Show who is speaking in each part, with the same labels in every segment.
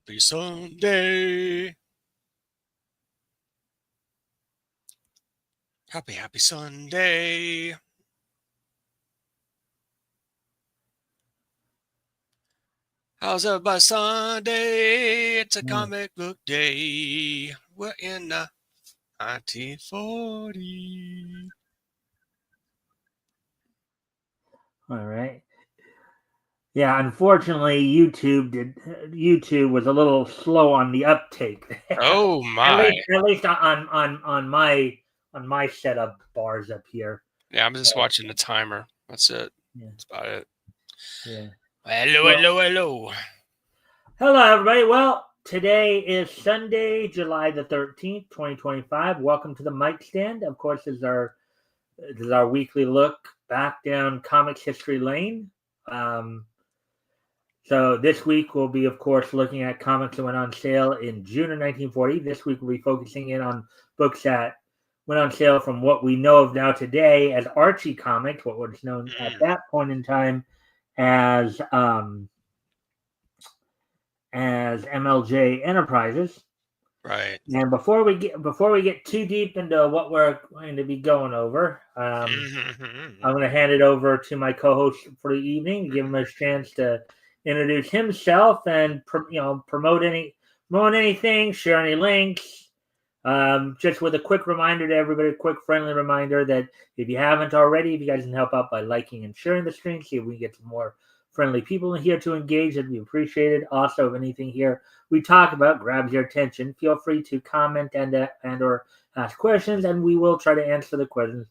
Speaker 1: Happy Sunday. Happy Sunday. How's everybody Sunday? It's a comic book day. We're in the 1940.
Speaker 2: All right. Yeah, unfortunately, YouTube was a little slow on the uptake.
Speaker 1: Oh my!
Speaker 2: At least on my setup bars up here.
Speaker 1: Yeah, I'm just watching the timer. That's it.
Speaker 2: Yeah.
Speaker 1: That's about it.
Speaker 2: Yeah.
Speaker 1: Hello.
Speaker 2: Hello, everybody. Well, today is Sunday, July the 13th, 2025. Welcome to the Mikestaand. Of course, this is our weekly look back down comics history lane. So this week we'll be, of course, looking at comics that went on sale in June of 1940. This week we'll be focusing in on books that went on sale from what we know of now today as Arche Comics, what was known at that point in time as MLJ Enterprises.
Speaker 1: Right.
Speaker 2: And before we get too deep into what we're going to be going over, I'm going to hand it over to my co-host for the evening, give him a chance to introduce himself and promote anything, share any links. Just with a quick reminder to everybody, a quick friendly reminder that if you haven't already, if you guys can help out by liking and sharing the stream, see if we can get some more friendly people in here to engage, that'd be appreciated. Also, if anything here we talk about grabs your attention, feel free to comment and or ask questions, and we will try to answer the questions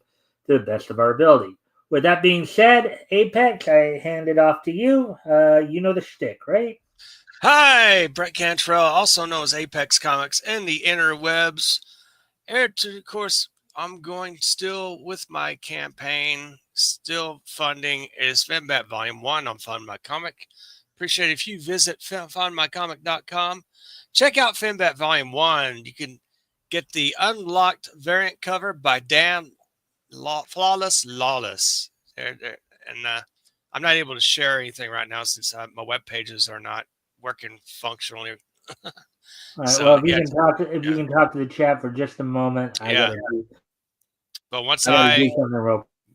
Speaker 2: to the best of our ability. With that being said, Apex, I hand it off to you. You know the shtick, right?
Speaker 1: Hi, Brett Cantrell, also known as Apex Comics and the interwebs. And of course, I'm going still with my campaign, still funding is FinBat Volume 1 on Fund My Comic. Appreciate it if you visit fundmycomic.com. Check out FinBat Volume 1. You can get the unlocked variant cover by Dan Flawless Lawless. And I'm not able to share anything right now since my web pages are not working functionally.
Speaker 2: All right. So, well, if you can talk to the chat for just a moment,
Speaker 1: but once I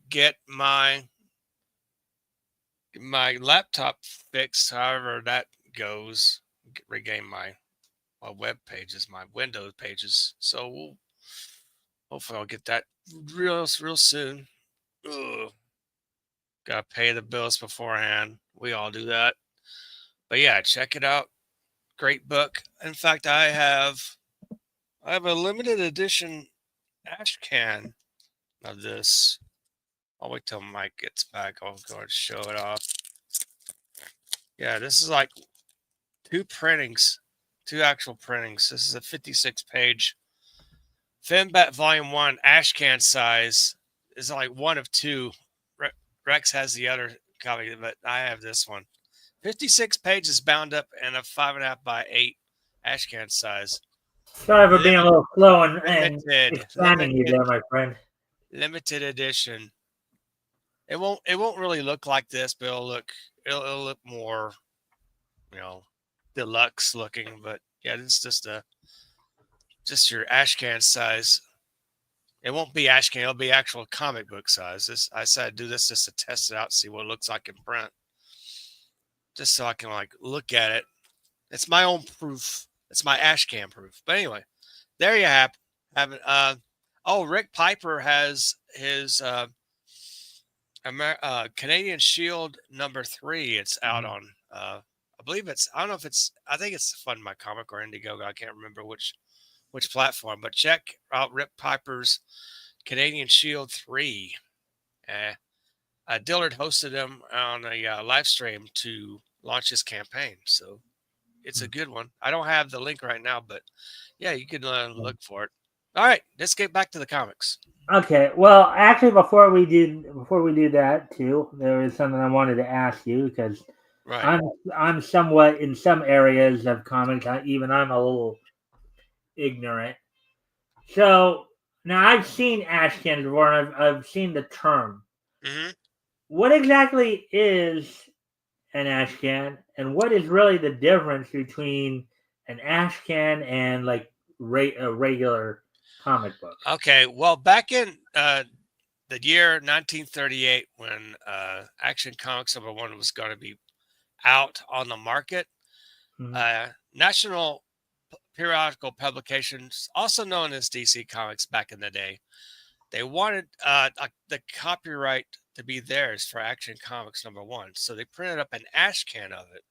Speaker 1: get my laptop fixed, however that goes, regain my web pages, my Windows pages. So hopefully I'll get that real soon. Ugh. Gotta pay the bills beforehand. We all do that. But yeah, check it out. Great book. In fact, I have a limited edition ash can of this. I'll wait till Mike gets back. I'll go and show it off. Yeah, this is like two actual printings. This is a 56-page FinBat Volume 1 ash can size. Is like one of two. Rex has the other copy, but I have this one. 56 pages bound up in a 5.5 by 8 ash can size.
Speaker 2: Sorry for being a little slow and expanding you there, my friend.
Speaker 1: Limited edition. It won't really look like this, but it'll look more, deluxe looking. But yeah, it's just your ash can size. It won't be ash can; it'll be actual comic book size. I said do this just to test it out, see what it looks like in print, just so I can look at it. It's my own proof. It's my ash can proof. But anyway, there you have it. Rick Piper has his Canadian Shield #3. It's out on I believe I think it's Fund My Comic or Indiegogo. I can't remember which platform, but check out Rick Piper's Canadian Shield 3. Dillard hosted him on a live stream to launch his campaign, so it's a good one. I don't have the link right now, but yeah, you can look for it. All right, let's get back to the comics.
Speaker 2: Okay, well, actually, before we do that too, there is something I wanted to ask you because I'm somewhat in some areas of comics. I'm a little ignorant. So now I've seen ash cans before, and I've seen the term.
Speaker 1: Mm-hmm.
Speaker 2: What exactly is an ash can, and what is really the difference between an ash can and like a regular comic book?
Speaker 1: Okay, well, back in the year 1938, when Action Comics #1 was going to be out on the market,
Speaker 2: Mm-hmm.
Speaker 1: National Periodical Publications, also known as DC Comics back in the day, they wanted the copyright to be theirs for Action Comics #1. So they printed up an ash can of it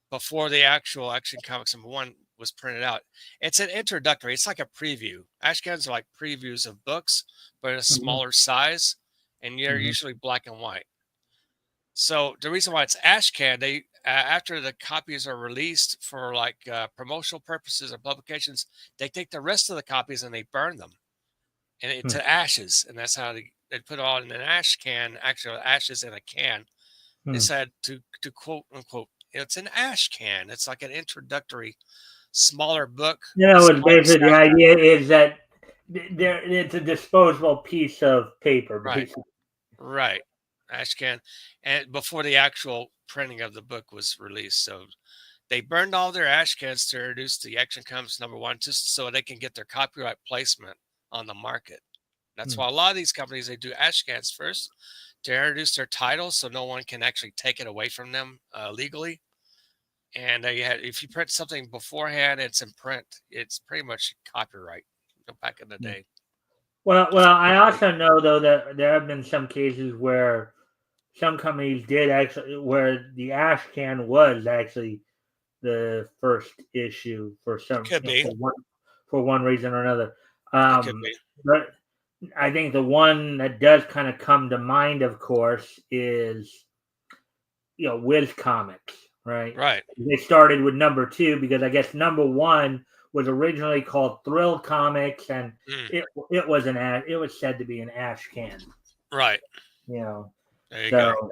Speaker 1: before the actual Action Comics #1 was printed out. It's an introductory. It's like a preview. Ash cans are like previews of books, but in a
Speaker 2: Mm-hmm.
Speaker 1: smaller size, and they're
Speaker 2: Mm-hmm.
Speaker 1: usually black and white. So the reason why it's ash can, they after the copies are released for like promotional purposes or publications, they take the rest of the copies and they burn them and into ashes, and that's how they put it all in an ash can. Actually, ashes in a can. They
Speaker 2: Mm-hmm.
Speaker 1: said to quote unquote, it's an ash can. It's like an introductory, smaller book,
Speaker 2: It's
Speaker 1: smaller
Speaker 2: basically the
Speaker 1: size.
Speaker 2: idea is that it's a disposable piece of paper,
Speaker 1: Right,
Speaker 2: basically.
Speaker 1: right, ash can, and before the actual printing of the book was released, so they burned all their ash cans to introduce the Action Comics #1, just so they can get their copyright placement on the market. That's
Speaker 2: Hmm.
Speaker 1: why a lot of these companies, they do ash cans first to introduce their titles, so no one can actually take it away from them legally. And if you print something beforehand, it's in print. It's pretty much copyright. Back in the day.
Speaker 2: Well, I also know though that there have been some cases where some companies did actually where the ash can was actually the first issue for
Speaker 1: It
Speaker 2: some
Speaker 1: could be.
Speaker 2: for one reason or another.
Speaker 1: It could be.
Speaker 2: But I think the one that does kind of come to mind, of course, is Wiz Comics, right?
Speaker 1: Right.
Speaker 2: They started with #2 because I guess #1 was originally called Thrill Comics, and
Speaker 1: Mm.
Speaker 2: it was it was said to be an ash can.
Speaker 1: Right.
Speaker 2: There
Speaker 1: you go.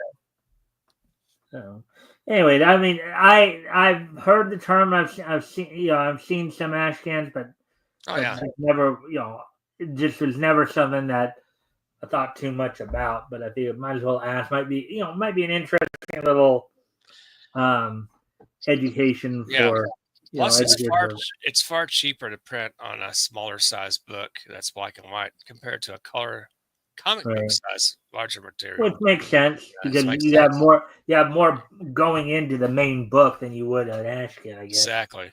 Speaker 2: So anyway, I mean, I've heard the term. I've seen I've seen some ash cans, but
Speaker 1: yeah.
Speaker 2: never it just was never something that I thought too much about. But I think it might as well ask. Might be an interesting little education for.
Speaker 1: Plus, it's far cheaper to print on a smaller size book that's black and white compared to a color comic book size, larger material.
Speaker 2: Which makes sense because you have more going into the main book than you would an ash can, I guess.
Speaker 1: Exactly.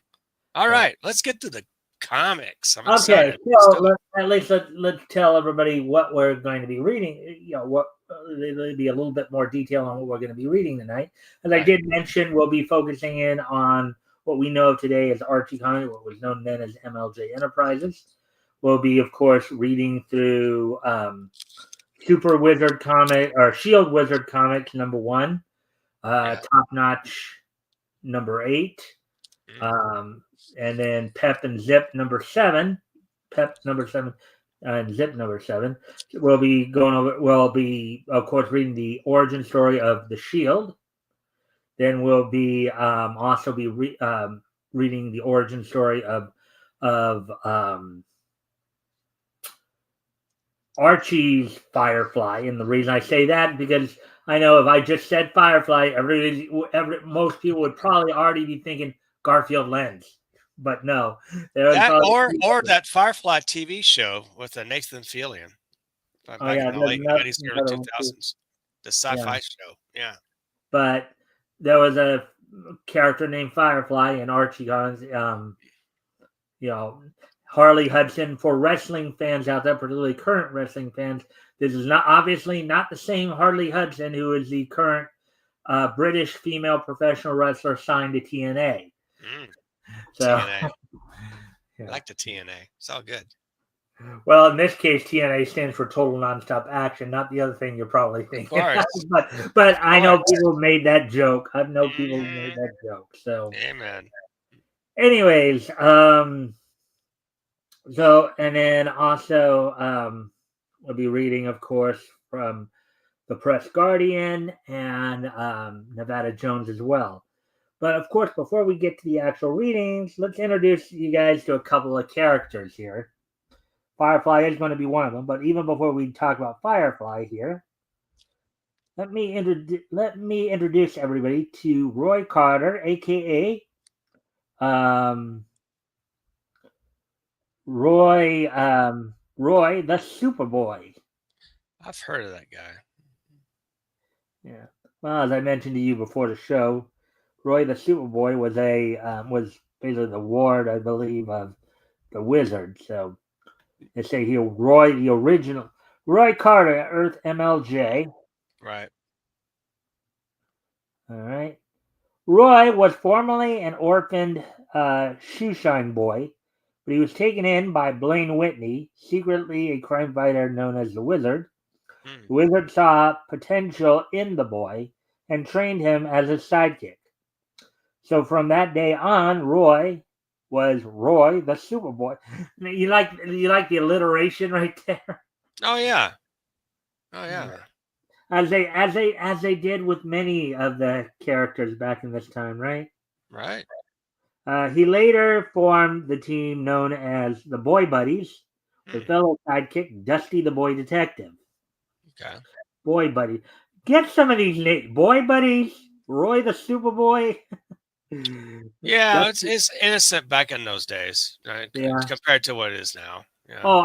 Speaker 1: All right, let's get to the comics. I'm
Speaker 2: excited.
Speaker 1: excited.
Speaker 2: Let's tell everybody what we're going to be reading. There'll be a little bit more detail on what we're going to be reading tonight. As I did mention, we'll be focusing in on what we know today as Arche Comics, what was known then as MLJ Enterprises. We'll be, of course, reading through Super Wizard Comic or Shield Wizard Comics #1, Top Notch #8, and then Pep and Zip #7, Pep #7, and Zip #7. We'll be going over. We'll be, of course, reading the origin story of the Shield. Then we'll be also be reading the origin story of Archie's Firefly, and the reason I say that because I know if I just said Firefly, most people would probably already be thinking Garfield Lens, but no,
Speaker 1: or that Firefly TV show with Nathan Fillion. Back in the late 90s, early 2000s, the sci-fi show. Yeah,
Speaker 2: but there was a character named Firefly in Archie Comics. Harley Hudson, for wrestling fans out there, particularly current wrestling fans, this is obviously not the same Harley Hudson who is the current British female professional wrestler signed to TNA. So,
Speaker 1: TNA. I like the TNA. It's all good.
Speaker 2: Well, in this case, TNA stands for Total Nonstop Action, not the other thing you're probably thinking. But I know people made that joke. I know people made that joke. So,
Speaker 1: amen.
Speaker 2: Anyways, so, and then also we'll be reading, of course, from the Press Guardian and Nevada Jones as well. But of course, before we get to the actual readings, let's introduce you guys to a couple of characters here. Firefly is going to be one of them, but even before we talk about Firefly here, let me introduce everybody to Roy Carter, aka Roy, Roy the Superboy.
Speaker 1: I've heard of that guy.
Speaker 2: Yeah. Well, as I mentioned to you before the show, Roy the Superboy was basically the ward, I believe, of the Wizard. So they say here Roy, the original Roy Carter, Earth MLJ.
Speaker 1: Right.
Speaker 2: All right. Roy was formerly an orphaned shoeshine boy, but he was taken in by Blaine Whitney, secretly a crime fighter known as the Wizard.
Speaker 1: Hmm.
Speaker 2: The Wizard saw potential in the boy and trained him as his sidekick. So from that day on, Roy was Roy the Superboy. You like the alliteration right there,
Speaker 1: Oh yeah. Oh yeah.
Speaker 2: as they did with many of the characters back in this time, right?
Speaker 1: Right.
Speaker 2: He later formed the team known as the Boy Buddies with
Speaker 1: Hmm.
Speaker 2: fellow sidekick Dusty the Boy Detective.
Speaker 1: Okay.
Speaker 2: Boy Buddy, get some of these names. Boy Buddies, Roy the Superboy.
Speaker 1: Yeah, it's
Speaker 2: Dusty,
Speaker 1: it's innocent back in those days, right?
Speaker 2: yeah.
Speaker 1: Compared to what it is now. Yeah.
Speaker 2: Oh,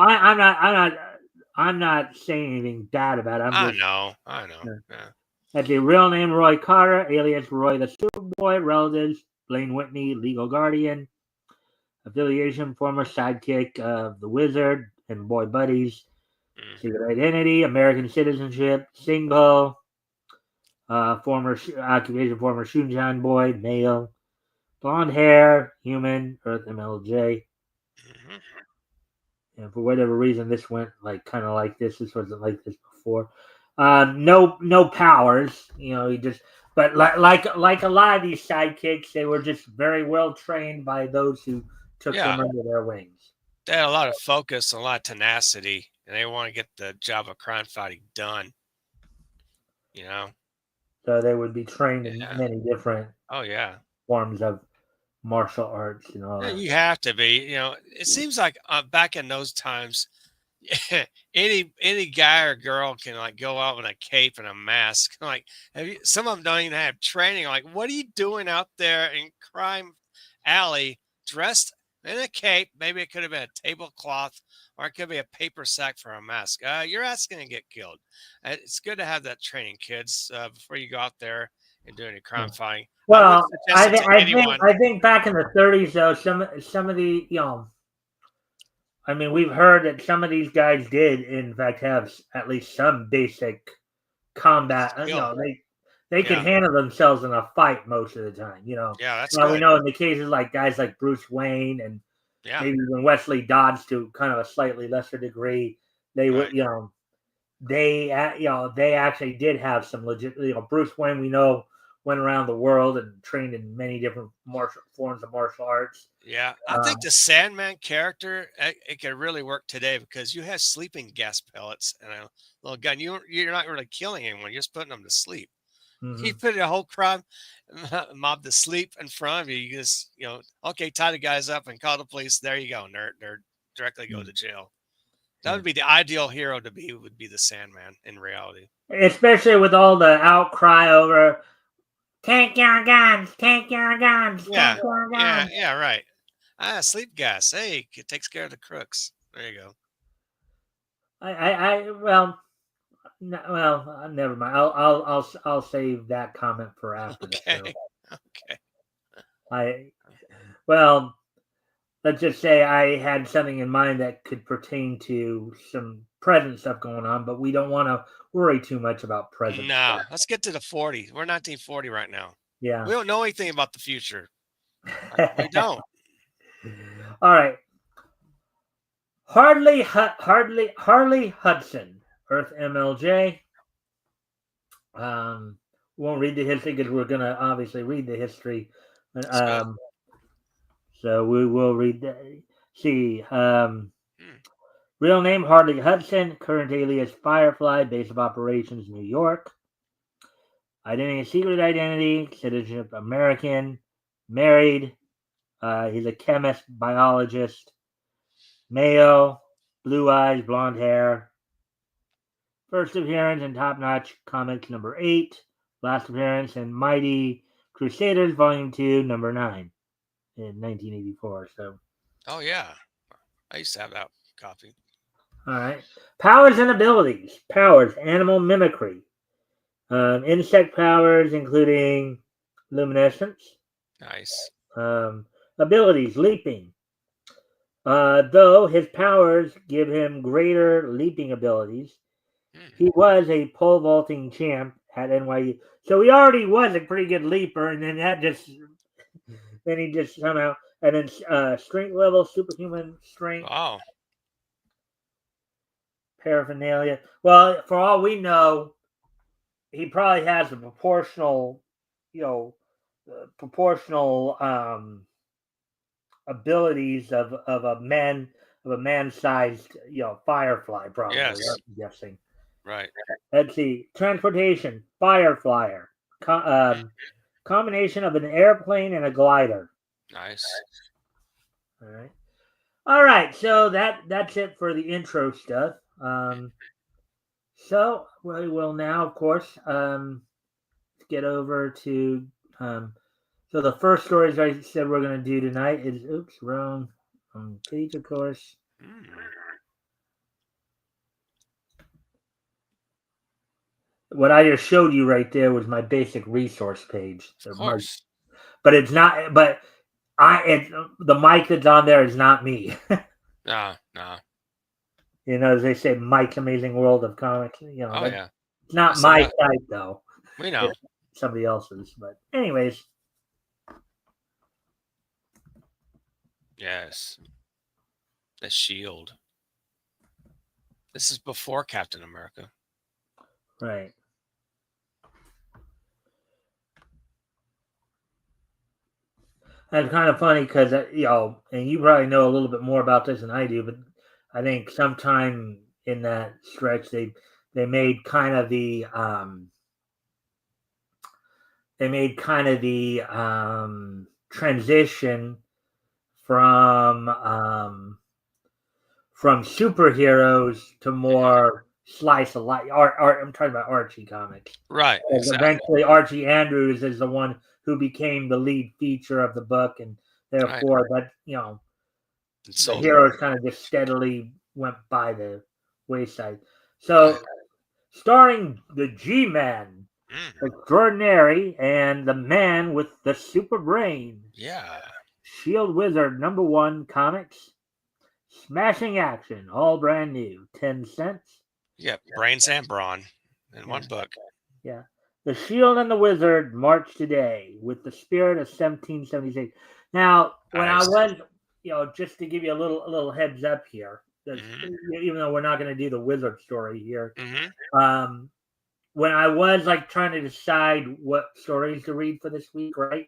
Speaker 2: I'm not saying anything bad about it. I'm
Speaker 1: I
Speaker 2: just
Speaker 1: know. I know. Yeah.
Speaker 2: that's the real name Roy Carter, alias Roy the Superboy, relatives Blaine Whitney, legal guardian, affiliation, former sidekick of the Wizard and Boy Buddies,
Speaker 1: Mm-hmm.
Speaker 2: secret identity, American citizenship, single, former occupation, former Shoeshine Boy, male, blonde hair, human, Earth MLJ.
Speaker 1: Mm-hmm.
Speaker 2: And for whatever reason, this went like kind of like this. This wasn't like this before. No powers. He just. But like a lot of these sidekicks, they were just very well trained by those who took
Speaker 1: Yeah.
Speaker 2: them under their wings.
Speaker 1: They had a lot of focus, a lot of tenacity, and they want to get the job of crime fighting done. You know.
Speaker 2: So they would be trained in
Speaker 1: Yeah.
Speaker 2: many different
Speaker 1: Oh yeah.
Speaker 2: forms of martial arts and all
Speaker 1: Yeah,
Speaker 2: that.
Speaker 1: you have to be. It seems like back in those times, any guy or girl can like go out with a cape and a mask. Like, some of them don't even have training. Like, what are you doing out there in crime alley dressed in a cape? Maybe it could have been a tablecloth, or it could be a paper sack for a mask. You're asking to get killed. It's good to have that training, kids, before you go out there and do any crime fighting. I
Speaker 2: Well,
Speaker 1: wouldn't suggest it to anyone.
Speaker 2: I think back in the 30s though, some of the I mean, we've heard that some of these guys did in fact have at least some basic combat.
Speaker 1: Skill.
Speaker 2: They can
Speaker 1: Yeah,
Speaker 2: handle themselves in a fight most of the time.
Speaker 1: yeah, that's
Speaker 2: Now we
Speaker 1: good.
Speaker 2: know in the cases like guys like Bruce Wayne and
Speaker 1: Yeah,
Speaker 2: maybe even Wesley Dodds to kind of a slightly lesser degree, they
Speaker 1: right.
Speaker 2: would they actually did have some legit. Bruce Wayne we know went around the world and trained in many different martial forms of martial arts.
Speaker 1: Yeah, I
Speaker 2: Uh,
Speaker 1: think the Sandman character, it could really work today because you have sleeping gas pellets and a little gun. You're not really killing anyone; you're just putting them to sleep. You
Speaker 2: mhm,
Speaker 1: put a whole crime mob to sleep in front of you. You just, okay, tie the guys up and call the police. There you go. They're directly go
Speaker 2: mm,
Speaker 1: to jail. That
Speaker 2: yeah.
Speaker 1: would be the ideal hero to be. Would be the Sandman in reality.
Speaker 2: Especially with all the outcry over take your guns, take
Speaker 1: Yeah,
Speaker 2: your
Speaker 1: yeah,
Speaker 2: guns.
Speaker 1: yeah. Right. Sleep gas. Hey, it takes care of the crooks. There you go.
Speaker 2: Well, never mind. I'll save that comment for after the show.
Speaker 1: Okay. Okay.
Speaker 2: I well, let's just say I had something in mind that could pertain to some present stuff going on, but we don't want to worry too much about present
Speaker 1: No,
Speaker 2: stuff.
Speaker 1: let's get to the 40. We're 1940 right now.
Speaker 2: Yeah.
Speaker 1: We don't know anything about the future. We don't.
Speaker 2: All right. Harley Hudson, Earth MLJ. Um, won't read the history because we're gonna obviously read the history.
Speaker 1: That's good.
Speaker 2: So we will read. See.
Speaker 1: Hmm.
Speaker 2: Real name Harley Hudson. Current alias Firefly. Base of operations New York. Identity secret identity. Citizenship American. Married. He's a chemist, biologist. Male. Blue eyes, blonde hair. First appearance in Top Notch Comics number 8. Last appearance in Mighty Crusaders Volume 2, number 9. in 1984. So,
Speaker 1: Oh yeah, I used to have that copy.
Speaker 2: all right. Powers and abilities. Powers: animal mimicry. Insect powers, including luminescence.
Speaker 1: Nice.
Speaker 2: Abilities: leaping. Though his powers give him greater leaping abilities, he was a pole vaulting champ at NYU. So he already was a pretty good leaper, and then then he just somehow, and then strength level, superhuman strength,
Speaker 1: Wow.
Speaker 2: paraphernalia. Well, for all we know, he probably has the proportional, you know, proportional abilities of a man-sized, firefly. Probably,
Speaker 1: Yes.
Speaker 2: I'm guessing.
Speaker 1: Right.
Speaker 2: Let's see. Transportation, fireflyer. Combination of an airplane and a glider.
Speaker 1: Nice.
Speaker 2: All right. All right. So that's it for the intro stuff. So we will now, of course, get over to. So the first stories I said we're going to do tonight is wrong page, of course. What I just showed you right there was my basic resource page.
Speaker 1: Of course.
Speaker 2: But it's not. But the mic that's on there is not me.
Speaker 1: No.
Speaker 2: As they say, Mike's Amazing World of Comics.
Speaker 1: Oh yeah.
Speaker 2: It's not my site though.
Speaker 1: We know.
Speaker 2: It's somebody else's. But anyways.
Speaker 1: Yes. The Shield. This is before Captain America.
Speaker 2: Right. That's kind of funny because and you probably know a little bit more about this than I do, but I think sometime in that stretch they made kind of the transition from superheroes to more slice of life. I'm talking about Archie Comics.
Speaker 1: Right. Exactly.
Speaker 2: Eventually, Archie Andrews is the one who became the lead feature of the book, and therefore, the heroes kind of just steadily went by the wayside. So, starring the G-Man, extraordinary, and the man with the super brain.
Speaker 1: Yeah.
Speaker 2: Shield Wizard #1 comics. Smashing action, all brand new, 10 cents.
Speaker 1: Yeah, brains and brawn in one book.
Speaker 2: Yeah. The Shield and the Wizard march today with the spirit of 1776. Now, when I was, just to give you a little heads up here, even though we're not going to do the Wizard story here, when I was trying to decide what stories to read for this week, right?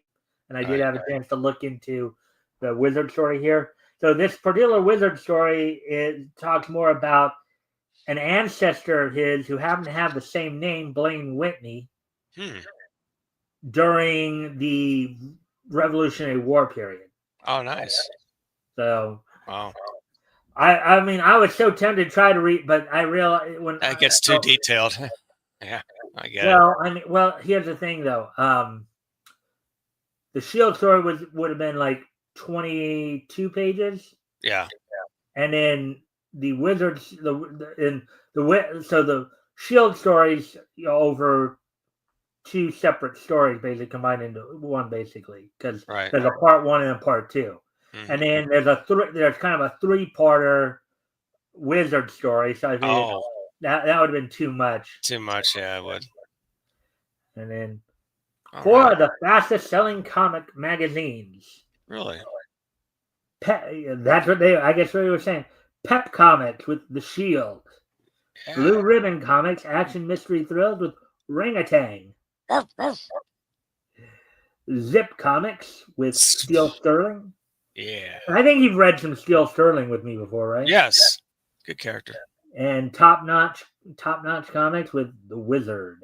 Speaker 2: And I did have a chance to look into the Wizard story here. So this particular Wizard story talks more about an ancestor of his who happened to have the same name, Blaine Whitney, during the Revolutionary War period.
Speaker 1: Oh, nice.
Speaker 2: So,
Speaker 1: wow.
Speaker 2: I mean, I was so tempted to try to read, but I realized when
Speaker 1: that gets too detailed. Yeah, I get
Speaker 2: it. Well, here's the thing, though. The Shield story would have been 22 pages.
Speaker 1: Yeah.
Speaker 2: And then the Wizards, so the Shield stories over two separate stories basically combined into one, basically, because there's a part 1 and a part 2, and then there's kind of a 3-parter Wizard story. So I figured that would have been too much.
Speaker 1: Too much, yeah, it would.
Speaker 2: And then 4 of the fastest selling comic magazines.
Speaker 1: Really?
Speaker 2: That's what I guess what they were saying. Pep Comics with the Shield. Yeah. Blue Ribbon Comics, action mystery thrills with Ringatang. Zip Comics with Steel Sterling.
Speaker 1: Yeah.
Speaker 2: I think you've read some Steel Sterling with me before, right?
Speaker 1: Yes. Good character.
Speaker 2: And Top Notch Comics with the Wizard.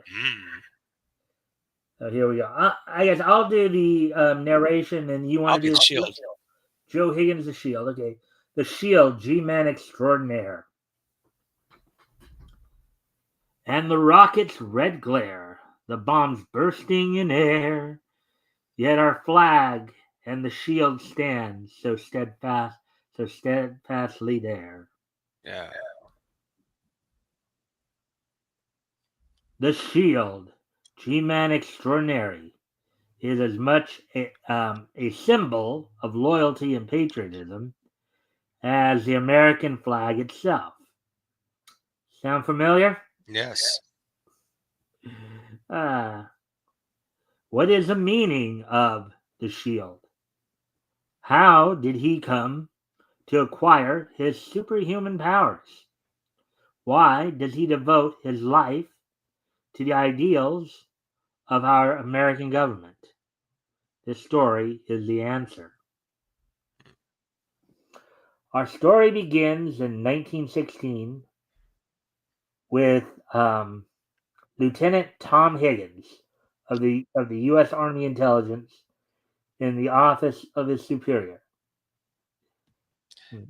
Speaker 2: So here we go. I guess I'll do the narration, and you want to do the
Speaker 1: Shield.
Speaker 2: Joe Higgins, the Shield. Okay. The Shield, G-Man extraordinaire. And the rocket's red glare, the bombs bursting in air. Yet our flag and the shield stands so steadfastly there.
Speaker 1: Yeah.
Speaker 2: The shield, G-Man extraordinary, is as much a symbol of loyalty and patriotism as the American flag itself. Sound familiar?
Speaker 1: Yes.
Speaker 2: What is the meaning of the shield? How did he come to acquire his superhuman powers? Why does he devote his life to the ideals of our American government? This story is the answer. Our story begins in 1916 with Lieutenant Tom Higgins of the U.S. Army Intelligence in the office of his superior.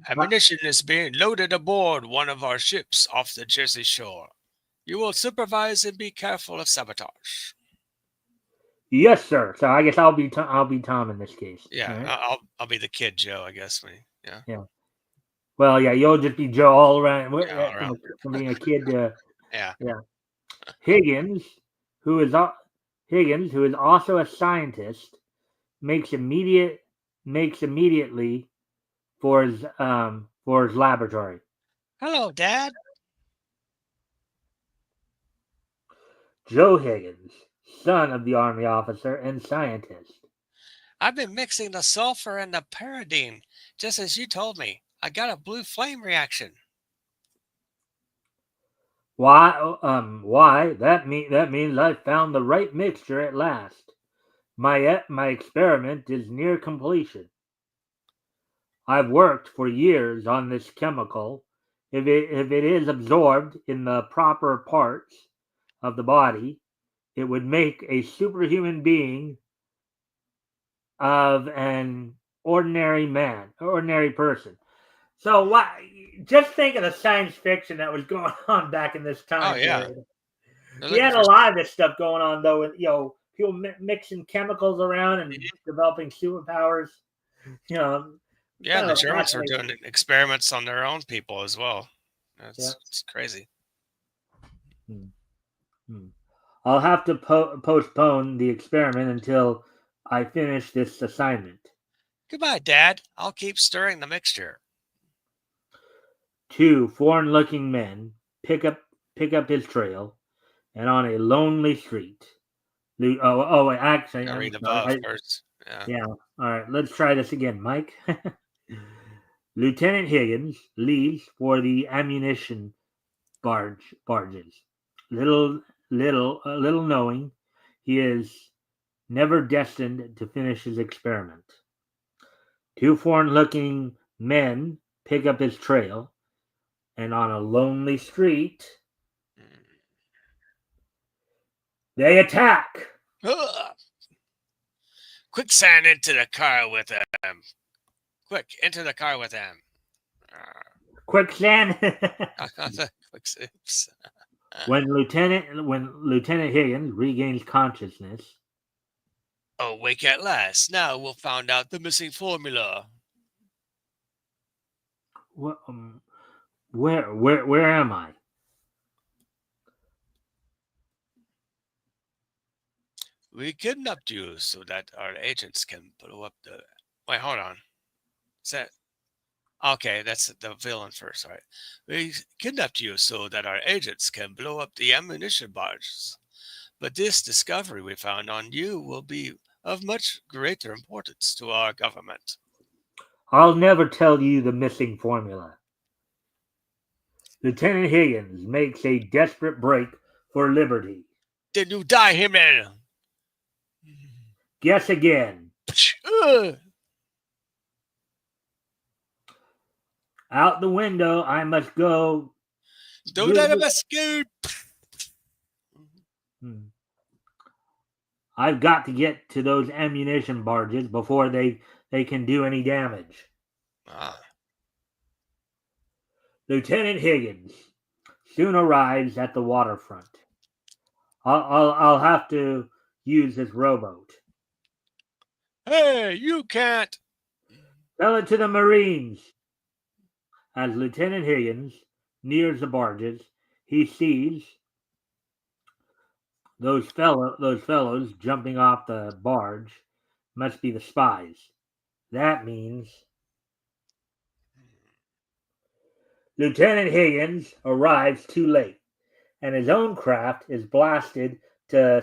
Speaker 1: Ammunition is being loaded aboard one of our ships off the Jersey shore. You will supervise and be careful of sabotage.
Speaker 2: Yes, sir. So I guess I'll be Tom in this case.
Speaker 1: Yeah,
Speaker 2: right?
Speaker 1: I'll be the kid Joe, I guess. Yeah.
Speaker 2: Yeah. Well, yeah, you'll just be Joe all around,
Speaker 1: Yeah, all around.
Speaker 2: from being a kid to
Speaker 1: Yeah.
Speaker 2: Higgins, who is also a scientist, makes immediately for his laboratory.
Speaker 1: Hello, Dad.
Speaker 2: Joe Higgins, son of the Army officer and scientist.
Speaker 1: I've been mixing the sulfur and the pyridine, just as you told me. I got a blue flame reaction.
Speaker 2: Why? That means I found the right mixture at last. My experiment is near completion. I've worked for years on this chemical. If it is absorbed in the proper parts of the body, it would make a superhuman being of an ordinary person. So just think of the science fiction that was going on back in this time period. We had a lot of this stuff going on, though, with people mixing chemicals around and developing superpowers.
Speaker 1: Yeah, the Germans were doing experiments on their own people as well. It's crazy.
Speaker 2: I'll have to postpone the experiment until I finish this assignment.
Speaker 1: Goodbye, Dad. I'll keep stirring the mixture.
Speaker 2: Two foreign-looking men pick up his trail, and on a lonely street. Actually,
Speaker 1: I read above first.
Speaker 2: Yeah. All right, let's try this again, Mike. Lieutenant Higgins leaves for the ammunition barges. Little knowing he is never destined to finish his experiment. Two foreign-looking men pick up his trail, and on a lonely street, they attack.
Speaker 1: Quicksand into the car with them. Quick, into the car with them.
Speaker 2: Quicksand. When Lieutenant Higgins regains consciousness.
Speaker 1: Awake at last. Now we'll find out the missing formula.
Speaker 2: Where am I?
Speaker 1: We kidnapped you so that our agents can blow up the... Wait, hold on. Is that... Okay, that's the villain first, right? We kidnapped you so that our agents can blow up the ammunition barges. But this discovery we found on you will be of much greater importance to our government.
Speaker 2: I'll never tell you the missing formula. Lieutenant Higgins makes a desperate break for liberty.
Speaker 1: Then you die, Himmel!
Speaker 2: Guess again. Out the window I must go.
Speaker 1: Don't let him escape!
Speaker 2: I've got to get to those ammunition barges before they can do any damage. Lieutenant Higgins soon arrives at the waterfront. I'll have to use this rowboat.
Speaker 1: Hey, you can't.
Speaker 2: Tell it to the Marines. As Lieutenant Higgins nears the barges, he sees those fellows jumping off the barge must be the spies. That means Lieutenant Higgins arrives too late, and his own craft is blasted to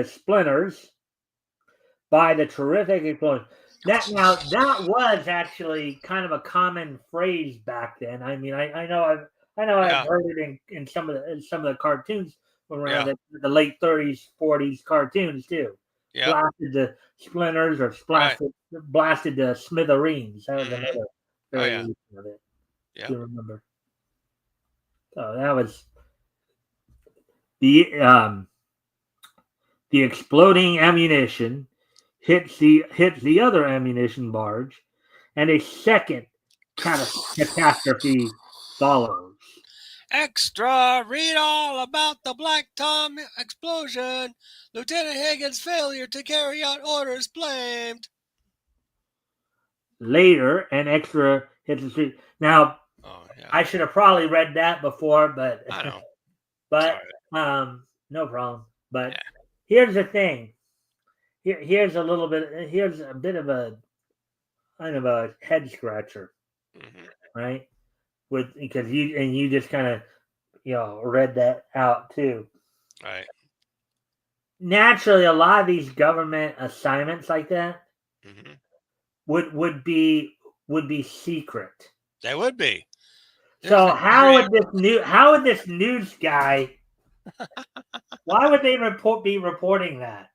Speaker 2: splinters by the terrific explosion. That was actually kind of a common phrase back then. I mean, I know I've heard it in some of the cartoons around the late 30s, 40s cartoons too.
Speaker 1: Yeah.
Speaker 2: Blasted to splinters or blasted to smithereens. That was another variation of it.
Speaker 1: Yeah.
Speaker 2: Do you remember? So that was the exploding ammunition hits the other ammunition barge, and a second catastrophe follows.
Speaker 1: Extra! Read all about the Black Tom explosion. Lieutenant Higgins' failure to carry out orders blamed.
Speaker 2: Later, an extra hits the street. Now, I should have probably read that before, but
Speaker 1: I know.
Speaker 2: but no problem. But here's the thing. Here's a bit of a kind of a head scratcher, right? Because you just kind of read that out too.
Speaker 1: Right.
Speaker 2: Naturally, a lot of these government assignments like that would be secret.
Speaker 1: They would be.
Speaker 2: So how would this news guy? Why would they be reporting that?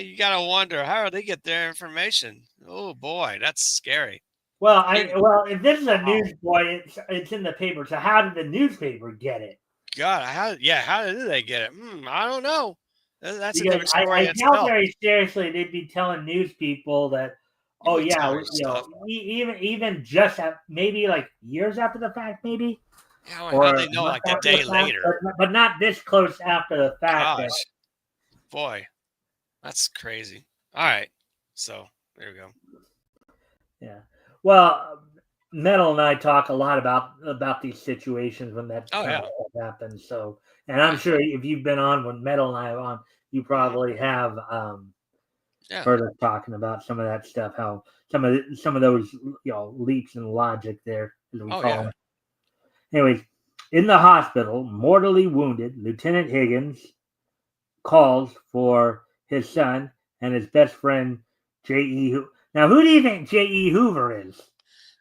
Speaker 1: You gotta wonder, how do they get their information? Oh boy, that's scary.
Speaker 2: Well, if this is a newsboy, it's in the paper. So how did the newspaper get it?
Speaker 1: God, how did they get it? I don't know. That's
Speaker 2: because
Speaker 1: a different story.
Speaker 2: I doubt very seriously they'd be telling news people that. Oh yeah, even just maybe like years after the fact, maybe.
Speaker 1: Yeah, well, how they know like a day later,
Speaker 2: but not this close after the fact.
Speaker 1: Gosh, boy, that's crazy. All right, so there we go.
Speaker 2: Yeah, well, Metal and I talk a lot about these situations when that happens. So, and I'm sure if you've been on when Metal and I are on, you probably have heard us talking about some of that stuff. How some of those leaps in logic there, as we call them. Anyways, in the hospital, mortally wounded, Lieutenant Higgins calls for his son and his best friend J.E. Now, who do you think J.E. Hoover is?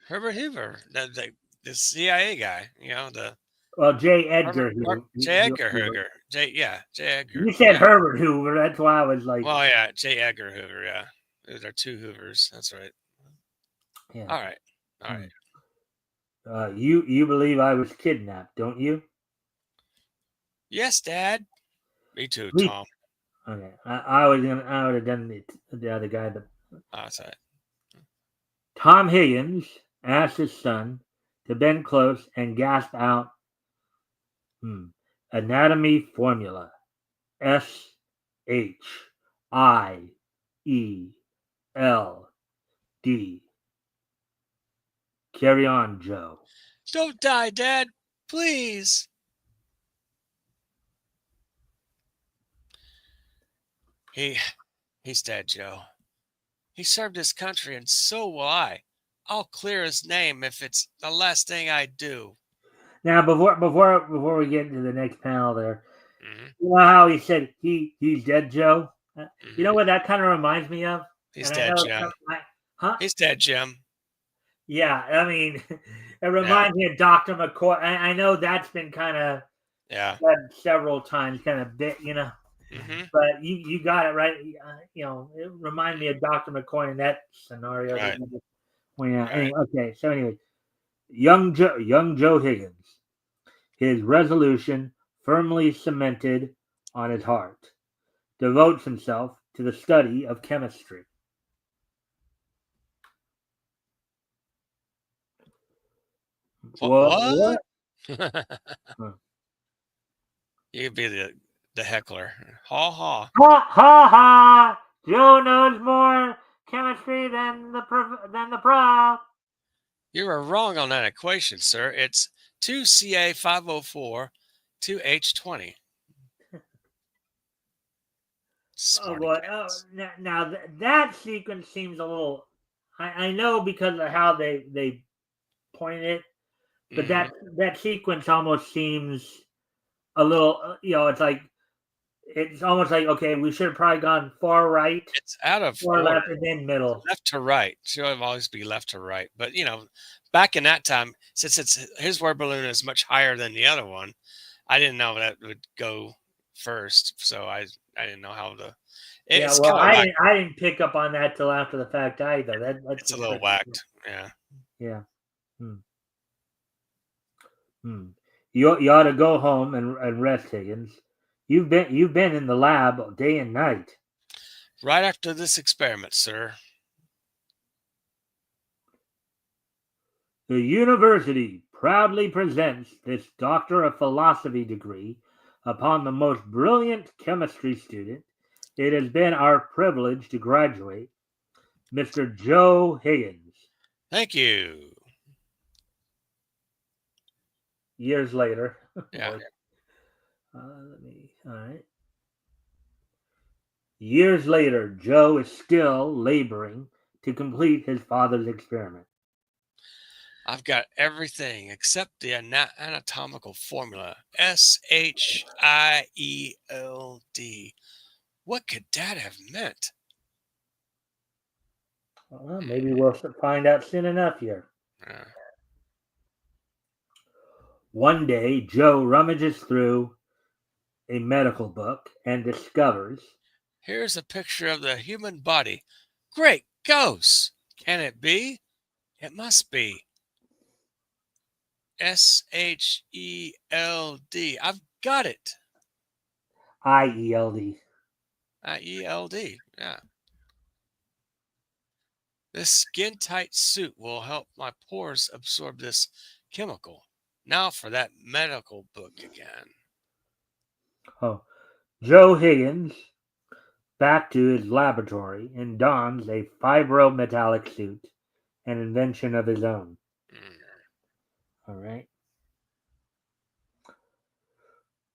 Speaker 1: Herbert Hoover, the CIA guy.
Speaker 2: J. Edgar Hoover.
Speaker 1: J. Edgar Hoover. J. Edgar.
Speaker 2: You said Herbert Hoover. That's why I was like.
Speaker 1: Well, yeah, J. Edgar Hoover. Yeah, there are two Hoovers. That's right.
Speaker 2: Yeah.
Speaker 1: All right.
Speaker 2: You believe I was kidnapped, don't you?
Speaker 1: Yes, Dad. Me too, Tom.
Speaker 2: Okay, I would have done the other guy, but
Speaker 1: that's right.
Speaker 2: Tom Higgins asked his son to bend close and gasp out anatomy formula SHIELD. Carry on, Joe.
Speaker 1: Don't die, Dad. Please. He's dead, Joe. He served his country, and so will I. I'll clear his name if it's the last thing I do.
Speaker 2: Now, before we get into the next panel there, you know how he said he's dead, Joe? You know what that kind of reminds me of?
Speaker 1: He's dead, Jim. He's dead, Jim.
Speaker 2: Yeah, I mean, it reminds me of Dr. McCoy. I know that's been kind of said several times, kind of bit, but you got it right. It reminded me of Dr. McCoy in that scenario.
Speaker 1: Right.
Speaker 2: Anyway, okay, so anyway, young Joe Higgins, his resolution firmly cemented on his heart, devotes himself to the study of chemistry.
Speaker 1: What? You could be the heckler. Ha ha.
Speaker 2: Ha ha ha! Joe knows more chemistry than the prof.
Speaker 1: You are wrong on that equation, sir. It's 2Ca5O4 2H20.
Speaker 2: Oh
Speaker 1: Smarty
Speaker 2: boy! Oh,
Speaker 1: pants.
Speaker 2: now that sequence seems a little. I know because of how they point it, but
Speaker 1: Hmm.
Speaker 2: that sequence almost seems a little. It's almost like, okay, we should have probably gone far right,
Speaker 1: It's out of
Speaker 2: far
Speaker 1: order.
Speaker 2: left, and then middle.
Speaker 1: Left to right. Should always be left to right. But back in that time, since his word balloon is much higher than the other one, I didn't know that would go first. So I didn't know how to.
Speaker 2: Yeah,
Speaker 1: It's
Speaker 2: well,
Speaker 1: kind of whack.
Speaker 2: I didn't pick up on that till after the fact either. That's
Speaker 1: It's a
Speaker 2: a
Speaker 1: little
Speaker 2: trick.
Speaker 1: whacked. Yeah.
Speaker 2: Yeah. Hmm. Hmm. You ought to go home and rest, Higgins. You've been in the lab day and night.
Speaker 1: Right after this experiment, sir.
Speaker 2: The university proudly presents this Doctor of Philosophy degree upon the most brilliant chemistry student. It has been our privilege to graduate, Mr. Joe Higgins.
Speaker 1: Thank you.
Speaker 2: Years later.
Speaker 1: Yeah.
Speaker 2: All right. Years later, Joe is still laboring to complete his father's experiment.
Speaker 1: I've got everything except the anatomical formula. SHIELD. What could that have meant?
Speaker 2: Well, maybe we'll find out soon enough here.
Speaker 1: Uh,
Speaker 2: One day, Joe rummages through a medical book and discovers
Speaker 1: Here's a picture of the human body. Great ghosts! Can it be? It must be. SHELD. I've got it.
Speaker 2: IELD.
Speaker 1: ELD. Yeah. This skin tight suit will help my pores absorb this chemical. Now for that medical book again.
Speaker 2: Oh, Joe Higgins back to his laboratory and dons a fibrometallic suit, an invention of his own.
Speaker 1: Mm.
Speaker 2: All right.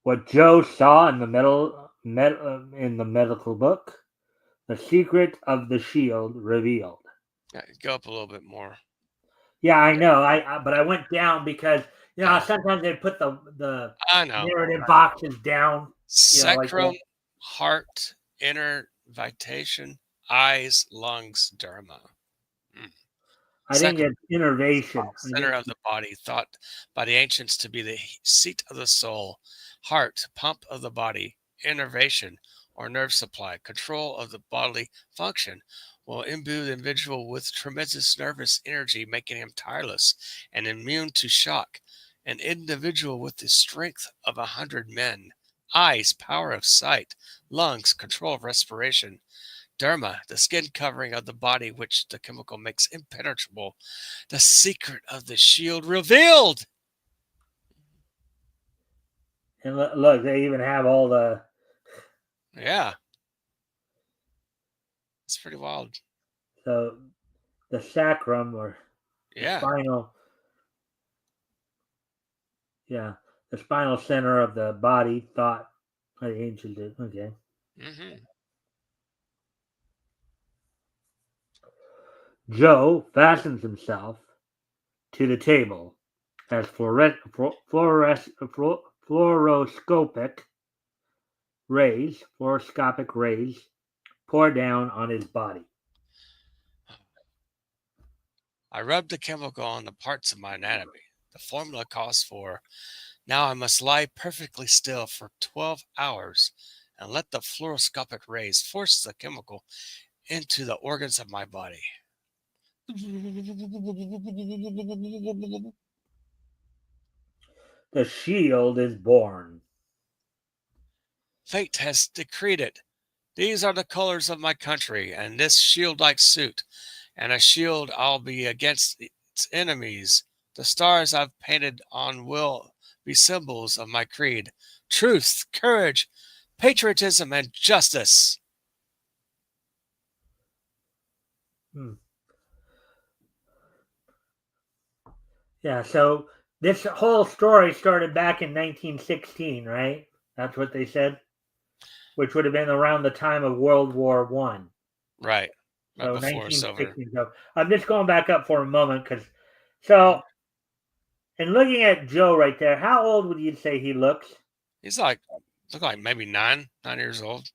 Speaker 2: What Joe saw in the in the medical book, the secret of the shield revealed.
Speaker 1: Yeah, go up a little bit more.
Speaker 2: Yeah, I know. But I went down because how
Speaker 1: Yeah,
Speaker 2: sometimes they put the
Speaker 1: I know.
Speaker 2: narrative boxes down. Like
Speaker 1: Sacrum,
Speaker 2: that.
Speaker 1: heart, inner vitation, eyes, lungs, derma. Mm.
Speaker 2: I think
Speaker 1: Sacrum,
Speaker 2: it's innervation.
Speaker 1: center of the body, thought by the ancients to be the seat of the soul. Heart, pump of the body. Innervation, or nerve supply, control of the bodily function, will imbue the individual with tremendous nervous energy, making him tireless and immune to shock. An individual with the strength of 100 men. Eyes, power of sight. Lungs, control of respiration. Derma, the skin covering of the body, which the chemical makes impenetrable. The secret of the shield revealed.
Speaker 2: And look, they even have all the.
Speaker 1: Yeah, it's pretty wild.
Speaker 2: So the sacrum or the
Speaker 1: Yeah.
Speaker 2: spinal. Yeah, the spinal center of the body. Thought by the ancients did. Okay.
Speaker 1: Hmm.
Speaker 2: Joe fastens himself to the table as fluoroscopic rays pour down on his body.
Speaker 1: I rubbed the chemical on the parts of my anatomy. The formula calls for now I must lie perfectly still for 12 hours and let the fluoroscopic rays force the chemical into the organs of my body.
Speaker 2: The shield is born.
Speaker 1: Fate has decreed it. These are the colors of my country, and this shield like suit, and a shield I'll be against its enemies. The stars I've painted on will be symbols of my creed: truth, courage, patriotism, and justice.
Speaker 2: Hmm. Yeah, so this whole story started back in 1916, right? That's what they said, which would have been around the time of World War One.
Speaker 1: Right. Right
Speaker 2: So
Speaker 1: before it's over.
Speaker 2: 1916. So I'm just going back up for a moment because,
Speaker 1: Mhm.
Speaker 2: so, and looking at Joe right there, how old would you say he looks?
Speaker 1: He's like, look like maybe 9 years old,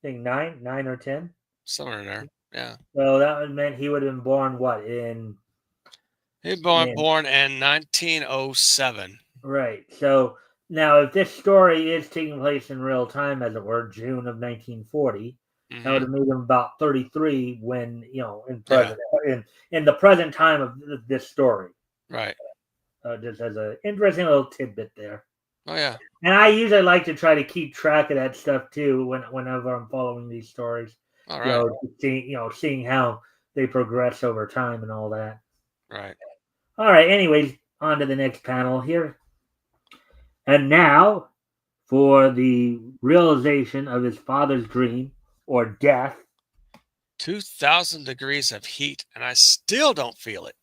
Speaker 2: I think nine or 10.
Speaker 1: somewhere in there. Yeah.
Speaker 2: So that would meant he would have been born what
Speaker 1: He was
Speaker 2: in
Speaker 1: born in 1907.
Speaker 2: right. So now, if this story is taking place in real time, as it were, June of 1940, that would
Speaker 1: Hmm.
Speaker 2: have made him about 33 when in
Speaker 1: Yeah.
Speaker 2: present in the present time of this story.
Speaker 1: Right.
Speaker 2: Just as an interesting little tidbit there.
Speaker 1: Oh yeah.
Speaker 2: And I usually like to try to keep track of that stuff too whenever I'm following these stories.
Speaker 1: All right.
Speaker 2: Seeing how they progress over time and all that.
Speaker 1: Right.
Speaker 2: All right. Anyways, on to the next panel here. And now for the realization of his father's dream or death.
Speaker 1: 2,000 degrees of heat, and I still don't feel it.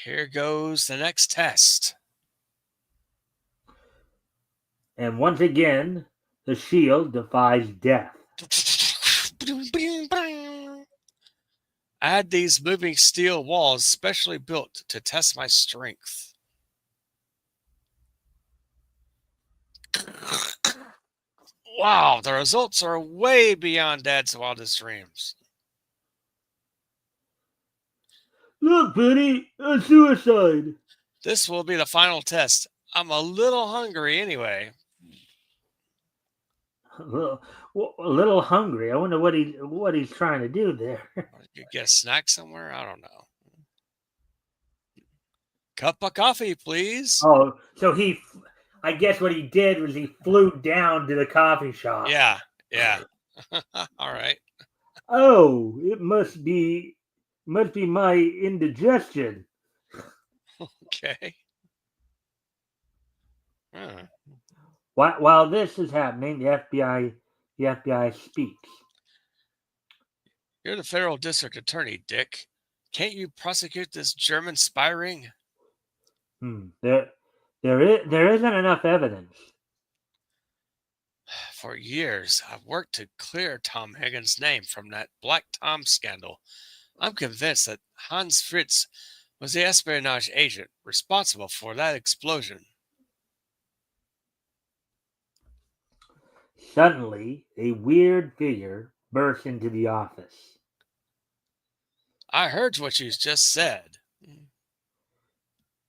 Speaker 1: Here goes the next test.
Speaker 2: And once again, the shield defies death.
Speaker 1: I had these moving steel walls specially built to test my strength. Wow, the results are way beyond Dad's wildest dreams.
Speaker 2: Look, Penny, a suicide.
Speaker 1: This will be the final test. I'm a little hungry anyway.
Speaker 2: A little hungry. I wonder what he's trying to do there.
Speaker 1: You get a snack somewhere? I don't know. Cup of coffee, please.
Speaker 2: Oh, so I guess what he did was he flew down to the coffee shop.
Speaker 1: Yeah, yeah. All right.
Speaker 2: Oh, it must be my indigestion.
Speaker 1: Okay. Huh.
Speaker 2: While this is happening, the FBI speaks.
Speaker 1: You're the federal district attorney, Dick. Can't you prosecute this German spy ring?
Speaker 2: There isn't enough evidence.
Speaker 1: For years, I've worked to clear Tom Higgins' name from that Black Tom scandal. I'm convinced that Hans Fritz was the espionage agent responsible for that explosion.
Speaker 2: Suddenly, a weird figure bursts into the office.
Speaker 1: I heard what you just said.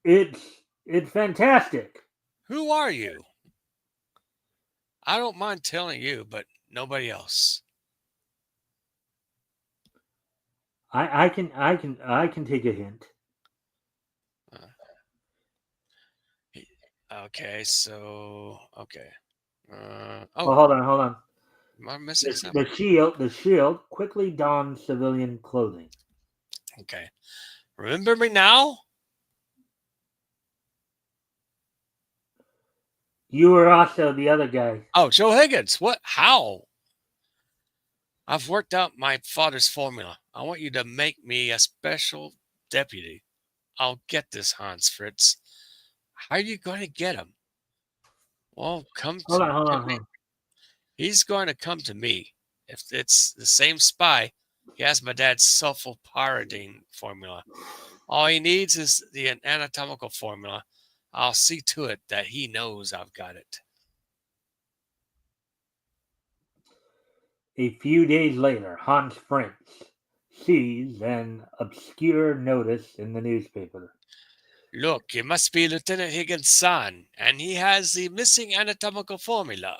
Speaker 2: It's fantastic.
Speaker 1: Who are you? I don't mind telling you, but nobody else.
Speaker 2: I can take a hint.
Speaker 1: Uh, okay, so okay.
Speaker 2: Oh, hold on.
Speaker 1: Am I missing
Speaker 2: The,
Speaker 1: something?
Speaker 2: the shield quickly dons civilian clothing.
Speaker 1: Okay. Remember me now?
Speaker 2: You were also the other guy.
Speaker 1: Oh, Joe Higgins. What? How? I've worked out my father's formula. I want you to make me a special deputy. I'll get this, Hans Fritz. How are you going to get him? Well, come
Speaker 2: Hold
Speaker 1: to
Speaker 2: on.
Speaker 1: me. He's going to come to me. If it's the same spy, he has my dad's sulfopyridine formula. All he needs is the anatomical formula. I'll see to it that he knows I've got it.
Speaker 2: A few days later, Hans Fritz sees an obscure notice in the newspaper.
Speaker 1: Look, it must be Lieutenant Higgins' son, and he has the missing anatomical formula.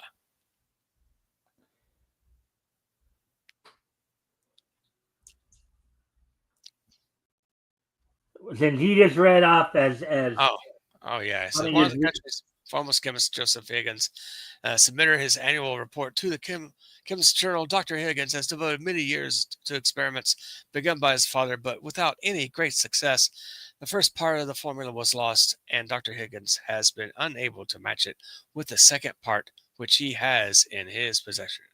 Speaker 2: Since he just read off as
Speaker 1: Oh yeah. So
Speaker 2: let me
Speaker 1: one of the
Speaker 2: just
Speaker 1: country's foremost chemists, Joseph Higgins, submitted his annual report to the Chemist's Journal. Dr. Higgins has devoted many years to experiments begun by his father, but without any great success. The first part of the formula was lost, and Dr. Higgins has been unable to match it with the second part, which he has in his possession.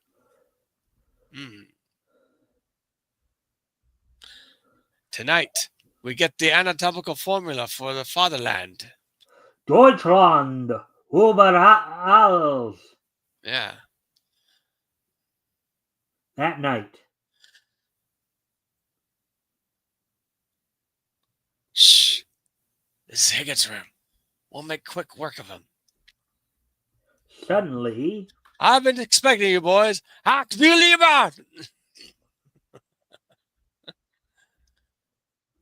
Speaker 1: Hmm. Tonight, we get the anatomical formula for the fatherland.
Speaker 2: Deutschland über alles.
Speaker 1: Yeah.
Speaker 2: That night.
Speaker 1: Shh. This is Higgins's room. We'll make quick work of him.
Speaker 2: Suddenly,
Speaker 1: I've been expecting you, boys. Hack lieber!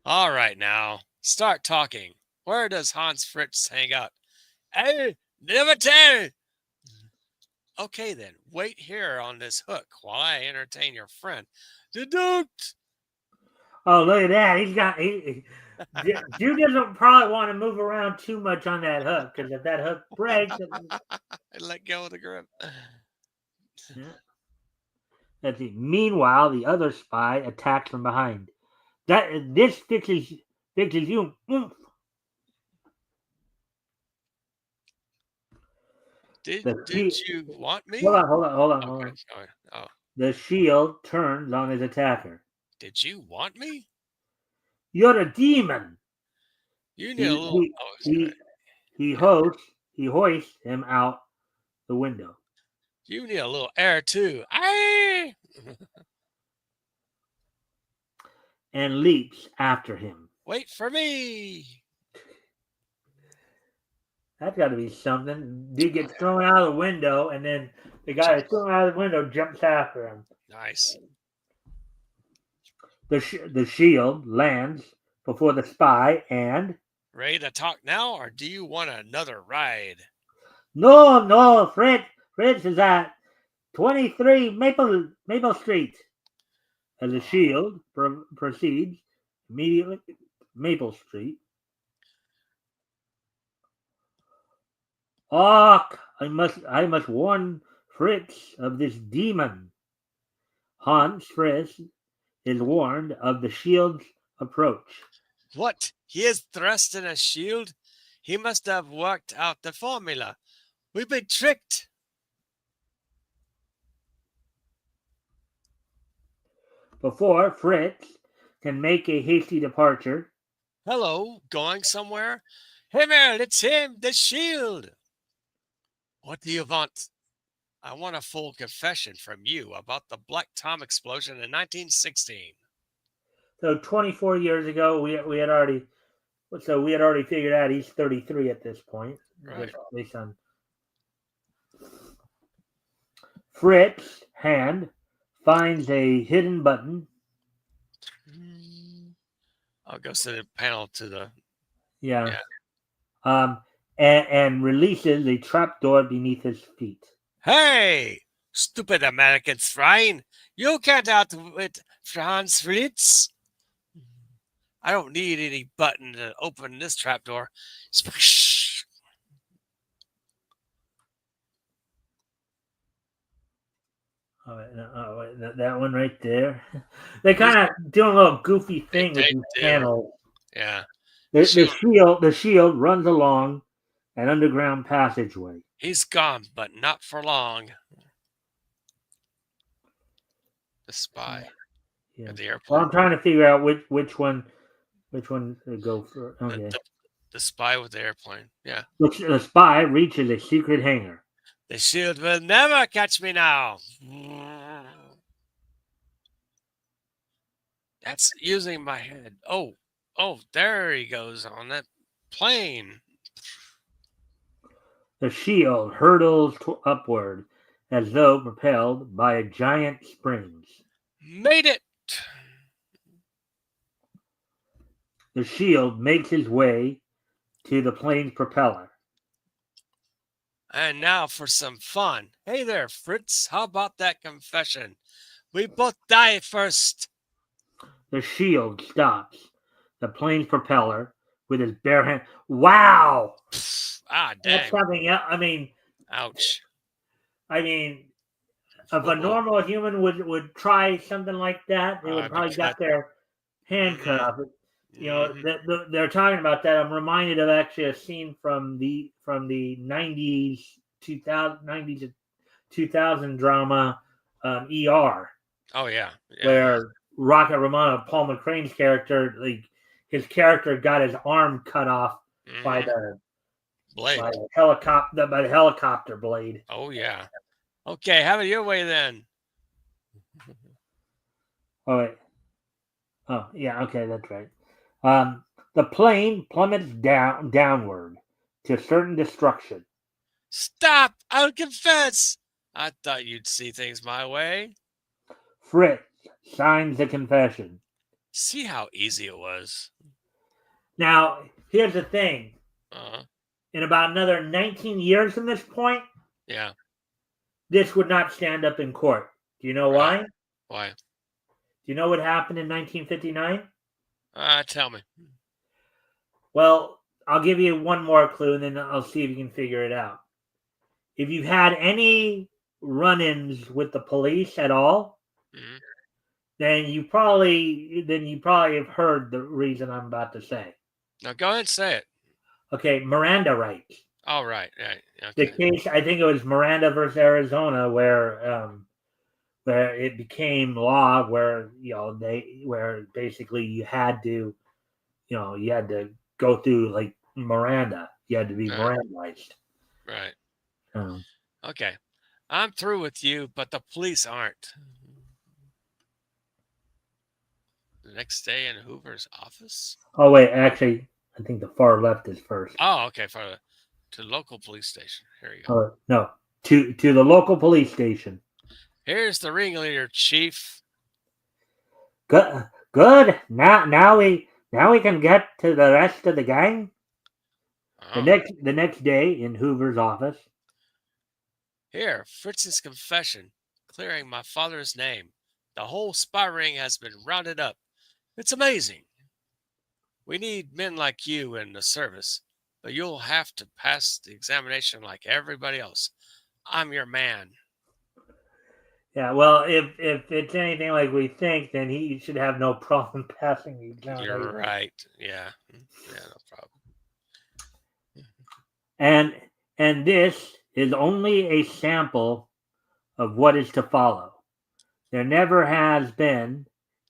Speaker 1: All right, now. Start talking. Where does Hans Fritz hang out? Hey, never tell! Okay, then. Wait here on this hook while I entertain your friend. Deduct!
Speaker 2: oh, look at that. Dude doesn't probably want to move around too much on that hook, because if that hook breaks...
Speaker 1: I let go of the grip.
Speaker 2: Yeah. Meanwhile, the other spy attacks from behind. This fixes you.
Speaker 1: Did you want me?
Speaker 2: Hold on.
Speaker 1: Okay, sorry. Oh.
Speaker 2: The shield turns on his attacker.
Speaker 1: Did you want me?
Speaker 2: You're a demon.
Speaker 1: You need a little.
Speaker 2: He hoists him out the window.
Speaker 1: You need a little air too. Aye!
Speaker 2: And leaps after him.
Speaker 1: Wait for me.
Speaker 2: That's got to be something. Dude gets thrown out of the window, and then the guy that's thrown out of the window jumps after him.
Speaker 1: Nice.
Speaker 2: The shield lands before the spy and...
Speaker 1: Ready to talk now, or do you want another ride?
Speaker 2: No, Fritz is at 23 Maple Street. As the shield proceeds immediately, Maple Street. I must warn Fritz of this demon. Hans Fritz is warned of the shield's approach.
Speaker 1: What? He is thrust in a shield? He must have worked out the formula. We've been tricked.
Speaker 2: Before Fritz can make a hasty departure.
Speaker 1: Hello, going somewhere? Himmel, it's him, the shield. What do you want? I want a full confession from you about the Black Tom explosion in 1916.
Speaker 2: So 24 years ago, we had already figured out he's 33 at this point.
Speaker 1: Right.
Speaker 2: Based on Fritz's hand finds a hidden button.
Speaker 1: I'll go to the panel to the...
Speaker 2: Yeah. And releases a trapdoor beneath his feet.
Speaker 1: Hey, stupid American swine. You can't outwit Franz Fritz. I don't need any button to open this trapdoor. Splish.
Speaker 2: That one right there. They kind of doing a little goofy thing with these panels.
Speaker 1: Yeah.
Speaker 2: The shield runs along an underground passageway.
Speaker 1: He's gone, but not for long. The spy.
Speaker 2: Yeah.
Speaker 1: At the airplane.
Speaker 2: Well, I'm trying to figure out which one to go for. Okay.
Speaker 1: The spy with the airplane. Yeah.
Speaker 2: The spy reaches a secret hangar.
Speaker 1: The shield will never catch me now. That's using my head. Oh, there he goes on that plane.
Speaker 2: The shield hurtles upward as though propelled by a giant springs.
Speaker 1: Made it!
Speaker 2: The shield makes its way to the plane's propeller.
Speaker 1: And now for some fun. Hey there, Fritz. How about that confession? We both die first.
Speaker 2: The shield stops the plane's propeller with his bare hand. Wow!
Speaker 1: Ah, dang.
Speaker 2: That's something else. I mean...
Speaker 1: Ouch.
Speaker 2: I mean, if a normal human would try something like that, they would probably got their hand cut off. You know, they're talking about that. I'm reminded of actually a scene from the 90s, 2000 drama ER.
Speaker 1: Oh yeah.
Speaker 2: Where Rocket Ramona, Paul McCrane's character, like his character got his arm cut off by the
Speaker 1: blade,
Speaker 2: by the helicopter blade.
Speaker 1: Oh yeah. Okay, have it your way then.
Speaker 2: Oh wait. Oh yeah. Okay, that's right. The plane plummets downward to certain destruction.
Speaker 1: Stop! I'll confess. I thought you'd see things my way.
Speaker 2: Fritz signs the confession.
Speaker 1: See how easy it was.
Speaker 2: Now, here's the thing.
Speaker 1: Uh-huh.
Speaker 2: In about another 19 years from this point,
Speaker 1: Yeah.
Speaker 2: this would not stand up in court. Do you know why?
Speaker 1: Why?
Speaker 2: Do you know what happened in 1959?
Speaker 1: Tell me.
Speaker 2: Well, I'll give you one more clue, and then I'll see if you can figure it out. If you've had any run-ins with the police at all, then you probably have heard the reason I'm about to say.
Speaker 1: Now go ahead and say it.
Speaker 2: Okay, Miranda rights.
Speaker 1: All right. Okay.
Speaker 2: The case, I think it was Miranda versus Arizona, where it became law, where where basically you had to go through like Miranda. You had to be Mirandized.
Speaker 1: Right. Okay. I'm through with you, but the police aren't. The next day in Hoover's office?
Speaker 2: Oh, wait. Actually, I think the far left is first.
Speaker 1: Oh, okay. To the local police station. Here you go.
Speaker 2: No. To the local police station.
Speaker 1: Here's the ringleader, Chief.
Speaker 2: Good. Now we can get to the rest of the gang. Oh. The next day in Hoover's office.
Speaker 1: Here, Fritz's confession, clearing my father's name. The whole spy ring has been rounded up. It's amazing. We need men like you in the service, but you'll have to pass the examination like everybody else. I'm your man.
Speaker 2: Yeah, well, if it's anything like we think, then he should have no problem passing the examination.
Speaker 1: You're right. Yeah, no problem.
Speaker 2: And this is only a sample of what is to follow. There never has been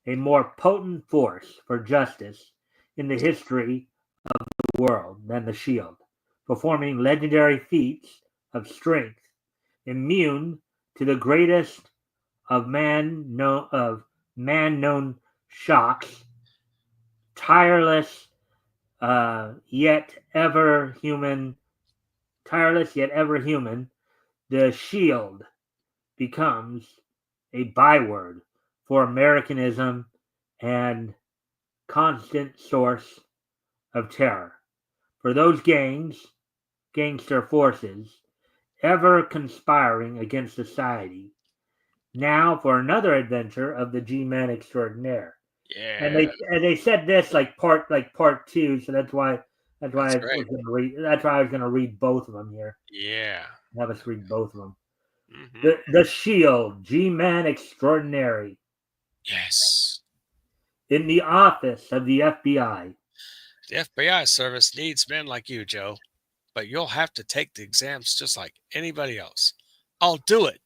Speaker 2: a more potent force for justice in the history of the world than the Shield, performing legendary feats of strength, immune to the greatest of man-known shocks, tireless yet ever human. The Shield becomes a byword for Americanism and constant source of terror for those gangster forces, ever conspiring against society. Now for another adventure of the G-Man extraordinaire.
Speaker 1: Yeah.
Speaker 2: And they said this like part 2, so that's why I was going to read both of them here.
Speaker 1: Yeah.
Speaker 2: Have us read both of them. Mm-hmm. The Shield, G-Man extraordinary.
Speaker 1: Yes.
Speaker 2: In the office of the FBI.
Speaker 1: The FBI service needs men like you, Joe. But you'll have to take the exams just like anybody else. I'll do it.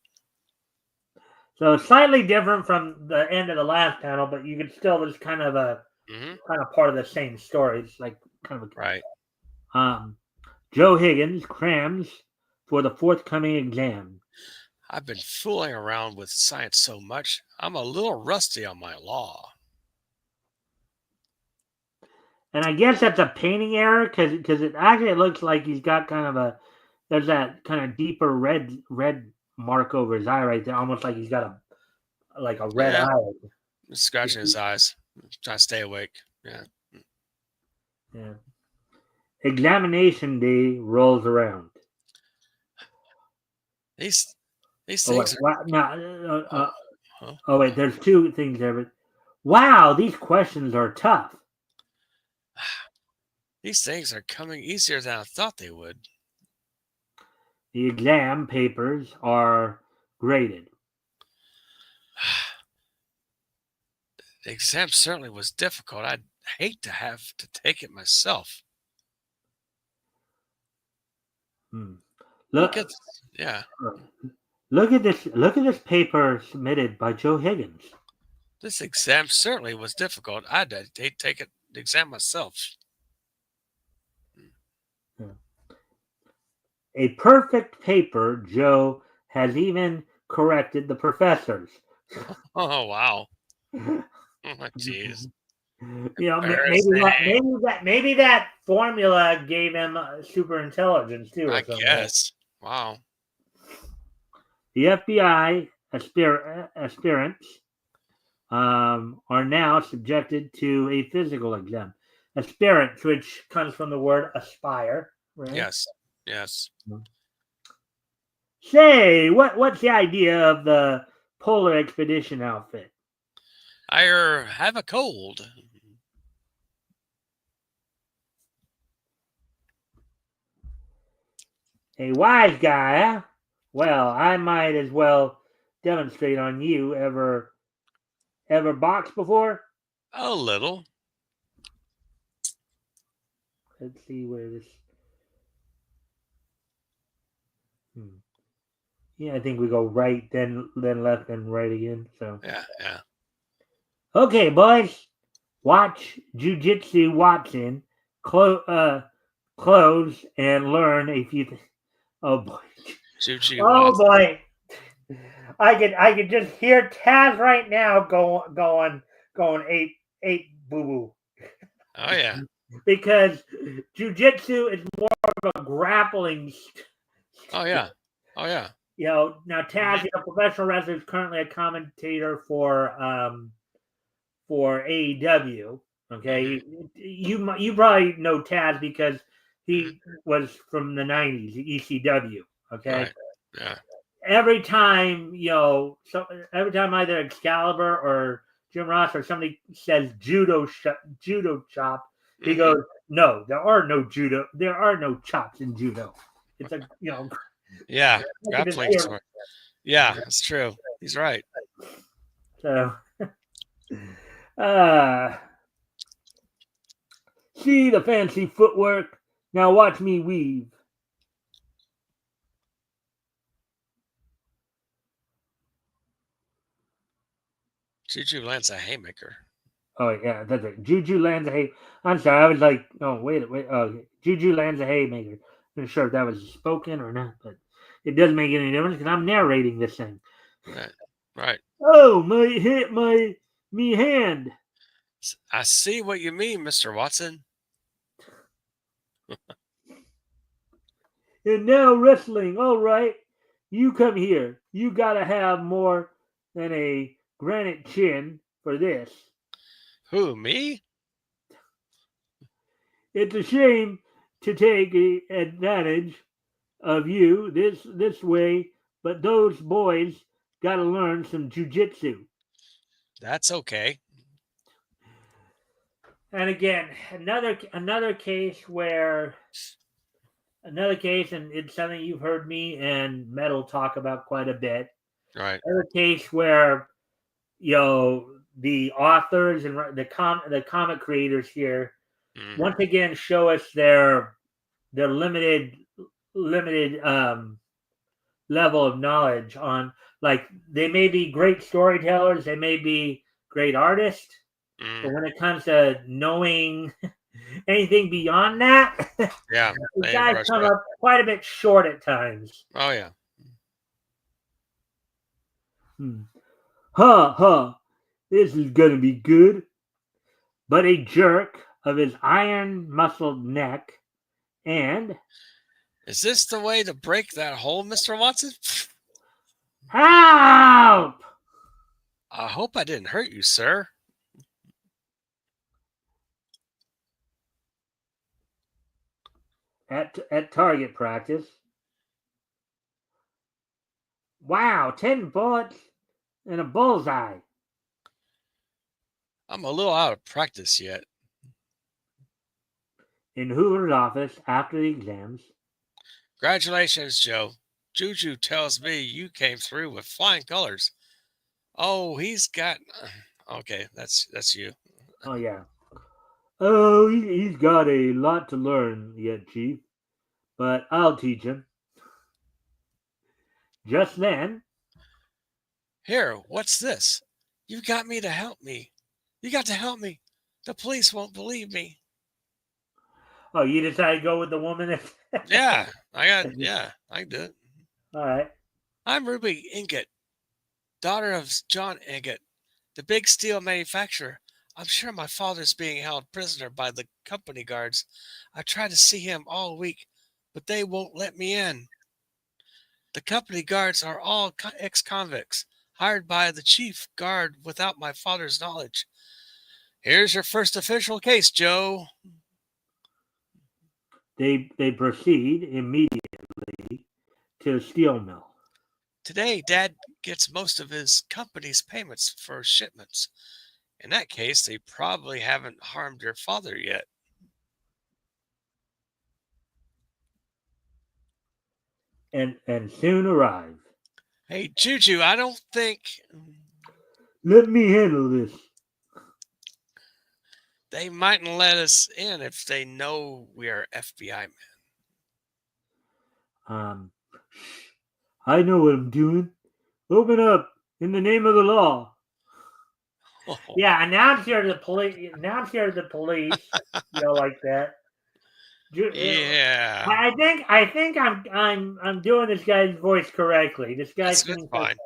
Speaker 1: So
Speaker 2: slightly different from the end of the last panel, but you can still, there's kind of part of the same story. It's like kind of
Speaker 1: right.
Speaker 2: Joe Higgins crams for the forthcoming exam.
Speaker 1: I've been fooling around with science so much, I'm a little rusty on my law.
Speaker 2: And I guess that's a painting error because it actually looks like he's got there's that kind of deeper red mark over his eye right there, almost like he's got a red eye.
Speaker 1: Scratching his eyes, trying to stay awake.
Speaker 2: Yeah. Examination day rolls around.
Speaker 1: These things.
Speaker 2: Oh wait, there's two things there. But wow, these questions are tough.
Speaker 1: These things are coming easier than I thought they would.
Speaker 2: The exam papers are graded.
Speaker 1: The exam certainly was difficult. I'd hate to have to take it myself.
Speaker 2: Look at this paper submitted by Joe Higgins.
Speaker 1: This exam certainly was difficult. I did take the exam myself.
Speaker 2: A perfect paper, Joe has even corrected the professors.
Speaker 1: Oh wow! Oh jeez,
Speaker 2: maybe that formula gave him super intelligence too, or
Speaker 1: I
Speaker 2: something.
Speaker 1: guess. Wow.
Speaker 2: The FBI aspirants are now subjected to a physical exam. Aspirants, which comes from the word aspire, right?
Speaker 1: Yes. Yes.
Speaker 2: Say, what's the idea of the polar expedition outfit?
Speaker 1: I have a cold.
Speaker 2: A wise guy, huh? Well, I might as well demonstrate on you. Ever boxed before?
Speaker 1: A little.
Speaker 2: Let's see where this. Yeah, I think we go right, then left, then right again. So
Speaker 1: Yeah. Yeah.
Speaker 2: okay, boys, watch Jiu-Jitsu Watson close and learn a few things. Oh boy.
Speaker 1: Choo-choo
Speaker 2: Oh
Speaker 1: Watson.
Speaker 2: boy. I could just hear Taz right now going eight boo boo.
Speaker 1: Oh yeah.
Speaker 2: Because jiu-jitsu is more of a grappling.
Speaker 1: Oh yeah. Oh yeah.
Speaker 2: Now Taz is a professional wrestler, is currently a commentator for AEW. Okay, you probably know Taz because he was from the '90s, ECW. Okay,
Speaker 1: right. Yeah.
Speaker 2: Every time every time either Excalibur or Jim Ross or somebody says judo chop, he goes, "No, there are no judo. There are no chops in judo. It's a
Speaker 1: Yeah. Grappling sword. Yeah, that's true. He's right.
Speaker 2: So, see the fancy footwork. Now watch me weave.
Speaker 1: Choo-choo lands a haymaker.
Speaker 2: Oh yeah, that's it. Juju lands a hay. I'm sorry, I was like, oh wait. Oh, Juju lands a haymaker. I'm not sure if that was spoken or not, but it doesn't make any difference because I'm narrating this thing.
Speaker 1: Right. Right.
Speaker 2: Oh, me hand.
Speaker 1: I see what you mean, Mr. Watson.
Speaker 2: And now wrestling. All right, you come here. You gotta have more than a granite chin for this.
Speaker 1: Who, me?
Speaker 2: It's a shame to take advantage of you this way, but those boys got to learn some jujitsu.
Speaker 1: That's okay.
Speaker 2: And again, another case, and it's something you've heard me and Metal talk about quite a bit.
Speaker 1: Right.
Speaker 2: Another case where the authors and the comic creators here once again show us their limited level of knowledge on, like, they may be great storytellers, they may be great artists, but when it comes to knowing anything beyond that,
Speaker 1: Yeah,
Speaker 2: the guys come up quite a bit short at times.
Speaker 1: Oh yeah.
Speaker 2: This is gonna be good. But a jerk of his iron muscled neck, and
Speaker 1: is this the way to break that hole, Mr. Watson?
Speaker 2: help!
Speaker 1: I hope I didn't hurt you, sir.
Speaker 2: At target practice. Wow, 10 bullets and a bullseye.
Speaker 1: I'm a little out of practice yet.
Speaker 2: In Hoover's office after the exams.
Speaker 1: Congratulations, Joe. Juju tells me you came through with flying colors. Oh, he's got. Okay, that's you.
Speaker 2: Oh yeah. Oh, he's got a lot to learn yet, Chief. But I'll teach him. Just then.
Speaker 1: Here, what's this? You've got me to help me. You got to help me. The police won't believe me.
Speaker 2: Oh, you decided to go with the woman?
Speaker 1: Yeah, I can do it.
Speaker 2: All right.
Speaker 1: I'm Ruby Ingot, daughter of John Ingot, the big steel manufacturer. I'm sure my father's being held prisoner by the company guards. I tried to see him all week, but they won't let me in. The company guards are all ex-convicts, hired by the chief guard without my father's knowledge. Here's your first official case, Joe.
Speaker 2: They proceed immediately to the steel mill.
Speaker 1: Today, Dad gets most of his company's payments for shipments. In that case, they probably haven't harmed your father yet.
Speaker 2: And soon arrive.
Speaker 1: Hey, Juju, I don't think
Speaker 2: Let me handle this.
Speaker 1: they mightn't let us in if they know we are FBI men.
Speaker 2: I know what I'm doing. Open up in the name of the law.
Speaker 1: Oh,
Speaker 2: Yeah, announce here to the police. Announce here to the police. Like that.
Speaker 1: yeah,
Speaker 2: I think I'm doing this guy's voice correctly. This guy's
Speaker 1: that's
Speaker 2: coming.
Speaker 1: fine.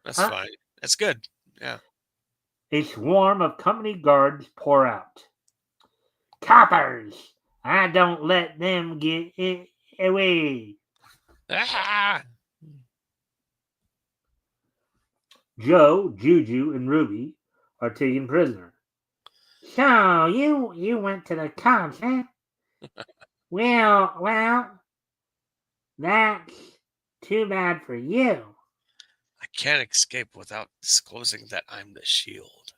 Speaker 1: That's
Speaker 2: Huh?
Speaker 1: fine. That's good. Yeah.
Speaker 2: A swarm of company guards pour out. Coppers! I don't let them get away.
Speaker 1: Ah!
Speaker 2: Joe, Juju, and Ruby are taken prisoner. So you went to the cops, huh? Well, that's too bad for you.
Speaker 1: I can't escape without disclosing that I'm the shield.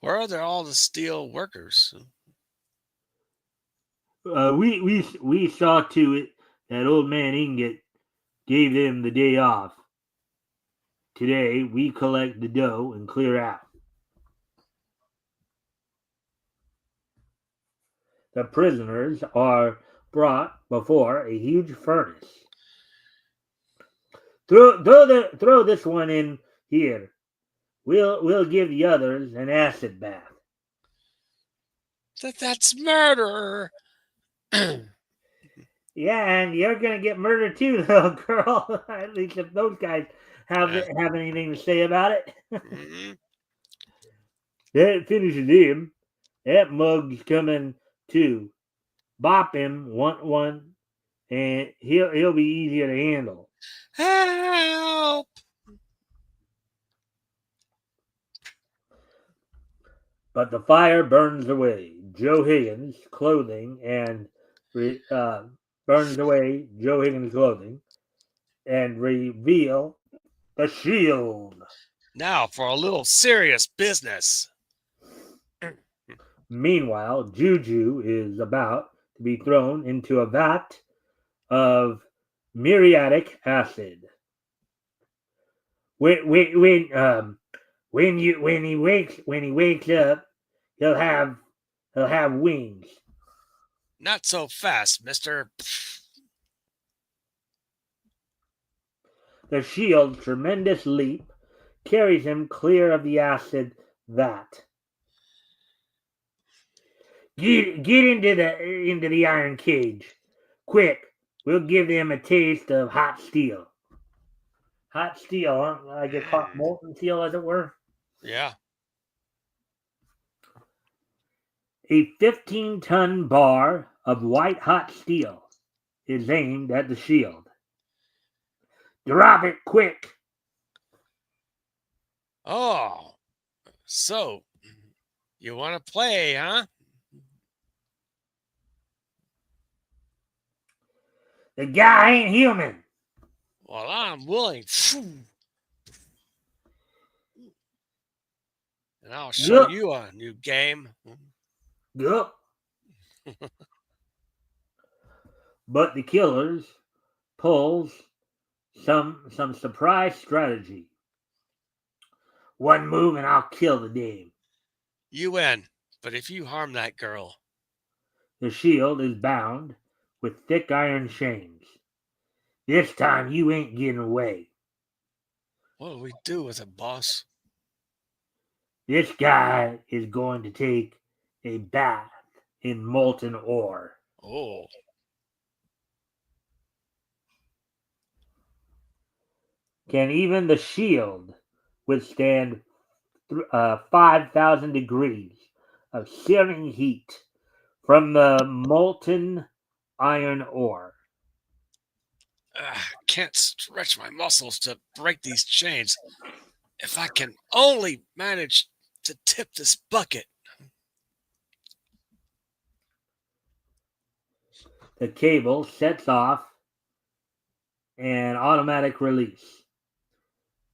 Speaker 1: Where are there all the steel workers?
Speaker 2: We saw to it that old man Ingot gave them the day off. Today we collect the dough and clear out. The prisoners are brought before a huge furnace. Throw this one in here. We'll give the others an acid bath.
Speaker 1: That's murder.
Speaker 2: Yeah, and you're gonna get murdered too, little girl. At least if those guys have anything to say about it.
Speaker 1: Mm-hmm.
Speaker 2: That finishes him. That mug's coming too. Bop him one, and he'll be easier to handle.
Speaker 1: Help!
Speaker 2: But the fire burns away Joe Higgins' clothing and burns away Joe Higgins' clothing and reveal the shield.
Speaker 1: Now for a little serious business.
Speaker 2: Meanwhile, Juju is about to be thrown into a vat of muriatic acid. When he wakes up, he'll have wings.
Speaker 1: Not so fast, mister.
Speaker 2: The shield's tremendous leap carries him clear of the acid vat. Get into the iron cage. Quick, we'll give them a taste of hot steel. Hot steel, huh? Like a hot molten steel, as it were.
Speaker 1: Yeah.
Speaker 2: A 15-ton bar of white hot steel is aimed at the shield. Drop it quick.
Speaker 1: Oh, so you want to play, huh?
Speaker 2: The guy ain't human.
Speaker 1: Well, I'm willing. And I'll show you a new game.
Speaker 2: Yup. But the killers pulls some surprise strategy. One move and I'll kill the dame.
Speaker 1: You win, but if you harm that girl.
Speaker 2: The shield is bound with thick iron chains. This time you ain't getting away.
Speaker 1: What do we do with it, boss?
Speaker 2: This guy is going to take a bath in molten ore.
Speaker 1: Oh,
Speaker 2: Can even the shield withstand 5,000 degrees of searing heat from the molten iron ore?
Speaker 1: can't stretch my muscles to break these chains. If I can only manage to tip this bucket.
Speaker 2: The cable sets off an automatic release,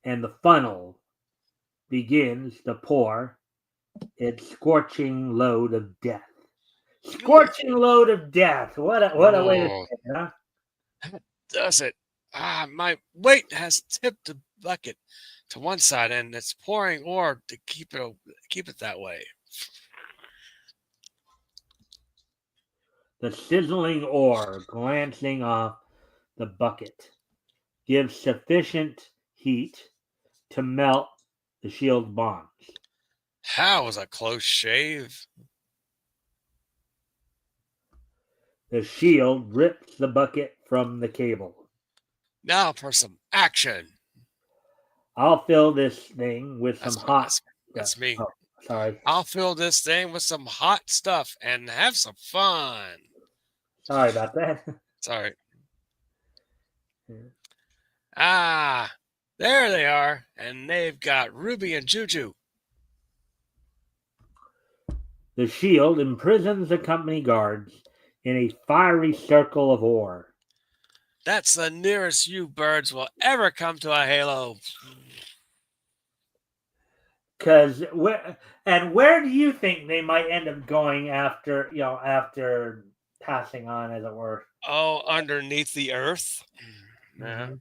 Speaker 2: and the funnel begins to pour its scorching load of death. Scorching load of death. What a way to
Speaker 1: Oh,
Speaker 2: say it, huh?
Speaker 1: that does it. My weight has tipped the bucket to one side, and it's pouring ore to keep it that way.
Speaker 2: The sizzling ore glancing off the bucket gives sufficient heat to melt the shield bonds.
Speaker 1: How was a close shave?
Speaker 2: The shield rips the bucket from the cable.
Speaker 1: Now for some action.
Speaker 2: I'll fill this thing with some hot.
Speaker 1: That's me.
Speaker 2: Oh, sorry.
Speaker 1: I'll fill this thing with some hot stuff and have some fun.
Speaker 2: Sorry about that.
Speaker 1: Sorry. Ah, there they are, and they've got Ruby and Juju.
Speaker 2: The shield imprisons the company guards in a fiery circle of ore.
Speaker 1: That's the nearest you birds will ever come to a halo.
Speaker 2: Because where do you think they might end up going after passing on, as it were?
Speaker 1: Oh, underneath the earth. Yeah.
Speaker 2: Mm-hmm.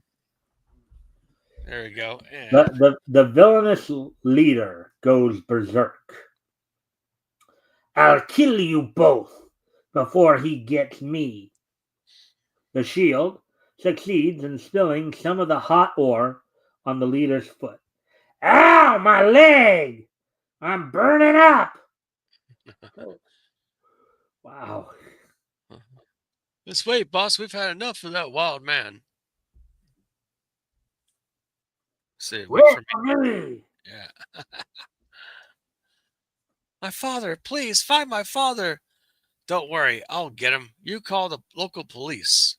Speaker 1: There we go. Yeah.
Speaker 2: The villainous leader goes berserk. I'll kill you both before he gets me. The shield succeeds in spilling some of the hot ore on the leader's foot. Ow, my leg! I'm burning up! Wow.
Speaker 1: This way, boss. We've had enough of that wild man. See, wait
Speaker 2: Wait
Speaker 1: for
Speaker 2: for me!
Speaker 1: me. Yeah. My father, please find my father. Don't worry, I'll get him. You call the local police.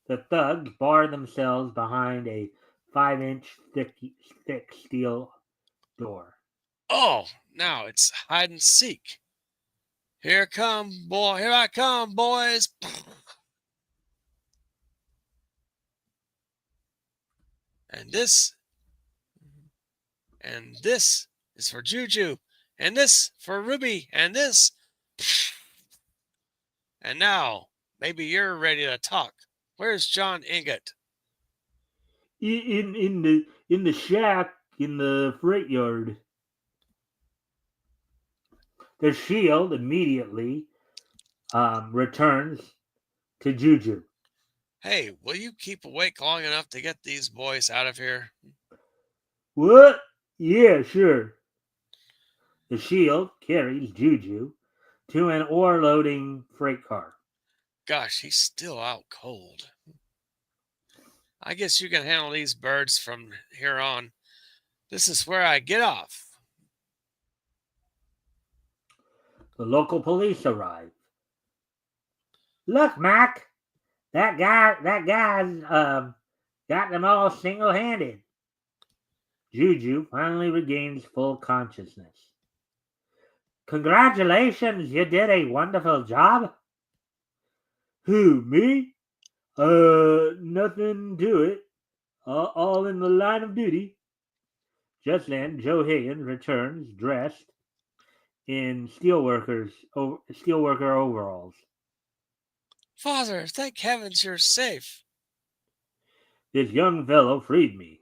Speaker 2: The thugs bar themselves behind a 5-inch thick steel door.
Speaker 1: Oh, now it's hide and seek. Here I come, boys. And this is for Juju, and this for Ruby, and this. And now, maybe you're ready to talk. Where's John Ingot?
Speaker 2: In the shack in the freight yard. The shield immediately returns to Juju.
Speaker 1: Hey, will you keep awake long enough to get these boys out of here?
Speaker 2: What? Yeah, sure. The shield carries Juju to an ore loading freight car.
Speaker 1: Gosh, he's still out cold. I guess you can handle these birds from here on. This is where I get off.
Speaker 2: The local police arrive. Look, Mac, that guy's got them all single-handed. Juju finally regains full consciousness. Congratulations, you did a wonderful job. Who, me? Nothing to it. All in the line of duty. Just then, Joe Higgins returns dressed in steelworker overalls.
Speaker 1: Father, thank heavens you're safe.
Speaker 2: This young fellow freed me.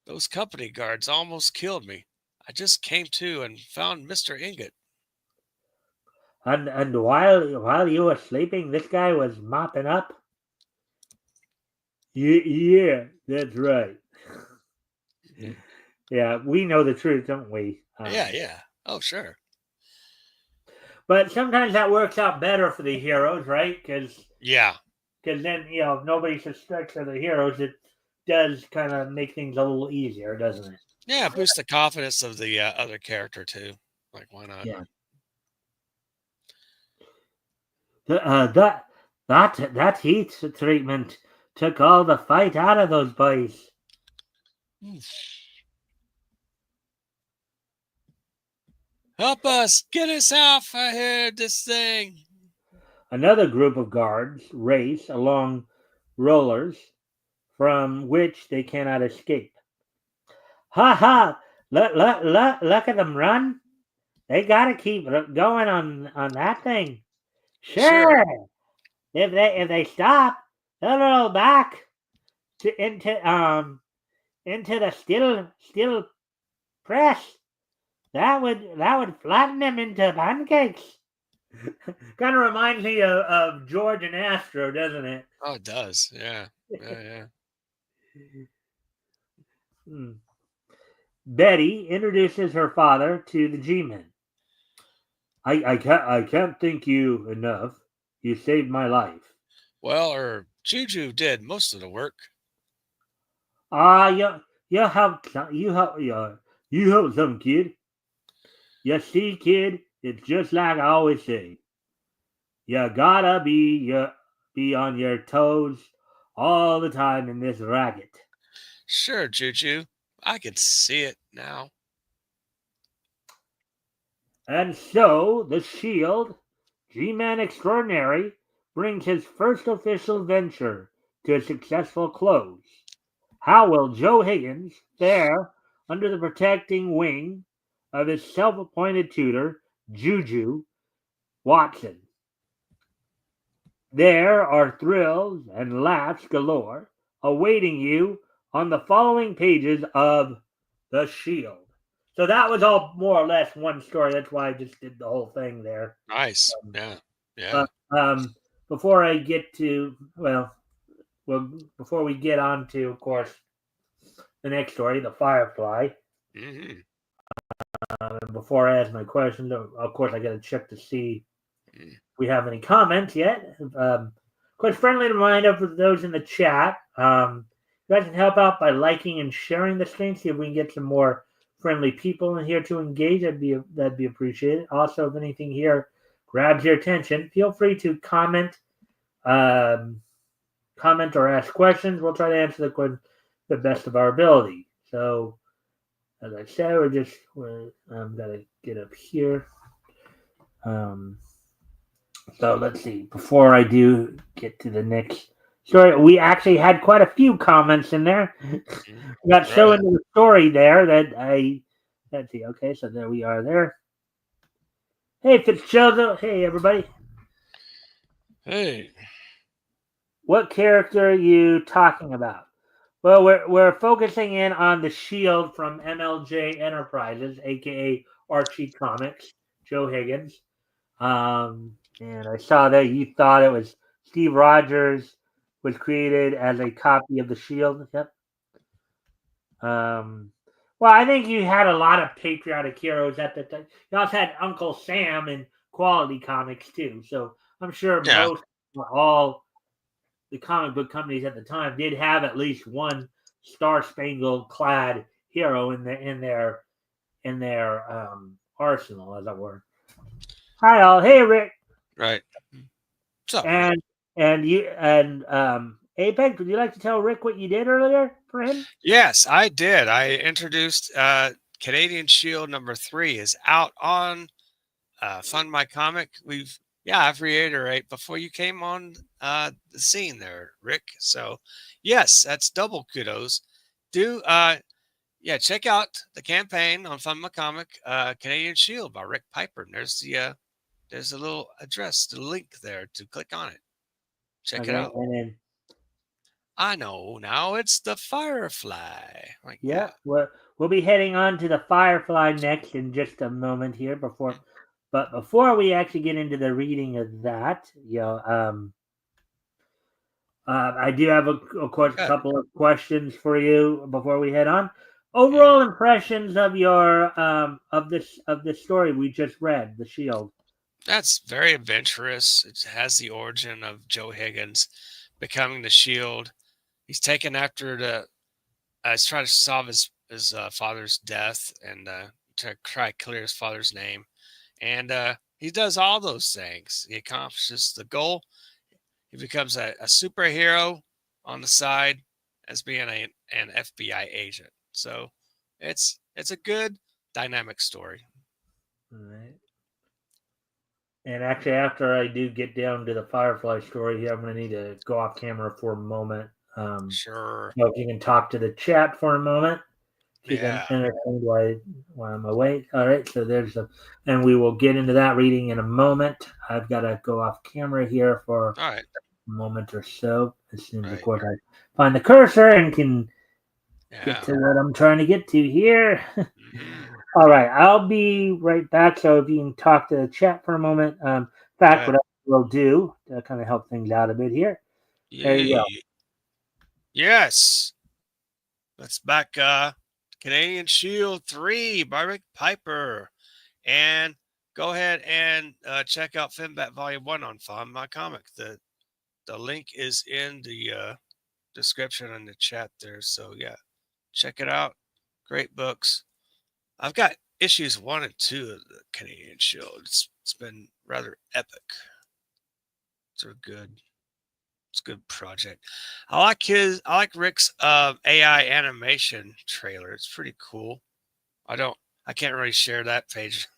Speaker 1: Those company guards almost killed me. I just came to and found Mr. Ingot.
Speaker 2: And while you were sleeping, this guy was mopping up. Yeah, that's right. Yeah, we know the truth, don't we?
Speaker 1: Yeah. Oh, sure.
Speaker 2: But sometimes that works out better for the heroes, right? Because
Speaker 1: Yeah.
Speaker 2: then if nobody suspects they're the heroes, it does kind of make things a little easier, doesn't it?
Speaker 1: Yeah, boost the confidence of the other character too. Like, why not?
Speaker 2: Yeah. That heat treatment took all the fight out of those boys.
Speaker 1: Help us! Get us off of here! This thing.
Speaker 2: Another group of guards race along rollers from which they cannot escape. Ha ha! Look at them run. They gotta keep going on that thing.
Speaker 1: Sure.
Speaker 2: Sure. If they stop, they'll roll back into the steel press. That would flatten them into pancakes. Kind of reminds me of George and Astro, doesn't it?
Speaker 1: Oh, it does. Yeah. Yeah.
Speaker 2: Hmm. Betty introduces her father to the G-men. I can't thank you enough. You saved my life.
Speaker 1: Well, Juju did most of the work.
Speaker 2: You helped you helped some kid. You see, kid, it's just like I always say. You gotta be on your toes all the time in this racket.
Speaker 1: Sure, Juju. I can see it now.
Speaker 2: And so the Shield, G-Man Extraordinary, brings his first official venture to a successful close. How will Joe Higgins fare under the protecting wing of his self-appointed tutor, Juju Watson? There are thrills and laughs galore awaiting you on the following pages of The Shield. So that was all more or less one story. That's why I just did the whole thing there.
Speaker 1: Nice. Yeah.
Speaker 2: But before I get to, before we get on to, of course, the next story, the Firefly,
Speaker 1: Mm-hmm.
Speaker 2: and before I ask my question, of course, I got to check to see if we have any comments yet. Of course, friendly reminder for those in the chat, you guys can help out by liking and sharing the stream. See if we can get some more friendly people in here to engage. That'd be appreciated. Also, if anything here grabs your attention, feel free to comment or ask questions. We'll try to answer the question the best of our ability. So, as I said, I'm gonna get up here. So let's see. Before I do get to the next story, we actually had quite a few comments in there. We got so into the story there that let's see. Okay, so there we are there. Hey, Fitzgerald. Hey, everybody.
Speaker 1: Hey.
Speaker 2: What character are you talking about? Well, we're focusing in on the Shield from MLJ Enterprises, aka Arche Comics, Joe Higgins. And I saw that you thought it was Steve Rogers was created as a copy of the Shield. Yep. Well, I think you had a lot of patriotic heroes at the time. You also had Uncle Sam in Quality Comics too. So I'm sure most all the comic book companies at the time did have at least one Star Spangled clad hero in their arsenal, as it were. Hi all. Hey Rick.
Speaker 1: Right. So
Speaker 2: and Apex, would you like to tell Rick what you did earlier for him?
Speaker 1: Yes, I did. I introduced Canadian Shield #3 is out on Fund My Comic. I've reiterated before you came on the scene there, Rick. So yes, that's double kudos. Check out the campaign on Fund My Comic, Canadian Shield by Rick Piper. And there's a little address, the link there to click on it. Check it out. I know now it's the Firefly.
Speaker 2: We'll be heading on to the Firefly next in just a moment here. But before we actually get into the reading of that, I do have, of course, a couple of questions for you before we head on. Overall impressions of your of this story we just read, The Shield.
Speaker 1: That's very adventurous. It has the origin of Joe Higgins becoming the Shield. He's taken after he's trying to solve his father's death and to try to clear his father's name. And he does all those things. He accomplishes the goal. He becomes a superhero on the side as being an FBI agent. So it's a good dynamic story.
Speaker 2: All right. And actually, after I do get down to the Firefly story here, I'm going to need to go off camera for a moment.
Speaker 1: Sure.
Speaker 2: So if you can talk to the chat for a moment, keep them
Speaker 1: Yeah.
Speaker 2: entertained while I'm away. All right. So and we will get into that reading in a moment. I've got to go off camera here for
Speaker 1: All right.
Speaker 2: a moment or so. As soon as, of
Speaker 1: Right.
Speaker 2: course, I find the cursor and can get
Speaker 1: Yeah.
Speaker 2: to what I'm trying to get to here.
Speaker 1: Mm-hmm.
Speaker 2: All right, I'll be right back. So if you can talk to the chat for a moment. In fact, what I will do to kind of help things out a bit here. There you go.
Speaker 1: Yes. Let's back Canadian Shield 3 by Rick Piper. And go ahead and check out Finbat Volume 1 on Find My Comic. The link is in the description in the chat there. So yeah, check it out. Great books. I've got issues 1 and 2 of the Canadian Shield. It's been rather epic. It's a good. It's a good project. I like Rick's AI animation trailer. It's pretty cool. I can't really share that page.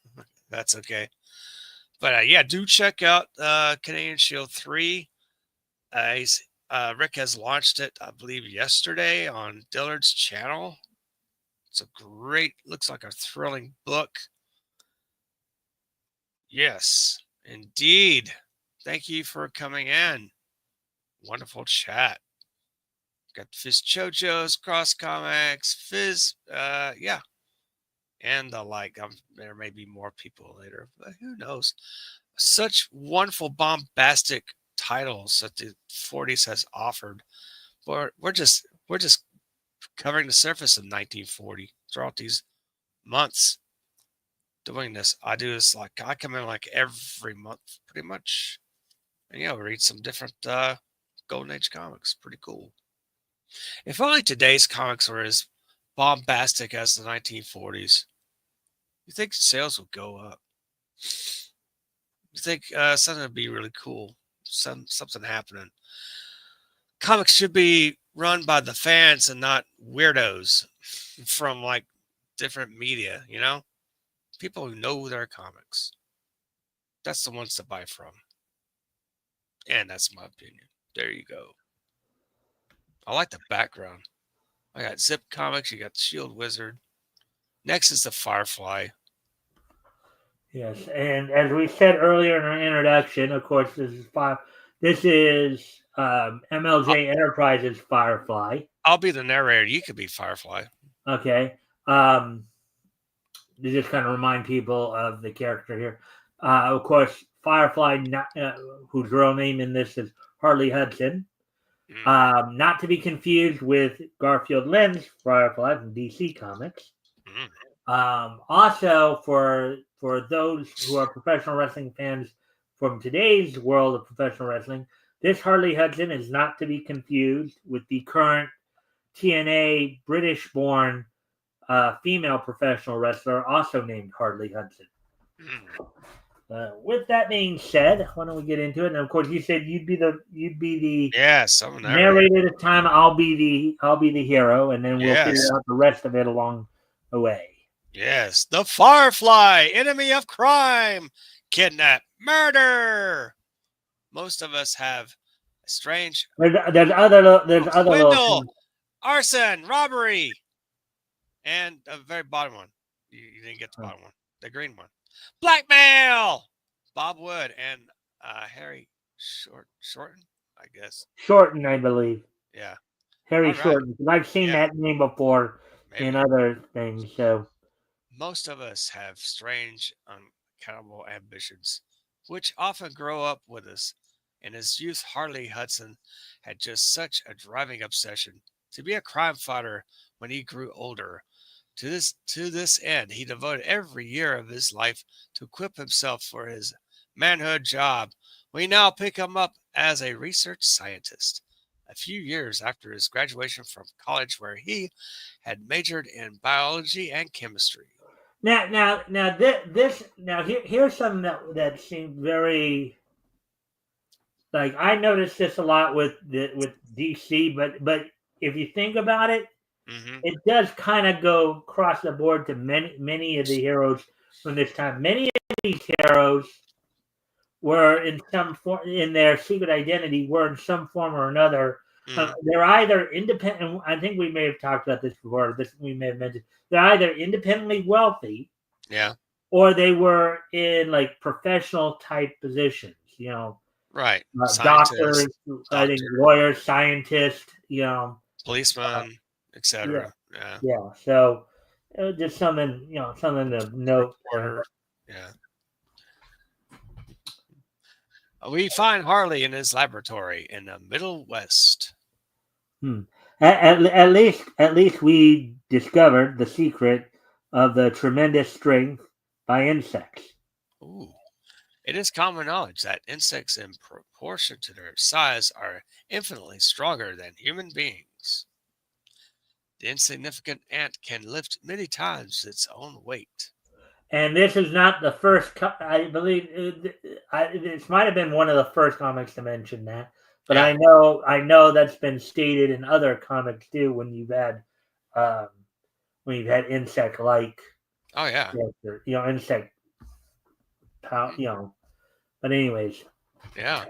Speaker 1: That's okay. But yeah, do check out Canadian Shield 3. Rick has launched it, I believe, yesterday on Dillard's channel. It's looks like a thrilling book. Yes, indeed. Thank you for coming in. Wonderful chat. Got Fizz Chocho's, Cross Comics, Fizz, yeah, and the like. There may be more people later, but who knows? Such wonderful, bombastic titles that the 40s has offered. We're just covering the surface of 1940 throughout these months doing this. I do this I come in like every month, pretty much, and read some different Golden Age comics. Pretty cool. If only today's comics were as bombastic as the 1940s, you think sales would go up? You think something would be really cool? Something happening. Comics should be run by the fans and not weirdos from like different media, People who know their comics. That's the ones to buy from. And that's my opinion. There you go. I like the background. I got Zip Comics, you got the Shield Wizard. Next is the Firefly.
Speaker 2: Yes, and as we said earlier in our introduction, of course, this is MLJ Enterprises Firefly.
Speaker 1: I'll be the narrator. You could be Firefly.
Speaker 2: Okay. To just kind of remind people of the character here. Of course, Firefly, whose real name in this is Harley Hudson. Not to be confused with Garfield Lynn's Firefly from DC Comics. Also, for those who are professional wrestling fans from today's world of professional wrestling, this Harley Hudson is not to be confused with the current TNA British-born female professional wrestler, also named Harley Hudson. With that being said, why don't we get into it? And of course, you said you'd be the
Speaker 1: I'm
Speaker 2: narrator this time. I'll be the hero, and then we'll figure out the rest of it along the way.
Speaker 1: Yes, the Firefly, enemy of crime, kidnap, murder. Most of us have a strange.
Speaker 2: There's other
Speaker 1: swindle, arson, robbery, and a very bottom one. You didn't get the bottom one, the green one. Blackmail. Bob Wood and Harry Shorten, I guess.
Speaker 2: Shorten, I believe.
Speaker 1: Yeah.
Speaker 2: Harry Shorten. I've seen that name before in other things. So
Speaker 1: most of us have strange, unaccountable ambitions, which often grow up with us. In his youth, Harley Hudson had just such a driving obsession to be a crime fighter when he grew older. To this end, he devoted every year of his life to equip himself for his manhood job. We now pick him up as a research scientist. A few years after his graduation from college, where he had majored in biology and chemistry.
Speaker 2: Here's something that seemed very like I noticed this a lot with DC, but if you think about it,
Speaker 1: Hmm.
Speaker 2: it does kind of go across the board to many of the heroes from this time. Many of these heroes were in some form in their secret identity were in some form or another.
Speaker 1: Mm,
Speaker 2: They're either independent. I think we may have talked about this before. This we may have mentioned. They're either independently wealthy
Speaker 1: yeah,
Speaker 2: or they were in like professional type positions.
Speaker 1: right.
Speaker 2: Doctors,
Speaker 1: Scientist,
Speaker 2: I think
Speaker 1: doctor,
Speaker 2: lawyers, scientists.
Speaker 1: policeman,
Speaker 2: Yeah,
Speaker 1: etc. Yeah,
Speaker 2: yeah. So just something, something to note there.
Speaker 1: reporter. Yeah. We find Harley in his laboratory in the Middle West.
Speaker 2: Hmm. At least we discovered the secret of the tremendous strength by insects.
Speaker 1: Ooh. It is common knowledge that insects, in proportion to their size, are infinitely stronger than human beings. The insignificant ant can lift many times its own weight.
Speaker 2: And this is not the first. I believe this might have been one of the first comics to mention that, but
Speaker 1: Yeah.
Speaker 2: I know that's been stated in other comics too. Um, when you've had insect-like
Speaker 1: Oh, yeah.
Speaker 2: character, insect,
Speaker 1: Mhm.
Speaker 2: But anyways,
Speaker 1: Yeah.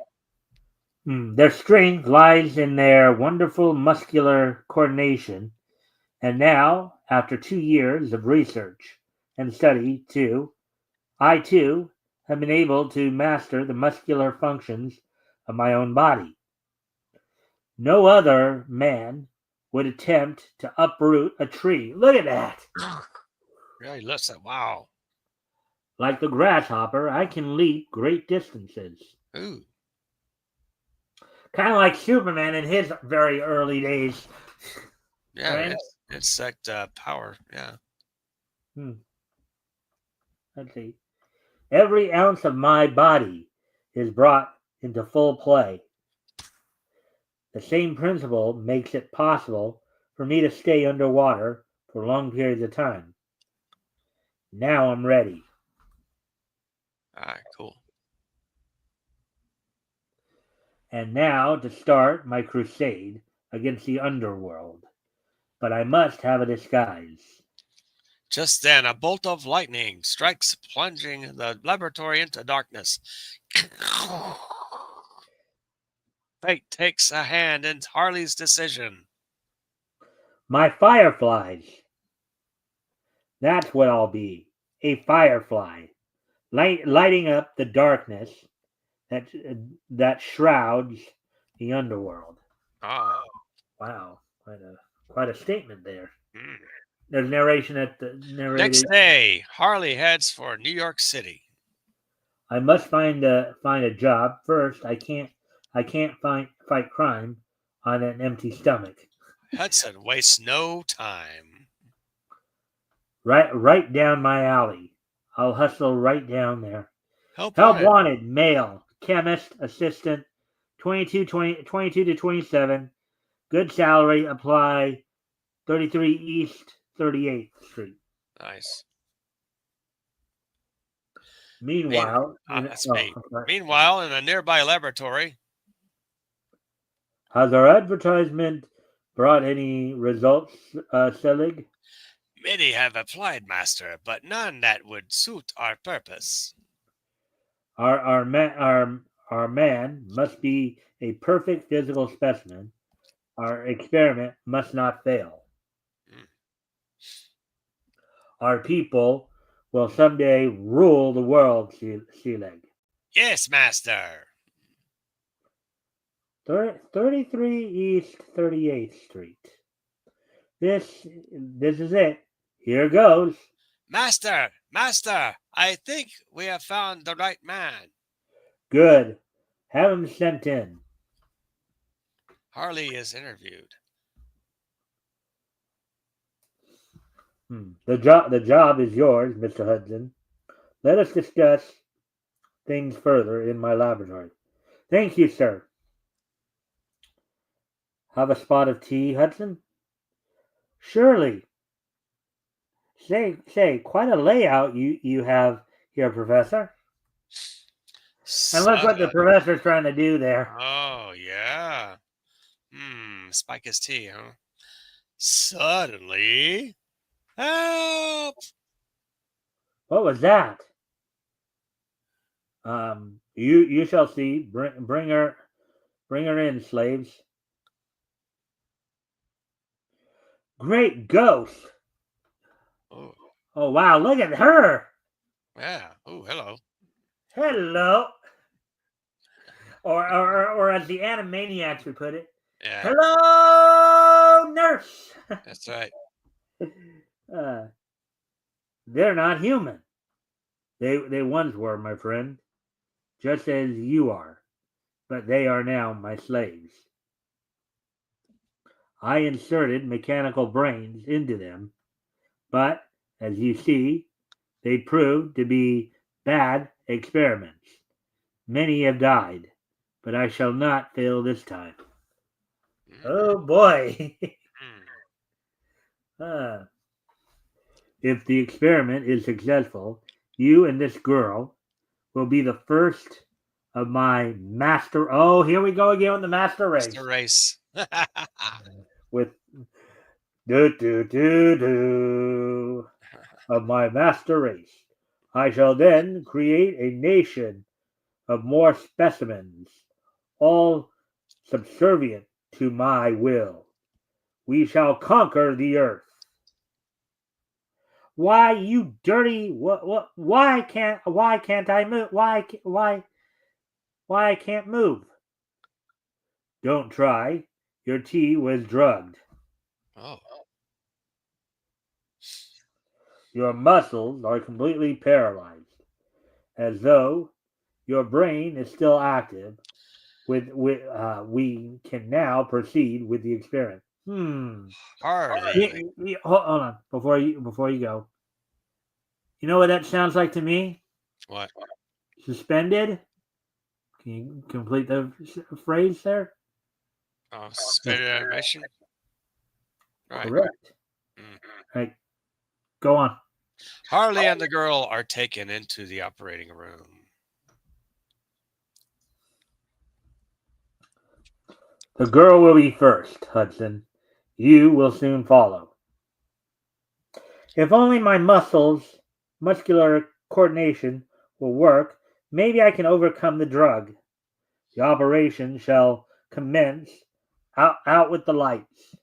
Speaker 2: their strength lies in their wonderful muscular coordination. And now, after 2 years of research and study, I too have been able to master the muscular functions of my own body. No other man would attempt to uproot a tree. Look at that.
Speaker 1: Really listen. Wow.
Speaker 2: Like the grasshopper, I can leap great distances.
Speaker 1: Ooh.
Speaker 2: Kind of like Superman in his very early days.
Speaker 1: Yeah,
Speaker 2: Right?
Speaker 1: it's insect power. Yeah.
Speaker 2: Hmm. Let's see. Every ounce of my body is brought into full play. The same principle makes it possible for me to stay underwater for long periods of time. Now I'm ready.
Speaker 1: All right, cool.
Speaker 2: And now to start my crusade against the underworld. But I must have a disguise.
Speaker 1: Just then, a bolt of lightning strikes, plunging the laboratory into darkness. Fate takes a hand in Harley's decision.
Speaker 2: My fireflies. That's what I'll be. A firefly. Lighting up the darkness that, that shrouds the underworld.
Speaker 1: Oh.
Speaker 2: Wow. Quite a statement there.
Speaker 1: Mm.
Speaker 2: There's narration at the
Speaker 1: Next
Speaker 2: narrated.
Speaker 1: day, Harley heads for New York City.
Speaker 2: I must find a job first. I can't fight crime on an empty stomach.
Speaker 1: Hudson wastes no time.
Speaker 2: Right down my alley. I'll hustle right down there.
Speaker 1: Help
Speaker 2: Help
Speaker 1: wanted.
Speaker 2: wanted. Male. Chemist. Assistant. 22 to 27. Good salary. Apply. 33 East 38th Street.
Speaker 1: Nice. Mean,
Speaker 2: Meanwhile,
Speaker 1: that's me. Meanwhile, in a nearby laboratory,
Speaker 2: has our advertisement brought any results, Selig?
Speaker 1: many have applied, master, but none that would suit our purpose.
Speaker 2: Our man must be a perfect physical specimen. Our experiment must not fail.
Speaker 1: Mm.
Speaker 2: Our people will someday rule the world, Selig.
Speaker 1: Yes, master.
Speaker 2: 33 East 38th Street. This is it. Here goes.
Speaker 1: Master, Master, I think we have found the right man.
Speaker 2: Good. Have him sent in.
Speaker 1: Harley is interviewed.
Speaker 2: The job is yours, Mr. Hudson. Let us discuss things further in my laboratory. Thank you, sir. Have a spot of tea, Hudson? Surely. Say, quite a layout you have here, Professor. And look what the professor's trying to do there.
Speaker 1: Oh, yeah. Spike his tea, huh? Suddenly, help!
Speaker 2: What was that? You shall see. Bring her in, slaves. Great ghost!
Speaker 1: Oh,
Speaker 2: Oh wow! Look at her.
Speaker 1: yeah. Oh, hello.
Speaker 2: Hello. Or as the Animaniacs would put it,
Speaker 1: Yeah,
Speaker 2: hello, nurse.
Speaker 1: that's right.
Speaker 2: They're not human. They once were, my friend, just as you are, but they are now my slaves. I inserted mechanical brains into them, but as you see, they proved to be bad experiments. Many have died, but I shall not fail this time. Oh boy. If the experiment is successful, you and this girl will be the first of my master. Oh, here we go again with the master race.
Speaker 1: Master race.
Speaker 2: With do of my master race. I shall then create a nation of more specimens, all subservient to my will. We shall conquer the earth. Why, you dirty? What? Why can't I move? Why I can't move? Don't try. Your tea was drugged.
Speaker 1: Oh.
Speaker 2: Your muscles are completely paralyzed, as though your brain is still active. We can now proceed with the experiment.
Speaker 1: Harley.
Speaker 2: Hold on before you go. You know what that sounds like to me?
Speaker 1: What?
Speaker 2: Suspended. Can you complete the phrase there?
Speaker 1: Oh, suspended animation? Right.
Speaker 2: Correct. Right. Go on.
Speaker 1: Harley and the girl are taken into the operating room.
Speaker 2: The girl will be first, Hudson. You will soon follow. If only my muscular coordination will work, maybe I can overcome the drug. The operation shall commence. Out with the lights.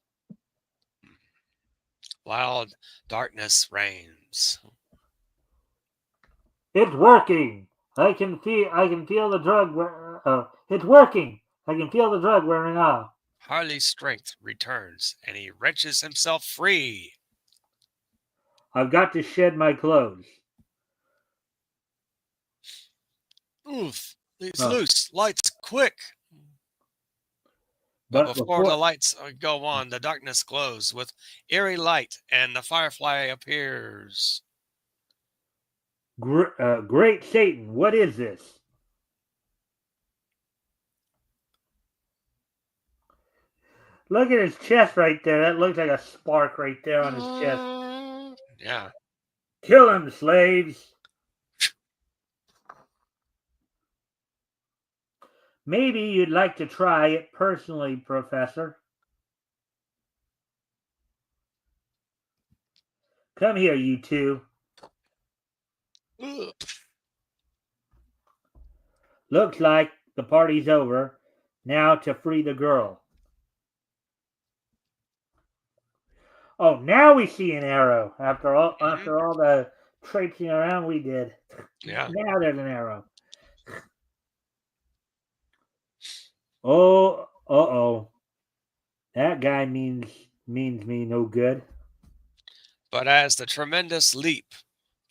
Speaker 1: Loud darkness reigns.
Speaker 2: It's working. I can feel the drug. It's working. I can feel the drug wearing off.
Speaker 1: Harley's strength returns, and he wrenches himself free.
Speaker 2: I've got to shed my clothes.
Speaker 1: Oof! He's loose. Lights, quick!
Speaker 2: But
Speaker 1: before the lights go on, the darkness glows with eerie light, and the firefly appears.
Speaker 2: Great Satan, what is this? Look at his chest right there. That looks like a spark right there on his chest.
Speaker 1: Yeah.
Speaker 2: Kill him, slaves. Maybe you'd like to try it personally, Professor. Come here, you two.
Speaker 1: Ugh.
Speaker 2: Looks like the party's over. Now to free the girl. Oh, now we see an arrow after all the traipsing around we did.
Speaker 1: Yeah.
Speaker 2: Now there's an arrow. Oh. That guy means me no good.
Speaker 1: But as the tremendous leap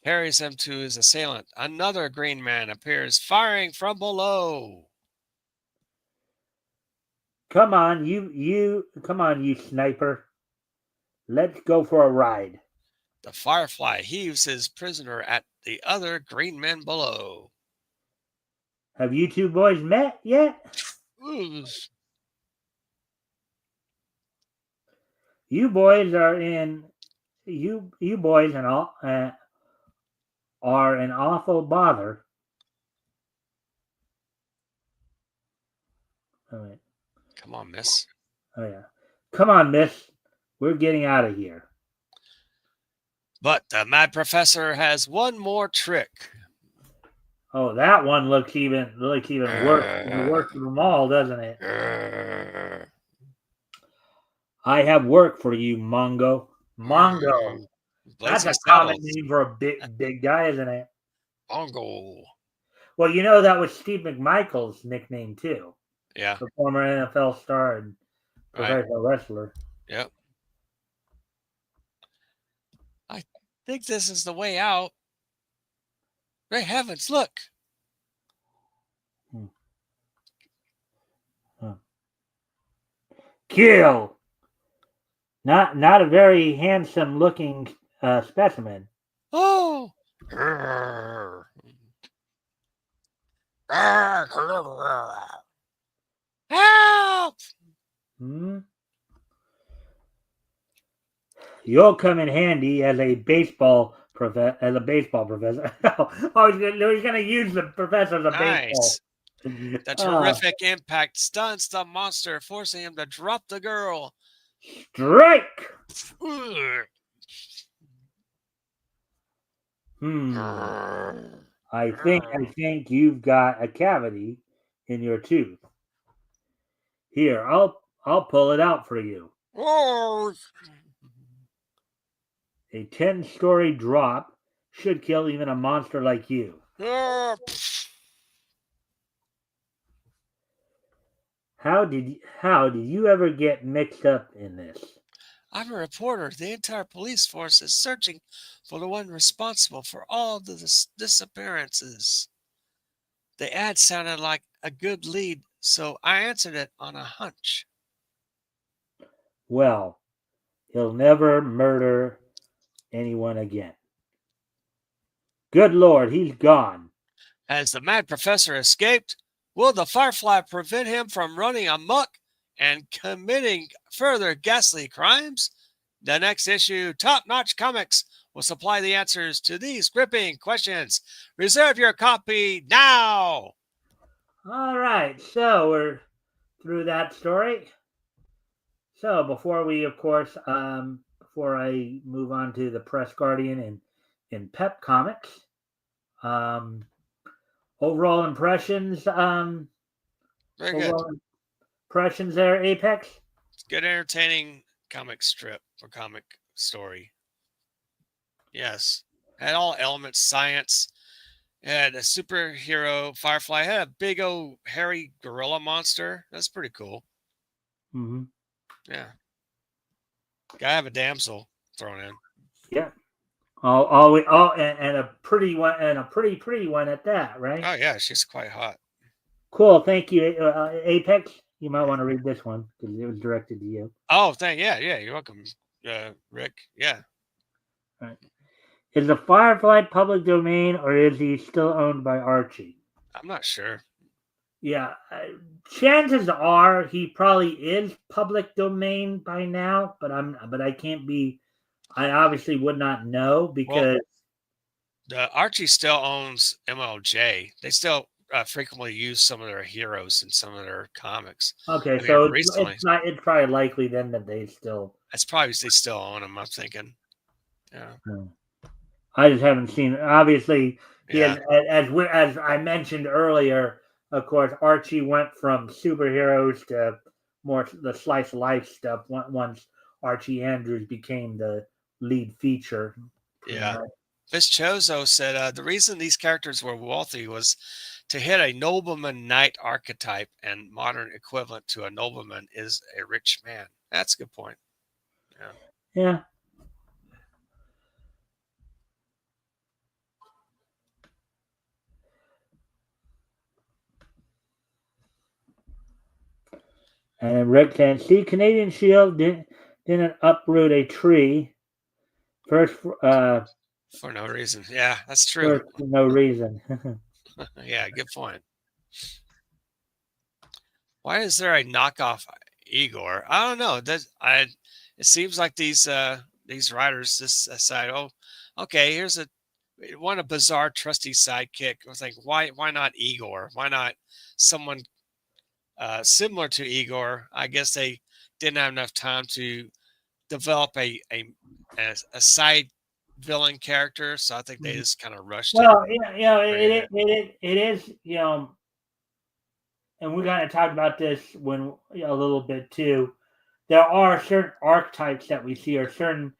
Speaker 1: carries him to his assailant. Another green man appears, firing from below.
Speaker 2: Come on, come on, you sniper. Let's go for a ride.
Speaker 1: The Firefly heaves his prisoner at the other green men below.
Speaker 2: Have you two boys met yet?
Speaker 1: Ooh.
Speaker 2: You boys are in. You boys and all are an awful bother. All right.
Speaker 1: Come on, miss.
Speaker 2: Oh yeah. Come on, miss. We're getting out of here.
Speaker 1: But the Mad Professor has one more trick.
Speaker 2: Oh, that one looks even worse. The worst of them all, doesn't it? I have work for you, Mongo. Mongo. That's a common name for a big guy, isn't it?
Speaker 1: Mongo.
Speaker 2: Well, you know that was Steve McMichael's nickname too.
Speaker 1: Yeah.
Speaker 2: The former NFL star and professional wrestler.
Speaker 1: Yep. I think this is the way out. Great heavens, look.
Speaker 2: Kill. Not a very handsome looking specimen.
Speaker 1: Oh. Help!
Speaker 2: You'll come in handy as a baseball professor. Oh, he's going to use the professor as a baseball.
Speaker 1: The terrific impact stuns the monster, forcing him to drop the girl.
Speaker 2: Strike! I think you've got a cavity in your tooth. Here, I'll pull it out for you. A 10-story drop should kill even a monster like you. How did you ever get mixed up in this?
Speaker 1: I'm a reporter. The entire police force is searching for the one responsible for all the disappearances. The ad sounded like a good lead, so I answered it on a hunch.
Speaker 2: Well, he'll never murder anyone again. Good Lord, he's gone.
Speaker 1: As the Mad Professor escaped, will the Firefly prevent him from running amok and committing further ghastly crimes? The next issue, Top Notch Comics, will supply the answers to these gripping questions. Reserve your copy now!
Speaker 2: All right, so we're through that story. So before we, of course, before I move on to the Press Guardian and Pep Comics, overall impressions.
Speaker 1: Very good.
Speaker 2: Impressions there, Apex.
Speaker 1: It's good, entertaining comic strip or comic story. Yes, had all elements, science. It had a superhero Firefly. It had a big old hairy gorilla monster. That's pretty cool.
Speaker 2: Mm-hmm.
Speaker 1: Yeah. Gotta have a damsel thrown in.
Speaker 2: Yeah. And a pretty one, and a pretty one at that, right?
Speaker 1: Oh yeah, she's quite hot.
Speaker 2: Cool. Thank you, Apex. You might want to read this one because it was directed to you.
Speaker 1: Oh, yeah, you're welcome, Rick. Yeah.
Speaker 2: All right. Is the Firefly public domain, or is he still owned by Archie?
Speaker 1: I'm not sure.
Speaker 2: Yeah, chances are he probably is public domain by now, but I can't be. I obviously would not know because
Speaker 1: the Archie still owns MLJ. They still frequently use some of their heroes in some of their comics.
Speaker 2: Okay, so it's probably likely then that they still.
Speaker 1: It's probably they still own them. I'm thinking. Yeah.
Speaker 2: I just haven't seen. Obviously, yeah. As I mentioned earlier, of course, Archie went from superheroes to more the slice of life stuff once Archie Andrews became the lead feature.
Speaker 1: Yeah. Vischozo said the reason these characters were wealthy was to hit a nobleman knight archetype, and modern equivalent to a nobleman is a rich man. That's a good point. Yeah.
Speaker 2: Yeah. And Rick saying, see, Canadian Shield didn't uproot a tree first
Speaker 1: for no reason. Yeah, that's true.
Speaker 2: for no reason.
Speaker 1: Yeah, good point. Why is there a knockoff Igor? I don't know. It seems like these writers just decide, oh, okay, here's a bizarre trusty sidekick. I was like, why not Igor? Why not someone similar to Igor? I guess they didn't have enough time to develop a side villain character, so I think they just kind of rushed it.
Speaker 2: Well, it is, and we kind of talked about this when a little bit too. There are certain archetypes that we see, or certain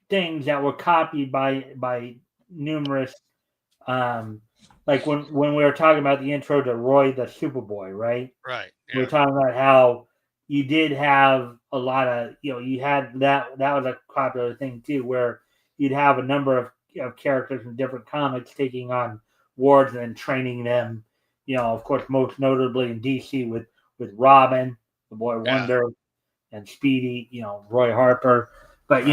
Speaker 2: things that were copied by numerous, like when we were talking about the intro to Roy the Superboy, right?
Speaker 1: Right.
Speaker 2: Yeah. We were talking about how you did have a lot of, you had that was a popular thing too, where you'd have a number of characters in different comics taking on wards and then training them, of course, most notably in DC with Robin, the Boy Wonder, and Speedy, Roy Harper. But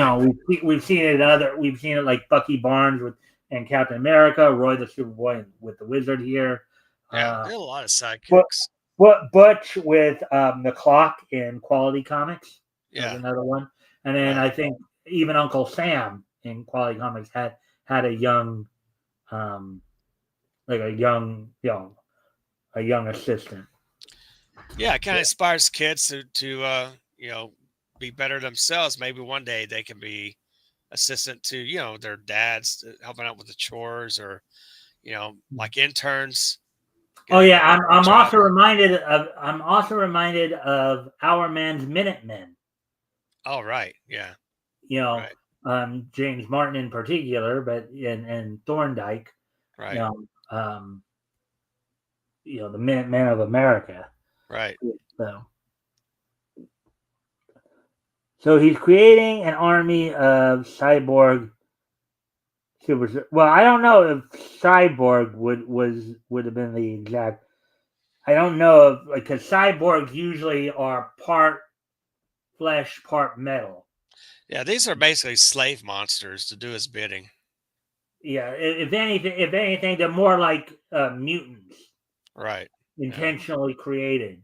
Speaker 2: we've seen it we've seen it like Bucky Barnes and Captain America, Roy the Superboy with the Wizard here.
Speaker 1: Yeah, there's a lot of sidekicks.
Speaker 2: Butch with the Clock in Quality Comics.
Speaker 1: Yeah,
Speaker 2: another one. And then I think even Uncle Sam in Quality Comics had a young, like a young assistant.
Speaker 1: Yeah, it kind of inspires kids to be better themselves. Maybe one day they can be assistant to their dads, helping out with the chores, or like interns.
Speaker 2: Oh yeah, I'm also reminded of Our Man's Minutemen.
Speaker 1: Oh right, yeah.
Speaker 2: James Martin in particular, but and Thorndike.
Speaker 1: Right.
Speaker 2: The Minutemen of America.
Speaker 1: Right.
Speaker 2: So he's creating an army of cyborg super. Well, I don't know if cyborg would have been the exact. I don't know if, because cyborgs usually are part flesh, part metal.
Speaker 1: Yeah, these are basically slave monsters to do his bidding.
Speaker 2: Yeah, if anything, they're more like mutants.
Speaker 1: Right.
Speaker 2: Intentionally created,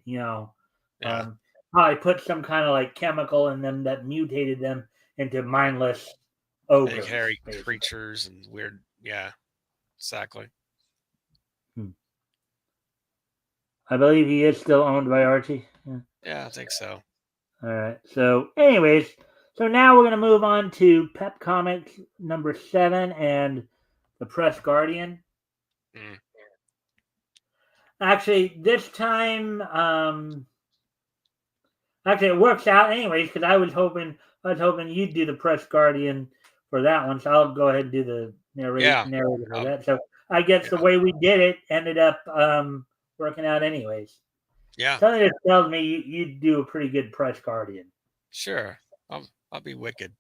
Speaker 2: I put some kind of like chemical in them that mutated them into mindless ogres,
Speaker 1: big hairy creatures and weird. Yeah, exactly.
Speaker 2: I believe he is still owned by Archie.
Speaker 1: Yeah, I think so.
Speaker 2: All right. So, anyways, now we're going to move on to Pep Comics number 7 and the Press Guardian. Actually, this time, it works out anyways, because I was hoping you'd do the Press Guardian for that one, so I'll go ahead and do the narrator for that. So I guess the way we did it ended up working out anyways.
Speaker 1: Yeah.
Speaker 2: Something that tells me you'd do a pretty good Press Guardian.
Speaker 1: Sure. I'll be wicked.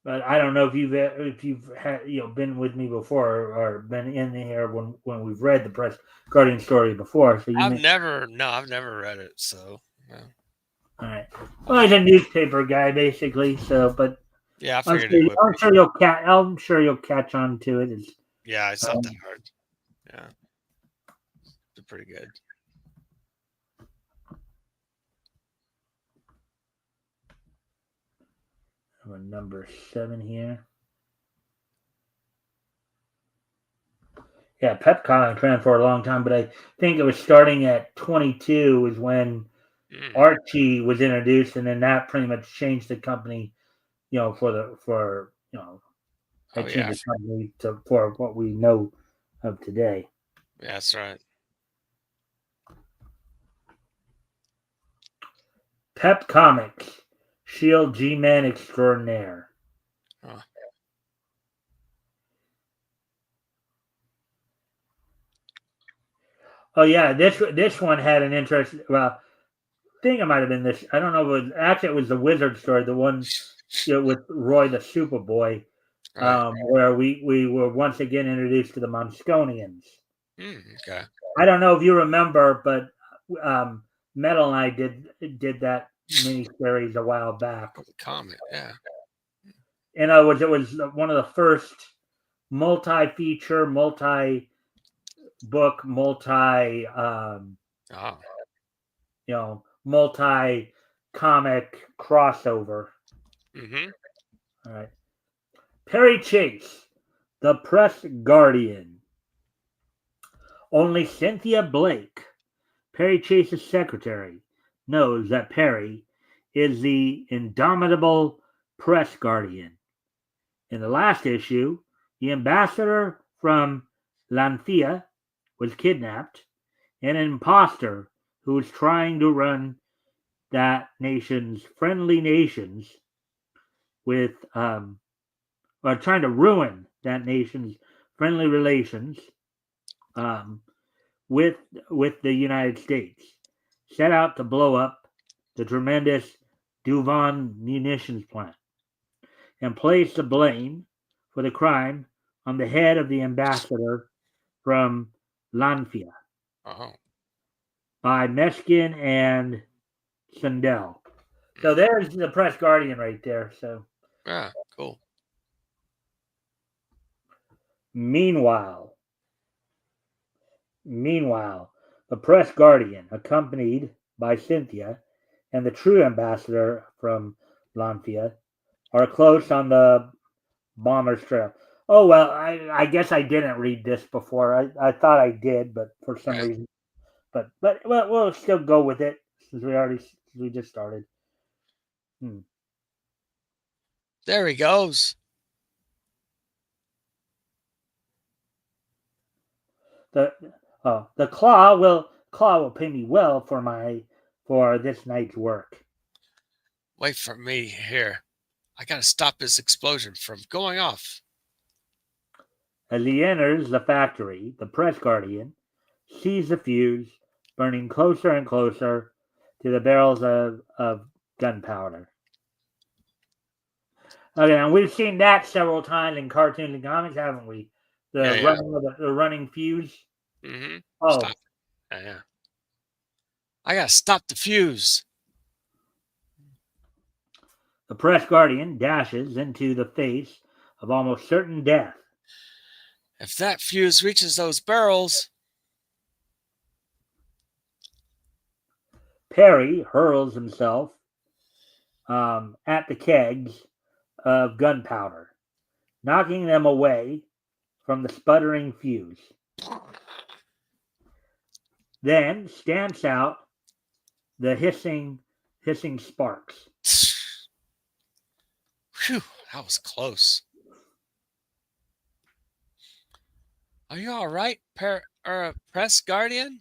Speaker 2: But I don't know if you've had, been with me before or been in here when we've read the Press Guardian story before. So
Speaker 1: I've never read it. So no.
Speaker 2: All right. Well, he's a newspaper guy basically. So, but
Speaker 1: yeah, I figured
Speaker 2: I'm sure you'll catch on to it.
Speaker 1: It's not that hard. Yeah, it's pretty good.
Speaker 2: Number 7 here. Yeah, Pep Comics ran for a long time, but I think it was starting at 22 is when Archie was introduced, and then that pretty much changed the company, the company for what we know of today.
Speaker 1: Yeah, that's right.
Speaker 2: Pep Comics, Shield G-Man Extraordinaire. Huh. Oh yeah, this one had an interest. Well, I think it might have been this. I don't know. It was the Wizard story, the one with Roy the Superboy, right. Where we were once again introduced to the Monsconians.
Speaker 1: Okay.
Speaker 2: I don't know if you remember, but Metal and I did that mini series a while back.
Speaker 1: Comment. Yeah.
Speaker 2: And it was one of the first multi-feature, multi-book,
Speaker 1: Oh.
Speaker 2: multi-comic crossover.
Speaker 1: Mm-hmm.
Speaker 2: All right. Perry Chase, the Press Guardian. Only Cynthia Blake, Perry Chase's secretary, knows that Perry is the indomitable Press Guardian. In the last issue, the ambassador from Lanthea was kidnapped, and an imposter who was trying to run that nation's friendly nations with or trying to ruin that nation's friendly relations with the United States, set out to blow up the tremendous Duvan munitions plant and place the blame for the crime on the head of the ambassador from Lanfia
Speaker 1: Oh.
Speaker 2: by Meskin and Sundell. So there's the Press Guardian right there. So
Speaker 1: Yeah. Cool.
Speaker 2: meanwhile, the Press Guardian, accompanied by Cynthia and the true ambassador from Lanfia, are close on the bomber's trail. Oh well, I guess I didn't read this before. I thought I did, but for some
Speaker 1: Okay.
Speaker 2: reason, but we'll still go with it since we just started.
Speaker 1: There he goes.
Speaker 2: The claw will pay me well for this night's work.
Speaker 1: Wait for me here. I gotta stop this explosion from going off.
Speaker 2: As he enters the factory, the Press Guardian sees the fuse burning closer and closer to the barrels of gunpowder. Okay, and we've seen that several times in cartoons and comics, haven't we? The running fuse.
Speaker 1: Mm-hmm.
Speaker 2: Oh,
Speaker 1: Stop. Yeah. I gotta stop the fuse.
Speaker 2: The Press Guardian dashes into the face of almost certain death.
Speaker 1: If that fuse reaches those barrels.
Speaker 2: Perry hurls himself at the kegs of gunpowder, knocking them away from the sputtering fuse. Then stamps out the hissing sparks.
Speaker 1: Phew, that was close. Are you all right, Press Guardian?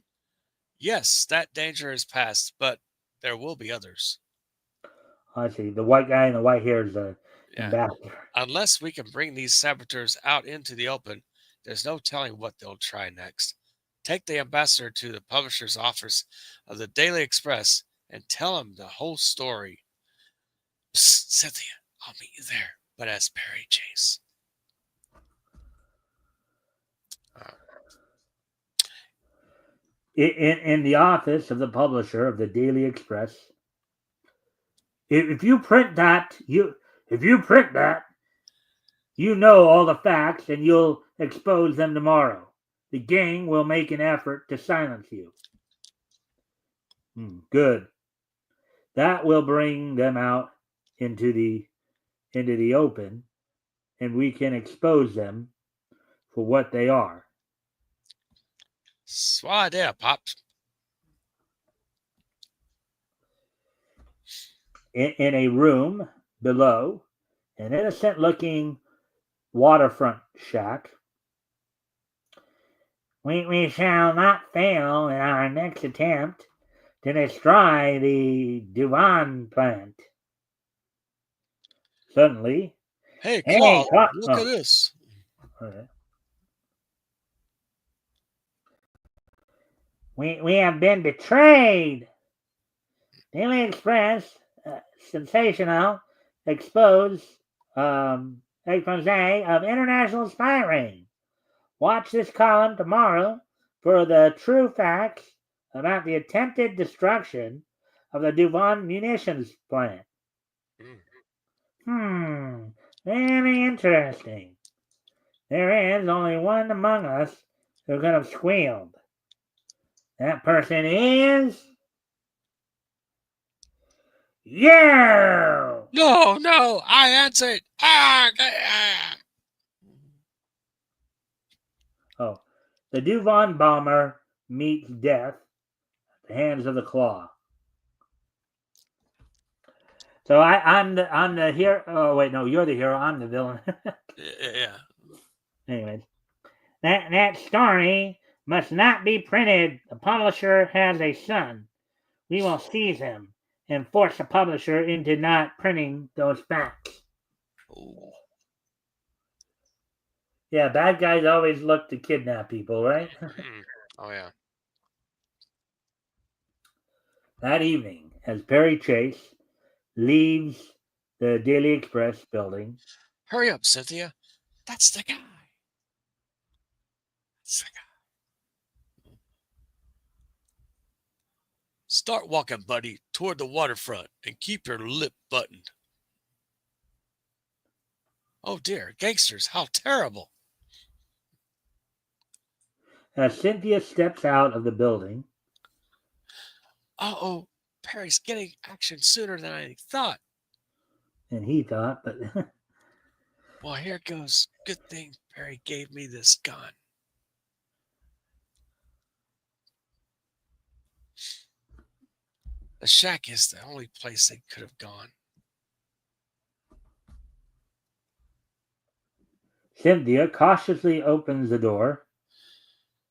Speaker 1: Yes, that danger is past, but there will be others.
Speaker 2: I see. The white guy in the white hair is the ambassador.
Speaker 1: Unless we can bring these saboteurs out into the open, there's no telling what they'll try next. Take the ambassador to the publisher's office of the Daily Express and tell him the whole story. Psst, Cynthia, I'll meet you there, but as Perry Chase.
Speaker 2: In the office of the publisher of the Daily Express, if you print that, you know all the facts and you'll expose them tomorrow. The gang will make an effort to silence you. Good. That will bring them out into the open, and we can expose them for what they are.
Speaker 1: Swat idea, Pops.
Speaker 2: In a room below, an innocent-looking waterfront shack. We shall not fail in our next attempt to destroy the Duvan plant. Suddenly,
Speaker 1: Hey, Claw, look at this.
Speaker 2: Okay. We have been betrayed. Daily Express, sensational, expose of international spy ring. Watch this column tomorrow for the true facts about the attempted destruction of the Duvon munitions plant. Very interesting. There is only one among us who could have squealed. That person is you!
Speaker 1: No, I answered.
Speaker 2: Oh, the Duvon bomber meets death at the hands of the Claw. So I'm the hero. Oh wait, no, you're the hero. I'm the villain.
Speaker 1: Yeah.
Speaker 2: Anyways, that story must not be printed. The publisher has a son. We will seize him and force the publisher into not printing those facts.
Speaker 1: Oh.
Speaker 2: Yeah, bad guys always look to kidnap people, right?
Speaker 1: Oh yeah.
Speaker 2: That evening, as Perry Chase leaves the Daily Express building.
Speaker 1: Hurry up, Cynthia. That's the guy. Start walking, buddy, toward the waterfront and keep your lip buttoned. Oh dear, gangsters, how terrible.
Speaker 2: As Cynthia steps out of the building.
Speaker 1: Uh-oh, Perry's getting action sooner than I thought.
Speaker 2: And he thought, but...
Speaker 1: Well, here goes. Good thing Perry gave me this gun. The shack is the only place they could have gone.
Speaker 2: Cynthia cautiously opens the door.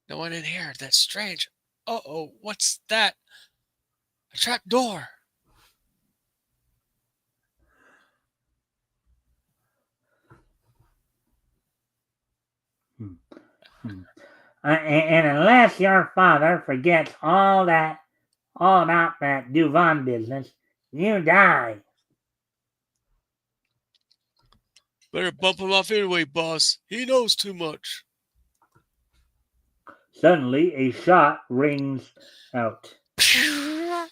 Speaker 1: No one in here. That's strange. Uh-oh, what's that? A trap door.
Speaker 2: And unless your father forgets all about that Duvon business, you die.
Speaker 1: Better bump him off anyway, boss. He knows too much.
Speaker 2: Suddenly, a shot rings out.
Speaker 1: I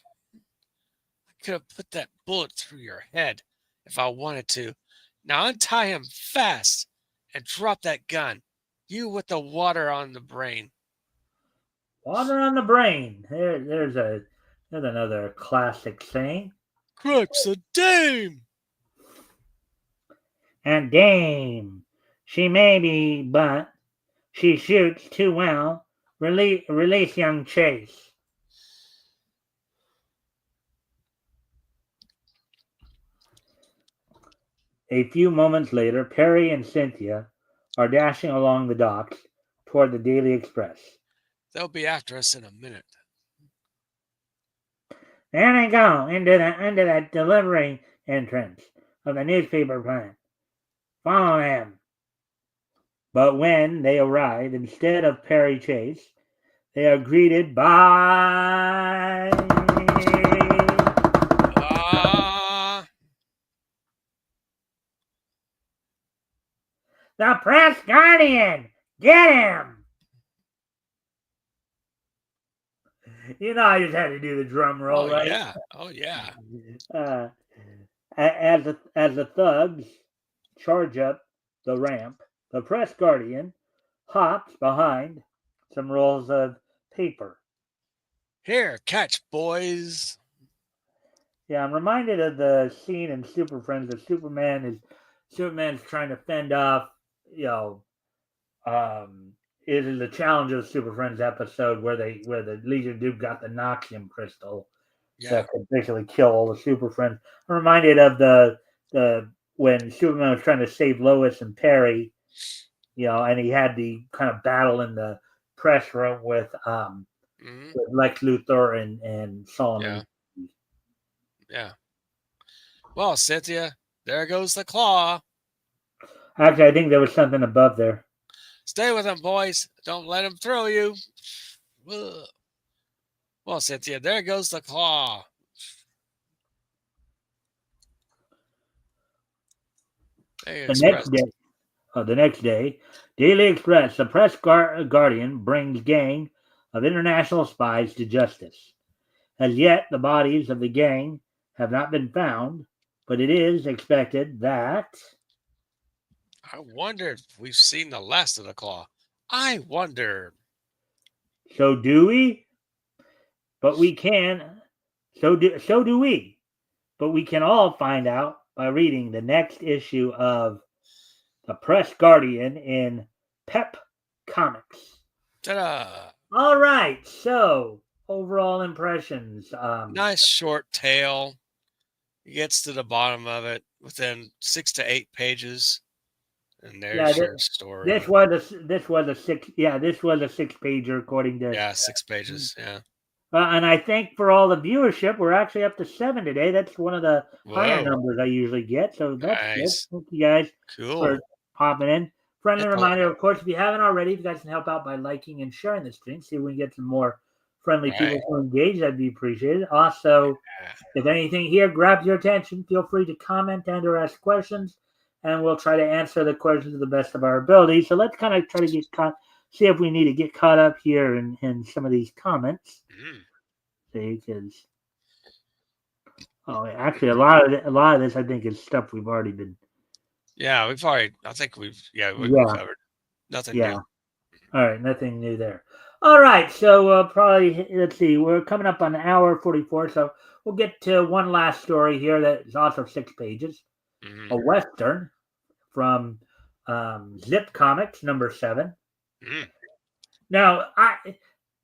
Speaker 1: could have put that bullet through your head if I wanted to. Now untie him fast and drop that gun. You with the water on the brain.
Speaker 2: Water on the brain. There's another classic saying.
Speaker 1: Cripes a dame.
Speaker 2: And dame, she may be, but she shoots too well. Release young Chase. A few moments later, Perry and Cynthia are dashing along the docks toward the Daily Express.
Speaker 1: They'll be after us in a minute.
Speaker 2: There they go, into that delivery entrance of the newspaper plant. Follow them. But when they arrive, instead of Perry Chase, they are greeted by... The Press Guardian! Get him! You know, I just had to do the drum roll, right?
Speaker 1: Yeah. Oh, yeah.
Speaker 2: As the thugs charge up the ramp, the Press Guardian hops behind some rolls of paper.
Speaker 1: Here, catch, boys.
Speaker 2: Yeah, I'm reminded of the scene in Super Friends that Superman's trying to fend off, it is the Challenge of Super Friends episode where the Legion Duke got the Noxium crystal that could basically kill all the Super Friends. I'm reminded of the when Superman was trying to save Lois and Perry, and he had the kind of battle in the press room with Lex Luthor and Solomon.
Speaker 1: Yeah. Well, Cynthia, there goes the claw.
Speaker 2: Actually, I think there was something above there.
Speaker 1: Stay with him, boys. Don't let him throw you. Ugh. Well, Cynthia, there goes the claw.
Speaker 2: The next day, Daily Express, the Press Guardian brings gang of international spies to justice. As yet, the bodies of the gang have not been found, but it is expected that.
Speaker 1: I wonder if we've seen the last of the claw. I wonder.
Speaker 2: So do we? But we can. So do we. But we can all find out by reading the next issue of the Press Guardian in Pep Comics.
Speaker 1: Ta-da!
Speaker 2: All right. So overall impressions.
Speaker 1: Nice short tale. It gets to the bottom of it within 6 to 8 pages, and
Speaker 2: Yeah,
Speaker 1: there's your
Speaker 2: this
Speaker 1: story.
Speaker 2: was a six. Yeah, this was a 6 pager according to.
Speaker 1: Yeah, 6 pages. Yeah.
Speaker 2: And I think for all the viewership, we're actually up to 7 today. That's one of the higher
Speaker 1: Whoa.
Speaker 2: numbers I usually get. So that's good.
Speaker 1: Nice.
Speaker 2: Thank you guys for
Speaker 1: Cool.
Speaker 2: popping in. Friendly
Speaker 1: Hit the
Speaker 2: reminder, of course, if you haven't already, if you guys can help out by liking and sharing the stream, see if we can get some more friendly people
Speaker 1: right.
Speaker 2: to engage. That'd be appreciated. Also,
Speaker 1: Yeah.
Speaker 2: if anything here grabs your attention, feel free to comment and or ask questions, and we'll try to answer the questions to the best of our ability. So let's kind of try to get see if we need to get caught up here in some of these comments. See, because actually, a lot of this I think is stuff we've already been.
Speaker 1: Yeah, we've already. I think we've covered. Nothing
Speaker 2: Yeah.
Speaker 1: new.
Speaker 2: All right, nothing new there. All right, so probably let's see. We're coming up on hour 44, so we'll get to one last story here that is also 6 pages. A Western from Zip Comics number 7. Now,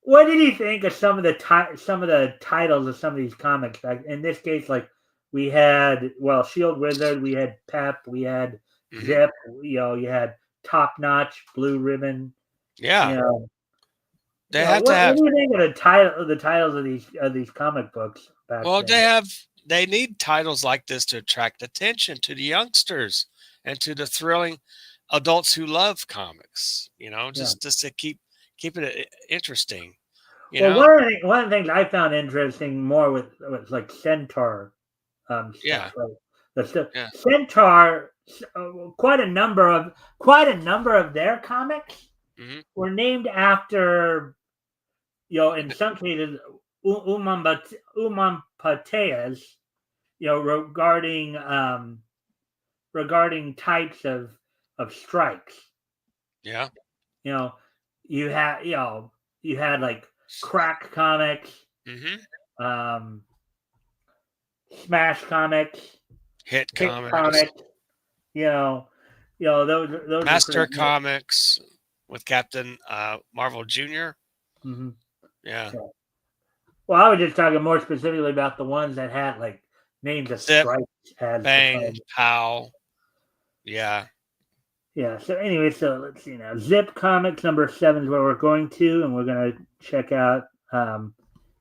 Speaker 2: what did you think of some of the titles of some of these comics? Like in this case, like we had Shield Wizard, we had Pep, we had Zip. You had Top Notch, Blue Ribbon.
Speaker 1: Yeah. They have
Speaker 2: what,
Speaker 1: to have.
Speaker 2: what do you think of the titles of these comic books back
Speaker 1: Well,
Speaker 2: then?
Speaker 1: they need titles like this to attract attention to the youngsters and to the thrilling adults who love comics. Just to keep it interesting.
Speaker 2: Well, one of the things I found interesting more was like Centaur stuff.
Speaker 1: Yeah.
Speaker 2: Right? The stuff
Speaker 1: Yeah.
Speaker 2: Centaur, quite a number of their comics were named after, in some cases, Umampateas, regarding types of strikes.
Speaker 1: Yeah.
Speaker 2: You had like Crack Comics, Smash Comics,
Speaker 1: Hit Comics,
Speaker 2: those
Speaker 1: Master Comics with Captain Marvel Jr. Yeah.
Speaker 2: Well, I was just talking more specifically about the ones that had like names of
Speaker 1: Zip,
Speaker 2: stripes as
Speaker 1: Bang, Pow. Yeah.
Speaker 2: Yeah. So anyway, let's see now. Zip Comics number 7 is where we're going to, and we're going to check out the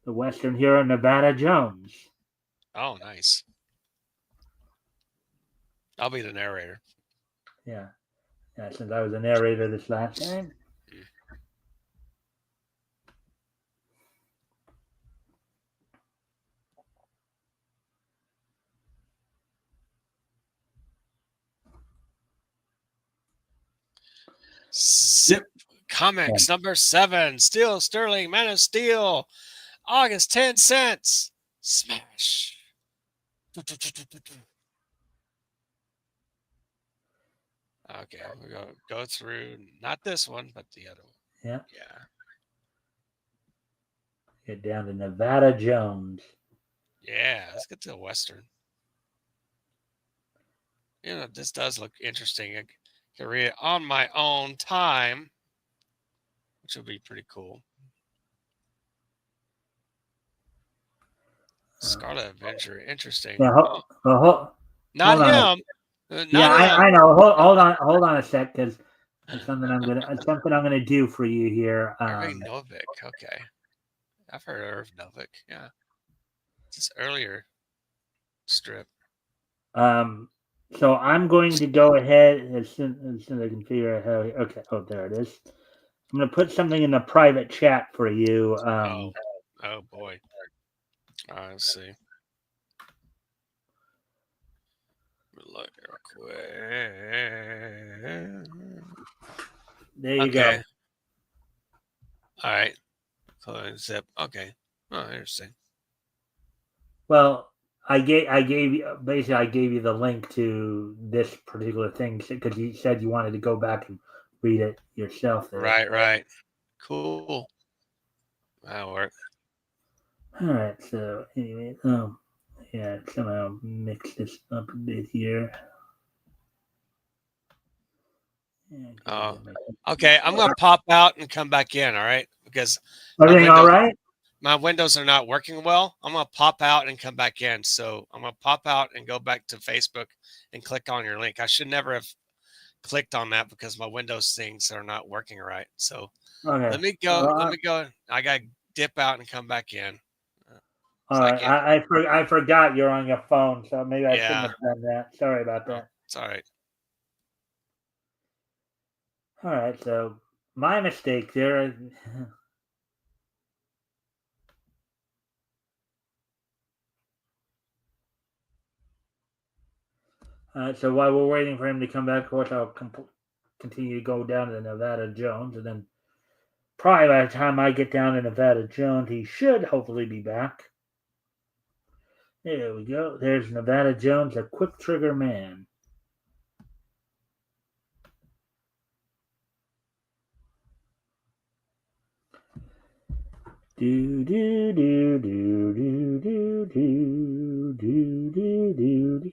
Speaker 2: Western hero Nevada Jones.
Speaker 1: Oh, nice. I'll be the narrator.
Speaker 2: Yeah. Since I was the narrator this last time.
Speaker 1: Zip Comics number 7. Steel Sterling, Man of Steel. August 10 cents. Smash. Okay, we're going to go through not this one, but the other one.
Speaker 2: Yeah.
Speaker 1: Yeah.
Speaker 2: Get down to Nevada Jones.
Speaker 1: Yeah, let's get to the Western. This does look interesting. I can read it on my own time, which would be pretty cool. Scarlet Avenger, interesting.
Speaker 2: Not
Speaker 1: him.
Speaker 2: I know. Hold on a sec, because it's something I'm gonna do for you here.
Speaker 1: Irving Novick. Okay, I've heard of Irv Novick. Yeah, it's this earlier strip.
Speaker 2: So I'm going to go ahead as soon as I can figure out how. Okay. Oh, there it is. I'm going to put something in the private chat for you.
Speaker 1: Oh boy. Let's see. Look real quick.
Speaker 2: There you go.
Speaker 1: All right. Zip. Okay. Oh, interesting.
Speaker 2: Well, I gave you basically I gave you the link to this particular thing because you said you wanted to go back and read it yourself there.
Speaker 1: Right. Cool. That'll work.
Speaker 2: All right. So anyway, yeah, somehow mix this up a bit here.
Speaker 1: Okay. I'm gonna pop out and come back in. All right, because
Speaker 2: everything all right?
Speaker 1: My windows are not working well. I'm gonna pop out and come back in. So I'm gonna pop out and go back to Facebook and click on your link. I should never have clicked on that because my Windows things are not working right. So
Speaker 2: Okay.
Speaker 1: let me go. Let me go. I gotta dip out and come back in.
Speaker 2: All right. I forgot you're on your phone, so maybe I shouldn't have done that. Sorry about that.
Speaker 1: It's all right.
Speaker 2: All right. So my mistake there. So while we're waiting for him to come back, of course, I'll continue to go down to Nevada Jones, and then probably by the time I get down to Nevada Jones, he should hopefully be back. There we go. There's Nevada Jones, a quick trigger man. Do do do do do do do do do do.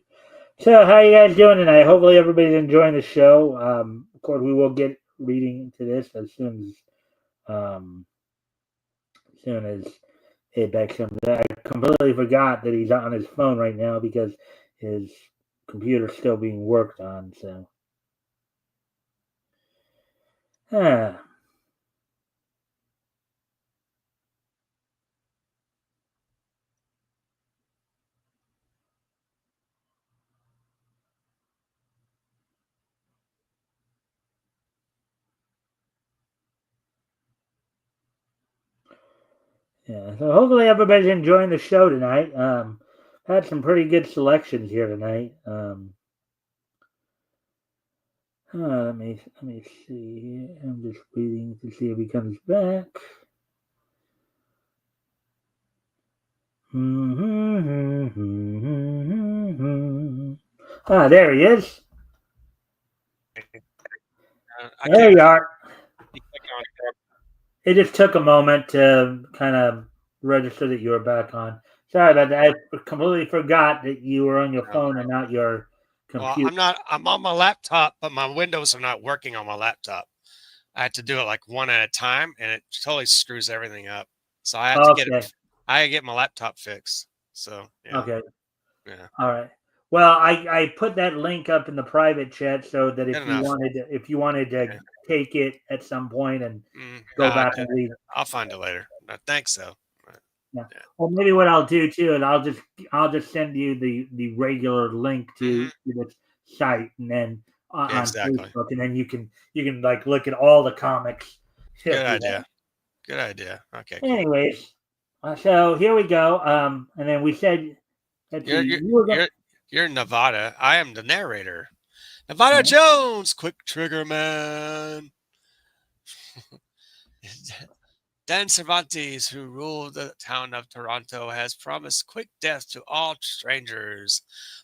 Speaker 2: So, how you guys doing tonight? Hopefully, everybody's enjoying the show. Of course, we will get reading to this as soon as Apex comes. I completely forgot that he's on his phone right now because his computer's still being worked on. So, yeah, so hopefully everybody's enjoying the show tonight. Had some pretty good selections here tonight. Let me see. I'm just waiting to see if he comes back. There he is. There you are. It just took a moment to kind of register that you were back on. Sorry about that. I completely forgot that you were on your phone and not your computer.
Speaker 1: Well, I'm on my laptop, but my windows are not working on my laptop. I had to do it like one at a time, and it totally screws everything up. So I have to get it. I get my laptop fixed. So yeah.
Speaker 2: Okay.
Speaker 1: Yeah.
Speaker 2: All right. Well, I put that link up in the private chat so that if you wanted to take it at some point and go back and read it.
Speaker 1: I'll find it later. Thanks though.
Speaker 2: Yeah. Well, maybe what I'll do too, and I'll just send you the regular link to the site, and then on Facebook, and then you can like look at all the comics.
Speaker 1: Good idea. Good idea. Okay. Cool.
Speaker 2: Anyways, so here we go. And then we said that
Speaker 1: you're Nevada. I am the narrator. Nevada Jones, quick trigger man. Dan Cervantes, who ruled the town of Toronto, has promised quick death to all strangers.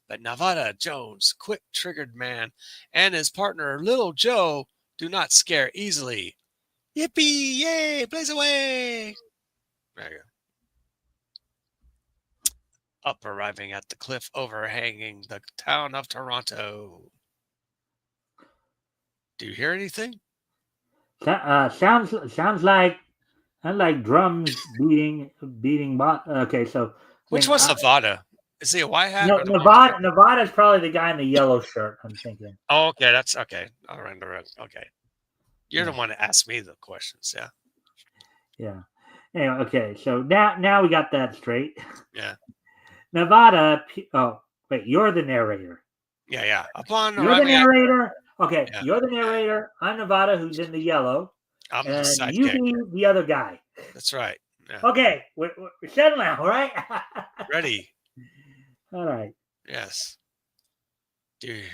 Speaker 1: But Nevada Jones, quick-triggered man, and his partner, Little Joe, do not scare easily. Yippee! Yay! Blaze away! There you go. Up arriving at the cliff overhanging the town of Toronto. Do you hear anything?
Speaker 2: Sounds like drums beating. Okay, so
Speaker 1: which one's Nevada? Is he a white hat?
Speaker 2: No, Nevada's probably the guy in the yellow shirt. I'm thinking.
Speaker 1: Oh, okay, that's okay. All right. Okay, you're the one that asked me the questions. Yeah.
Speaker 2: Yeah. Anyway, okay, so now we got that straight.
Speaker 1: Yeah.
Speaker 2: Nevada. Oh, wait, you're the narrator.
Speaker 1: Yeah.
Speaker 2: You're the narrator. Okay, you're the narrator. I'm Nevada, who's in the yellow.
Speaker 1: I'm the sidekick.
Speaker 2: You be the other guy.
Speaker 1: That's right. Yeah.
Speaker 2: Okay, we're settled now, all right?
Speaker 1: Ready.
Speaker 2: All right.
Speaker 1: Yes. Dude.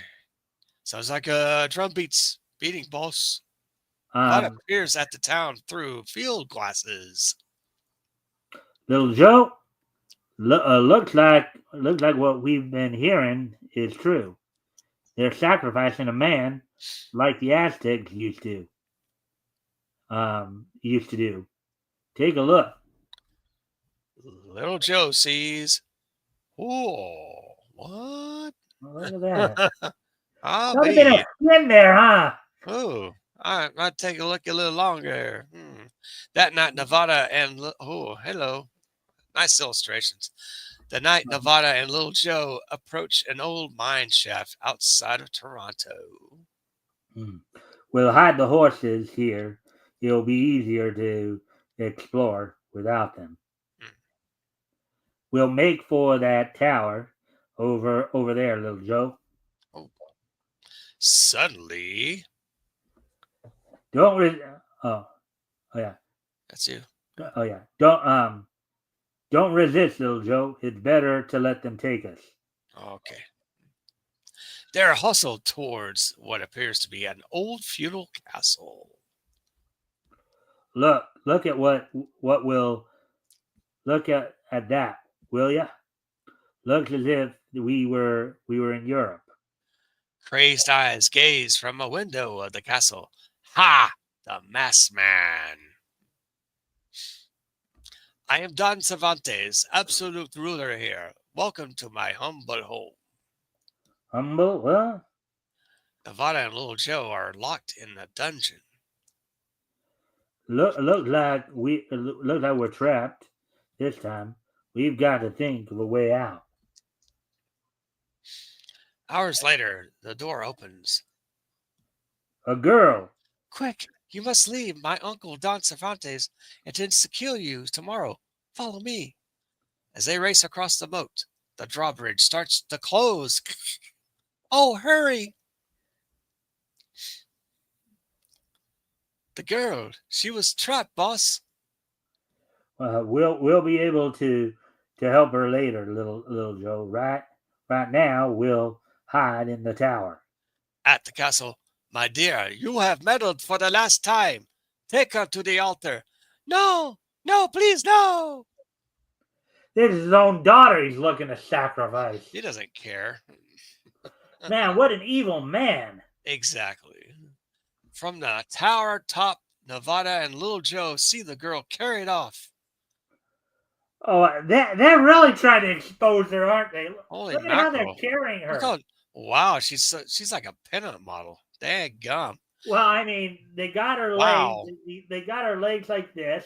Speaker 1: Sounds like drum beating, boss. That appears at the town through field glasses.
Speaker 2: Little Joe, looks like what we've been hearing is true. They're sacrificing a man like the Aztecs used to do. Take a look.
Speaker 1: Little Joe sees. Oh, what?
Speaker 2: Look at that.
Speaker 1: I'll
Speaker 2: Quite a bit of
Speaker 1: be.
Speaker 2: skin there, huh?
Speaker 1: Oh, I might take a look a little longer. That night, Nevada and oh, hello, nice illustrations. The night Nevada and Little Joe approach an old mine shaft outside of Toronto.
Speaker 2: We'll hide the horses here. It'll be easier to explore without them.
Speaker 1: Hmm.
Speaker 2: We'll make for that tower over there, Little Joe.
Speaker 1: Oh, suddenly,
Speaker 2: Don't oh yeah.
Speaker 1: that's you.
Speaker 2: Oh yeah. Don't resist, Little Joe. It's better to let them take us.
Speaker 1: Okay. They're hustled towards what appears to be an old feudal castle.
Speaker 2: Look at what will look at that, will ya? Looks as if we were in Europe.
Speaker 1: Crazed eyes gaze from a window of the castle. Ha! The masked man. I am Don Cervantes, absolute ruler here. Welcome to my humble home.
Speaker 2: Humble? Well,
Speaker 1: Nevada and Little Joe are locked in a dungeon.
Speaker 2: looks like we're trapped this time. We've got to think of a way out.
Speaker 1: Hours later, the door opens.
Speaker 2: A girl.
Speaker 1: Quick, you must leave. My uncle Don Cervantes intends to kill you tomorrow. Follow me. As they race across the moat, the drawbridge starts to close. Oh, hurry! The girl, she was trapped, boss.
Speaker 2: We'll be able to help her later, little Joe. Right now, we'll hide in the tower.
Speaker 1: At the castle, my dear, you have meddled for the last time. Take her to the altar. No, no, please, no.
Speaker 2: This is his own daughter he's looking to sacrifice.
Speaker 1: He doesn't care.
Speaker 2: Man, what an evil man.
Speaker 1: Exactly. From the tower top, Nevada and Little Joe see the girl carried off.
Speaker 2: Oh, they're really trying to expose her, aren't they?
Speaker 1: Holy
Speaker 2: Look at how they're
Speaker 1: mackerel.
Speaker 2: carrying her.
Speaker 1: Wow, she's like a pinup model. Dang gum.
Speaker 2: Well, I mean, they got her
Speaker 1: Wow.
Speaker 2: legs. They got her legs like this.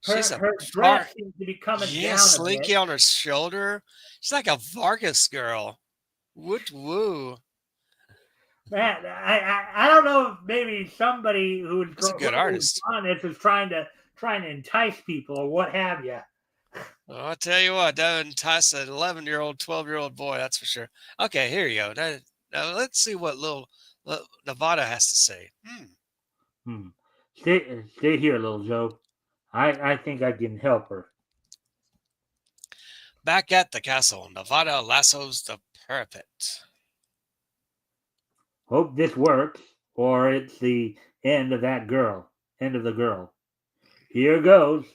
Speaker 1: She's a
Speaker 2: Her dress seems to be coming down a
Speaker 1: slinky
Speaker 2: bit.
Speaker 1: on her shoulder. She's like a Vargas girl. Woot woo.
Speaker 2: Man, I don't know if maybe somebody who's
Speaker 1: a good artist
Speaker 2: on this is trying to entice people or what have you.
Speaker 1: Well, I'll tell you what, that would entice an 11-year-old, 12-year-old boy, that's for sure. Okay, here you go. Now let's see what little Nevada has to say.
Speaker 2: Stay here, Little Joe. I think I can help her.
Speaker 1: Back at the castle, Nevada lassos the parapet.
Speaker 2: Hope this works, or it's the end of that girl. End of the girl. Here goes.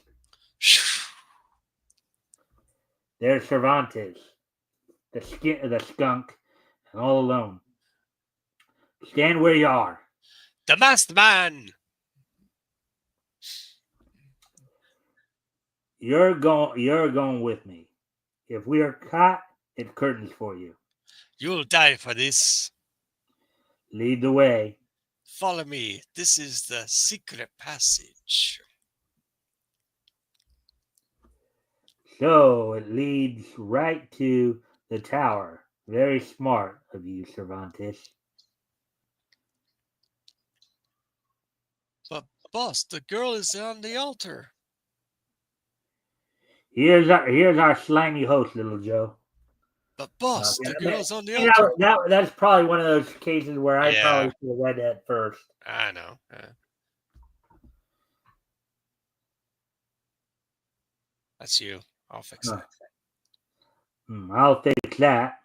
Speaker 2: There's Cervantes, the skunk, and all alone. Stand where you are.
Speaker 1: The masked man.
Speaker 2: You're going with me. If we are caught, it's curtains for you.
Speaker 1: You'll die for this.
Speaker 2: Lead the way.
Speaker 1: Follow me. This is the secret passage.
Speaker 2: So it leads right to the tower. Very smart of you, Cervantes.
Speaker 1: But boss, the girl is on the altar.
Speaker 2: Here's our slimy host, Little Joe.
Speaker 1: But boss, the girl's on the altar.
Speaker 2: That's probably one of those cases where I probably should have read that first.
Speaker 1: I know. That's you. I'll fix that.
Speaker 2: I'll fix that.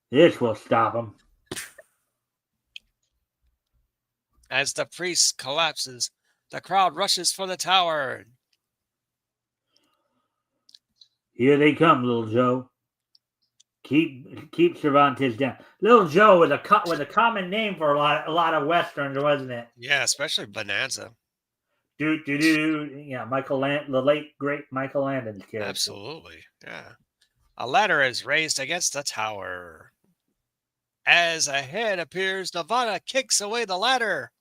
Speaker 2: This will stop him.
Speaker 1: As the priest collapses, The crowd rushes for the tower.
Speaker 2: Here they come, little Joe. Keep Cervantes down. Little Joe was a common name for a lot of westerns, wasn't it?
Speaker 1: Yeah, especially Bonanza.
Speaker 2: Do. Yeah, the late great Michael Landon's character.
Speaker 1: Absolutely, yeah. A ladder is raised against the tower. As a head appears, Nevada kicks away the ladder.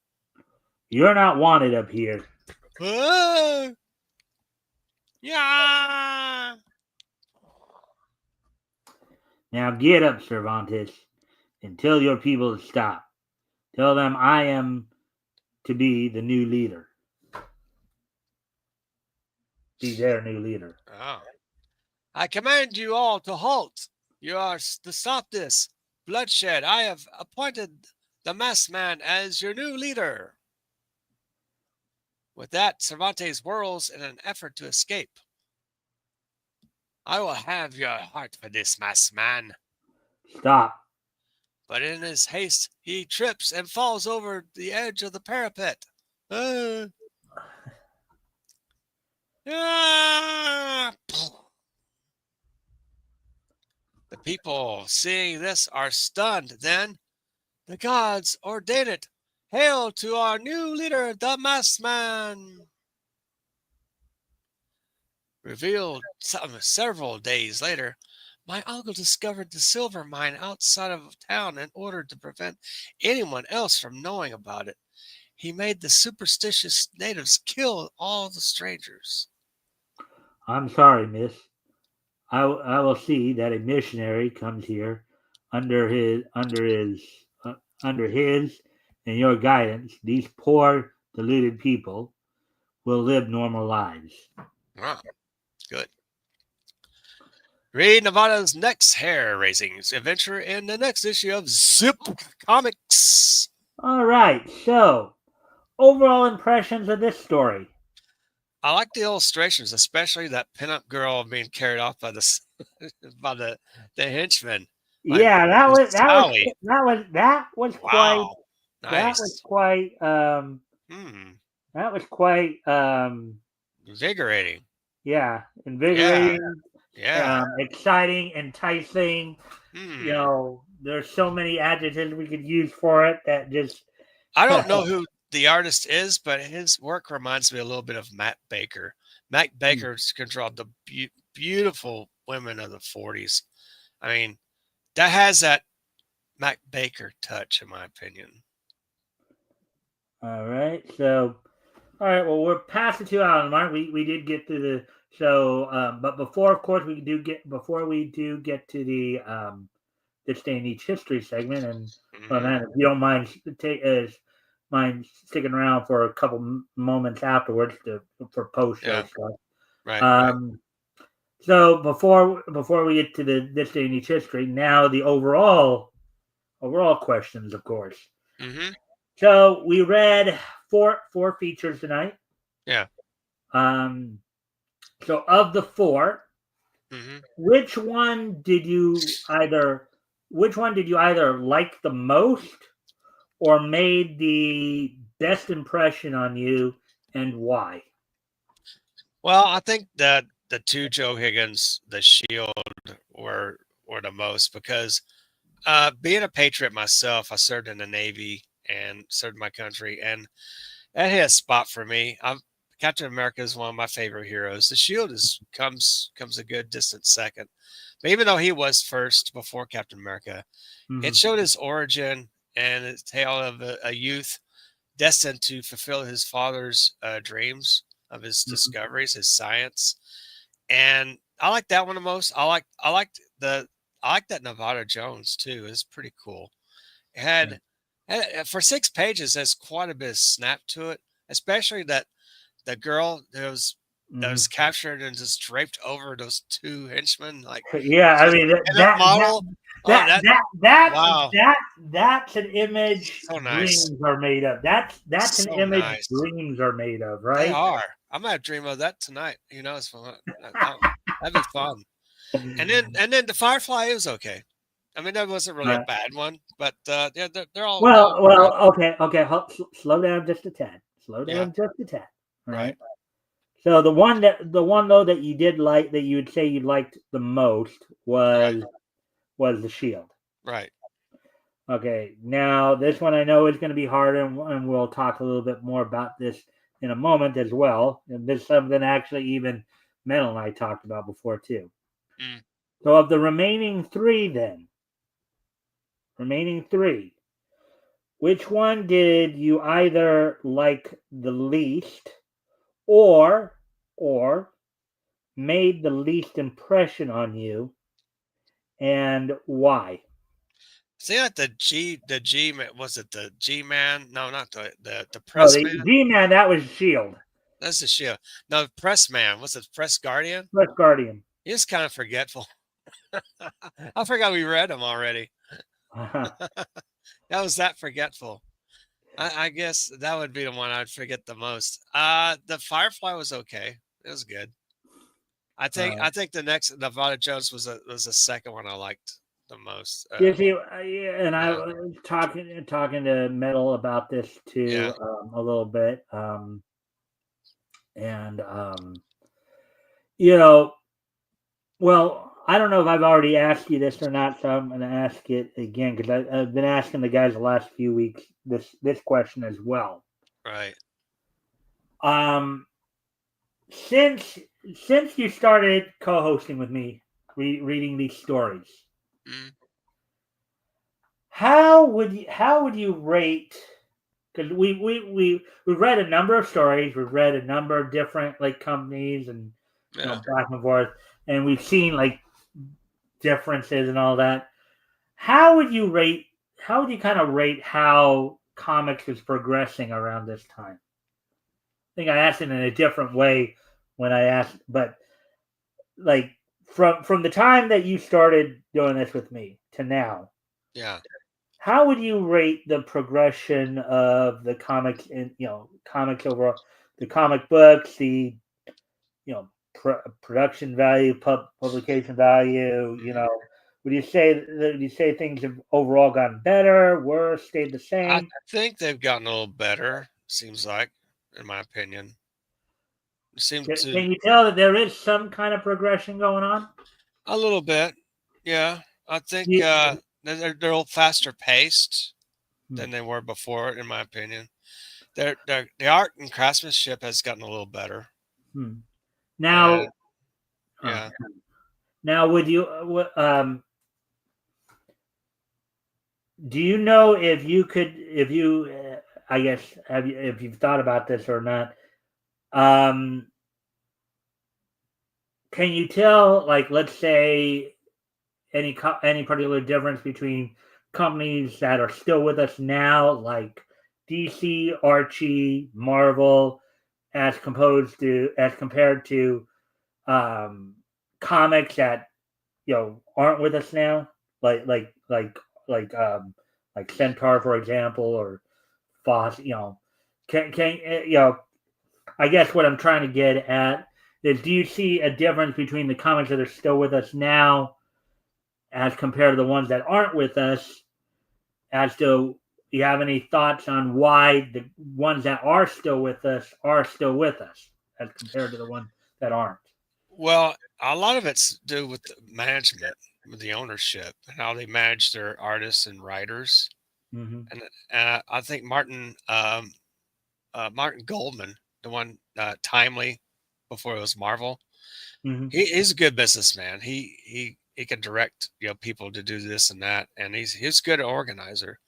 Speaker 2: You're not wanted up here.
Speaker 1: Yeah.
Speaker 2: Now get up, Cervantes, and tell your people to stop. Tell them I am to be the new leader. Be their new leader.
Speaker 1: Oh. I command you all to halt. You are to stop this bloodshed. I have appointed the masked man as your new leader. With that, Cervantes whirls in an effort to escape. I will have your heart for this, masked man.
Speaker 2: Stop.
Speaker 1: But in his haste, he trips and falls over the edge of the parapet. The people, seeing this, are stunned. Then, the gods ordain it. Hail to our new leader, the masked man. Revealed several days later, my uncle discovered the silver mine outside of town in order to prevent anyone else from knowing about it. He made the superstitious natives kill all the strangers.
Speaker 2: I'm sorry, miss. I will see that a missionary comes here under his and your guidance. These poor deluded people will live normal lives.
Speaker 1: Wow, good. Read Nevada's next hair-raising adventure in the next issue of Zip Comics.
Speaker 2: All right, so overall impressions of this story.
Speaker 1: I like the illustrations, especially that pinup girl being carried off by the by the henchman.
Speaker 2: Like, yeah, that was
Speaker 1: wow.
Speaker 2: That was quite
Speaker 1: invigorating.
Speaker 2: Yeah, invigorating.
Speaker 1: Yeah.
Speaker 2: Exciting, enticing. You know, there's so many adjectives we could use for it that just.
Speaker 1: I don't know who the artist is, but his work reminds me a little bit of Matt Baker. Matt Baker's controlled the beautiful women of the 40s. I mean, that has that Matt Baker touch, in my opinion.
Speaker 2: All right, so, all right. Well, we're past the 2 hour mark. We did get to the but before, of course, we do get to the This Day in Each History segment, and if you don't mind sticking around for a couple moments afterwards for post show stuff.
Speaker 1: Right.
Speaker 2: So before we get to the This Day in Each History, now the overall questions, of course. So we read four features tonight.
Speaker 1: Yeah.
Speaker 2: So of the 4, which one did you either like the most, or made the best impression on you, and why?
Speaker 1: Well, I think that the 2 Joe Higgins, the Shield, were the most, because being a patriot myself, I served in the Navy and served my country, and that hit a spot for me. Captain America is one of my favorite heroes. The Shield comes a good distant second. But even though he was first before Captain America, it showed his origin and a tale of a youth destined to fulfill his father's dreams of his discoveries, his science. And I like that one the most. I like that Nevada Jones too. It's pretty cool. It had for 6 pages, there's quite a bit of snap to it, especially that the girl that was captured and just draped over those 2 henchmen. Like,
Speaker 2: yeah, I mean
Speaker 1: wow,
Speaker 2: that's an image
Speaker 1: so nice.
Speaker 2: Dreams are made of. That's
Speaker 1: so
Speaker 2: an image
Speaker 1: nice.
Speaker 2: Dreams are made of, right?
Speaker 1: They are. I might dream of that tonight. You know, it's fun. That'd be fun. And then the Firefly, it was okay. I mean, that wasn't really a bad one, but yeah, they're all
Speaker 2: well. Okay. Slow down just a tad. Slow down just a tad.
Speaker 1: Right.
Speaker 2: So the one though that you did like, that you would say you liked the most, was the Shield.
Speaker 1: Right.
Speaker 2: Okay, now this one I know is going to be hard, and we'll talk a little bit more about this in a moment as well. And this is something actually even Metal and I talked about before too. So of the remaining three, which one did you either like the least, or made the least impression on you, and why?
Speaker 1: See that the G was it the G man? No, not the
Speaker 2: No,
Speaker 1: press
Speaker 2: the
Speaker 1: man.
Speaker 2: G-Man, that was Shield.
Speaker 1: That's the Shield. No, the press man was it Press Guardian?
Speaker 2: Press Guardian.
Speaker 1: He's kind of forgetful. I forgot we read him already. That was that forgetful. I guess that would be the one I'd forget the most. The Firefly was okay. It was good. I think the next Nevada Jones was the second one I liked the most.
Speaker 2: You see, and I was talking to Metal about this too, a little bit, and well, I don't know if I've already asked you this or not, so I'm going to ask it again, because I've been asking the guys the last few weeks this question as well.
Speaker 1: Right.
Speaker 2: Since you started co-hosting with me, reading these stories, how would you rate? Because we've read a number of stories, we've read a number of different companies, and back and forth, and we've seen differences and all that. How would you kind of rate how comics is progressing around this time? I think I asked it in a different way when I asked, but from the time that you started doing this with me to now, how would you rate the progression of the comics, and comics overall, the comic books, the production value, publication value? Would you say things have overall gotten better, worse, stayed the same?
Speaker 1: I think they've gotten a little better. Seems like, in my opinion.
Speaker 2: Can you tell that there is some kind of progression going on?
Speaker 1: A little bit, yeah. I think they're a little faster paced than they were before, in my opinion. The art and craftsmanship has gotten a little better.
Speaker 2: Now, now, would you? Do you know if you could? If you, I guess, if you've thought about this or not? Can you tell, let's say, any particular difference between companies that are still with us now, like DC, Archie, Marvel, as compared to comics that aren't with us now, like Centaur, for example, or Foss? Can I guess what I'm trying to get at is, do you see a difference between the comics that are still with us now as compared to the ones that aren't with us? As to, do you have any thoughts on why the ones that are still with us as compared to the ones that aren't?
Speaker 1: Well, a lot of it's due with the management, with the ownership, and how they manage their artists and writers. And I think Martin Goldman, the one Timely before it was Marvel, he's a good businessman. He can direct people to do this and that, and he's good organizer.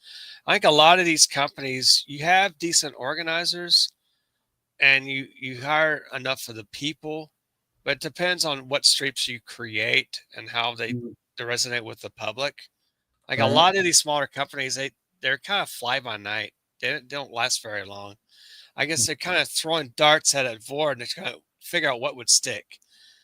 Speaker 1: I think a lot of these companies, you have decent organizers, and you hire enough of the people, but it depends on what strips you create and how they resonate with the public. Like a lot of these smaller companies, they're kind of fly by night. They don't last very long. I guess they're kind of throwing darts at a board and trying to figure out what would stick.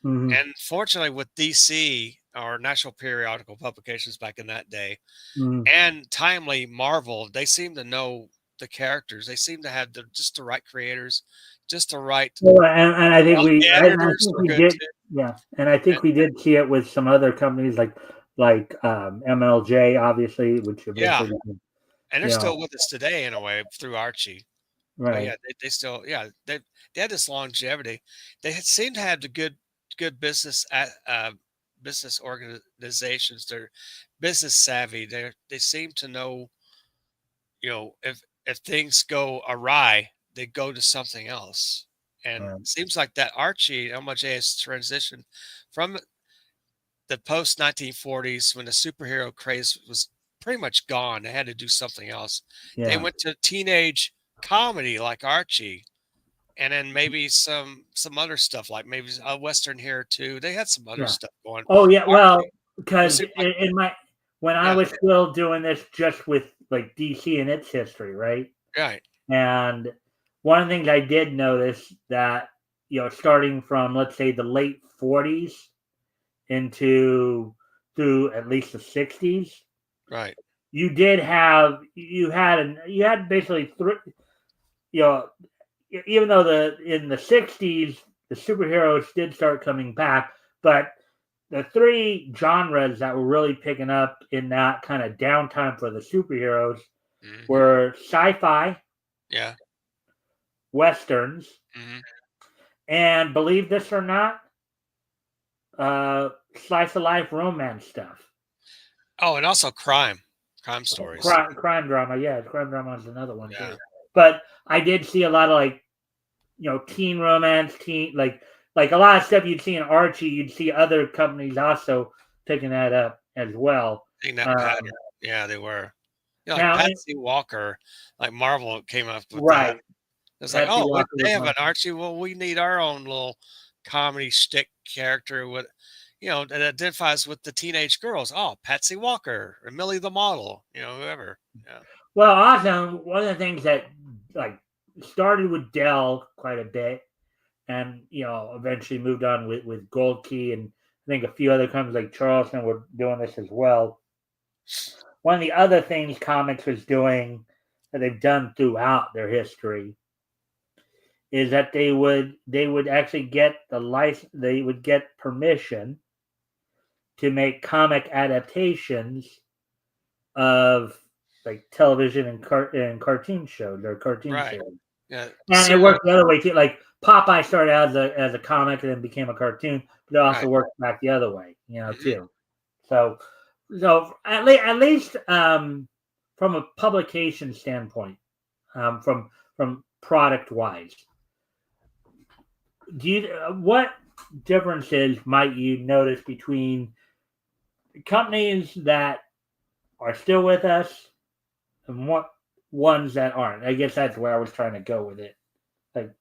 Speaker 1: And fortunately, with DC, or National Periodical Publications back in that day, and Timely, Marvel, they seem to know the characters. They seem to have just the right creators, just the right.
Speaker 2: Well, and I think we did.
Speaker 1: Too.
Speaker 2: Yeah, and I think we did see it with some other companies like MLJ, obviously, which eventually.
Speaker 1: And they're still with us today in a way through Archie. Oh yeah,
Speaker 2: Right.
Speaker 1: they still they had this longevity. They had, seemed to have the good business at business organizations. They're business savvy. They seem to know, if things go awry, they go to something else. And
Speaker 2: Right.
Speaker 1: it seems like that Archie MLJ has transitioned from the post 1940s when the superhero craze was pretty much gone. They had to do something else. They
Speaker 2: Yeah.
Speaker 1: went to teenage comedy like Archie, and then maybe some other stuff like maybe a Western here too. They had some other
Speaker 2: Yeah.
Speaker 1: stuff going.
Speaker 2: Oh yeah. Well,
Speaker 1: Archie was
Speaker 2: because
Speaker 1: it like
Speaker 2: in my when I
Speaker 1: yeah,
Speaker 2: was still doing this just with like DC and its history, right?
Speaker 1: right,
Speaker 2: And one of the things I did notice that starting from let's say the late '40s into through at least the '60s,
Speaker 1: right,
Speaker 2: you had basically three. You know, even though in the '60s the superheroes did start coming back, but the three genres that were really picking up in that kind of downtime for the superheroes
Speaker 1: hmm,
Speaker 2: were sci-fi,
Speaker 1: yeah,
Speaker 2: westerns,
Speaker 1: hmm.
Speaker 2: and believe this or not, slice of life romance stuff.
Speaker 1: Oh, and also crime stories.
Speaker 2: Crime drama, yeah, crime drama is another one
Speaker 1: Yeah,
Speaker 2: too. But I did see a lot of like teen romance, like a lot of stuff you'd see in Archie, you'd see other companies also picking that up as well.
Speaker 1: in that
Speaker 2: Um,
Speaker 1: pattern. Yeah, they were. Like
Speaker 2: now,
Speaker 1: Patsy Walker, like Marvel came up with that.
Speaker 2: right,
Speaker 1: It's like,
Speaker 2: Patsy
Speaker 1: oh, what
Speaker 2: Walker
Speaker 1: they
Speaker 2: was
Speaker 1: have
Speaker 2: one.
Speaker 1: an Archie. Well, we need our own little comedy shtick character with, that identifies with the teenage girls. Oh, Patsy Walker or Millie the model. Whoever. Yeah.
Speaker 2: Well, also one of the things that like started with Dell quite a bit, and eventually moved on with Gold Key, and I think a few other companies like Charleston were doing this as well. One of the other things comics was doing that they've done throughout their history is that they would actually get the license, they would get permission to make comic adaptations of like television and cartoon shows or cartoon
Speaker 1: Right.
Speaker 2: series.
Speaker 1: Yeah.
Speaker 2: And it
Speaker 1: Similar.
Speaker 2: worked the other way too. Like Popeye started out as a comic and then became a cartoon, but it also
Speaker 1: Right.
Speaker 2: worked back the other way,
Speaker 1: Hmm.
Speaker 2: too. So, at least from a publication standpoint, from product wise, what differences might you notice between companies that are still with us and what ones that aren't? I guess that's where I was trying to go with it. Like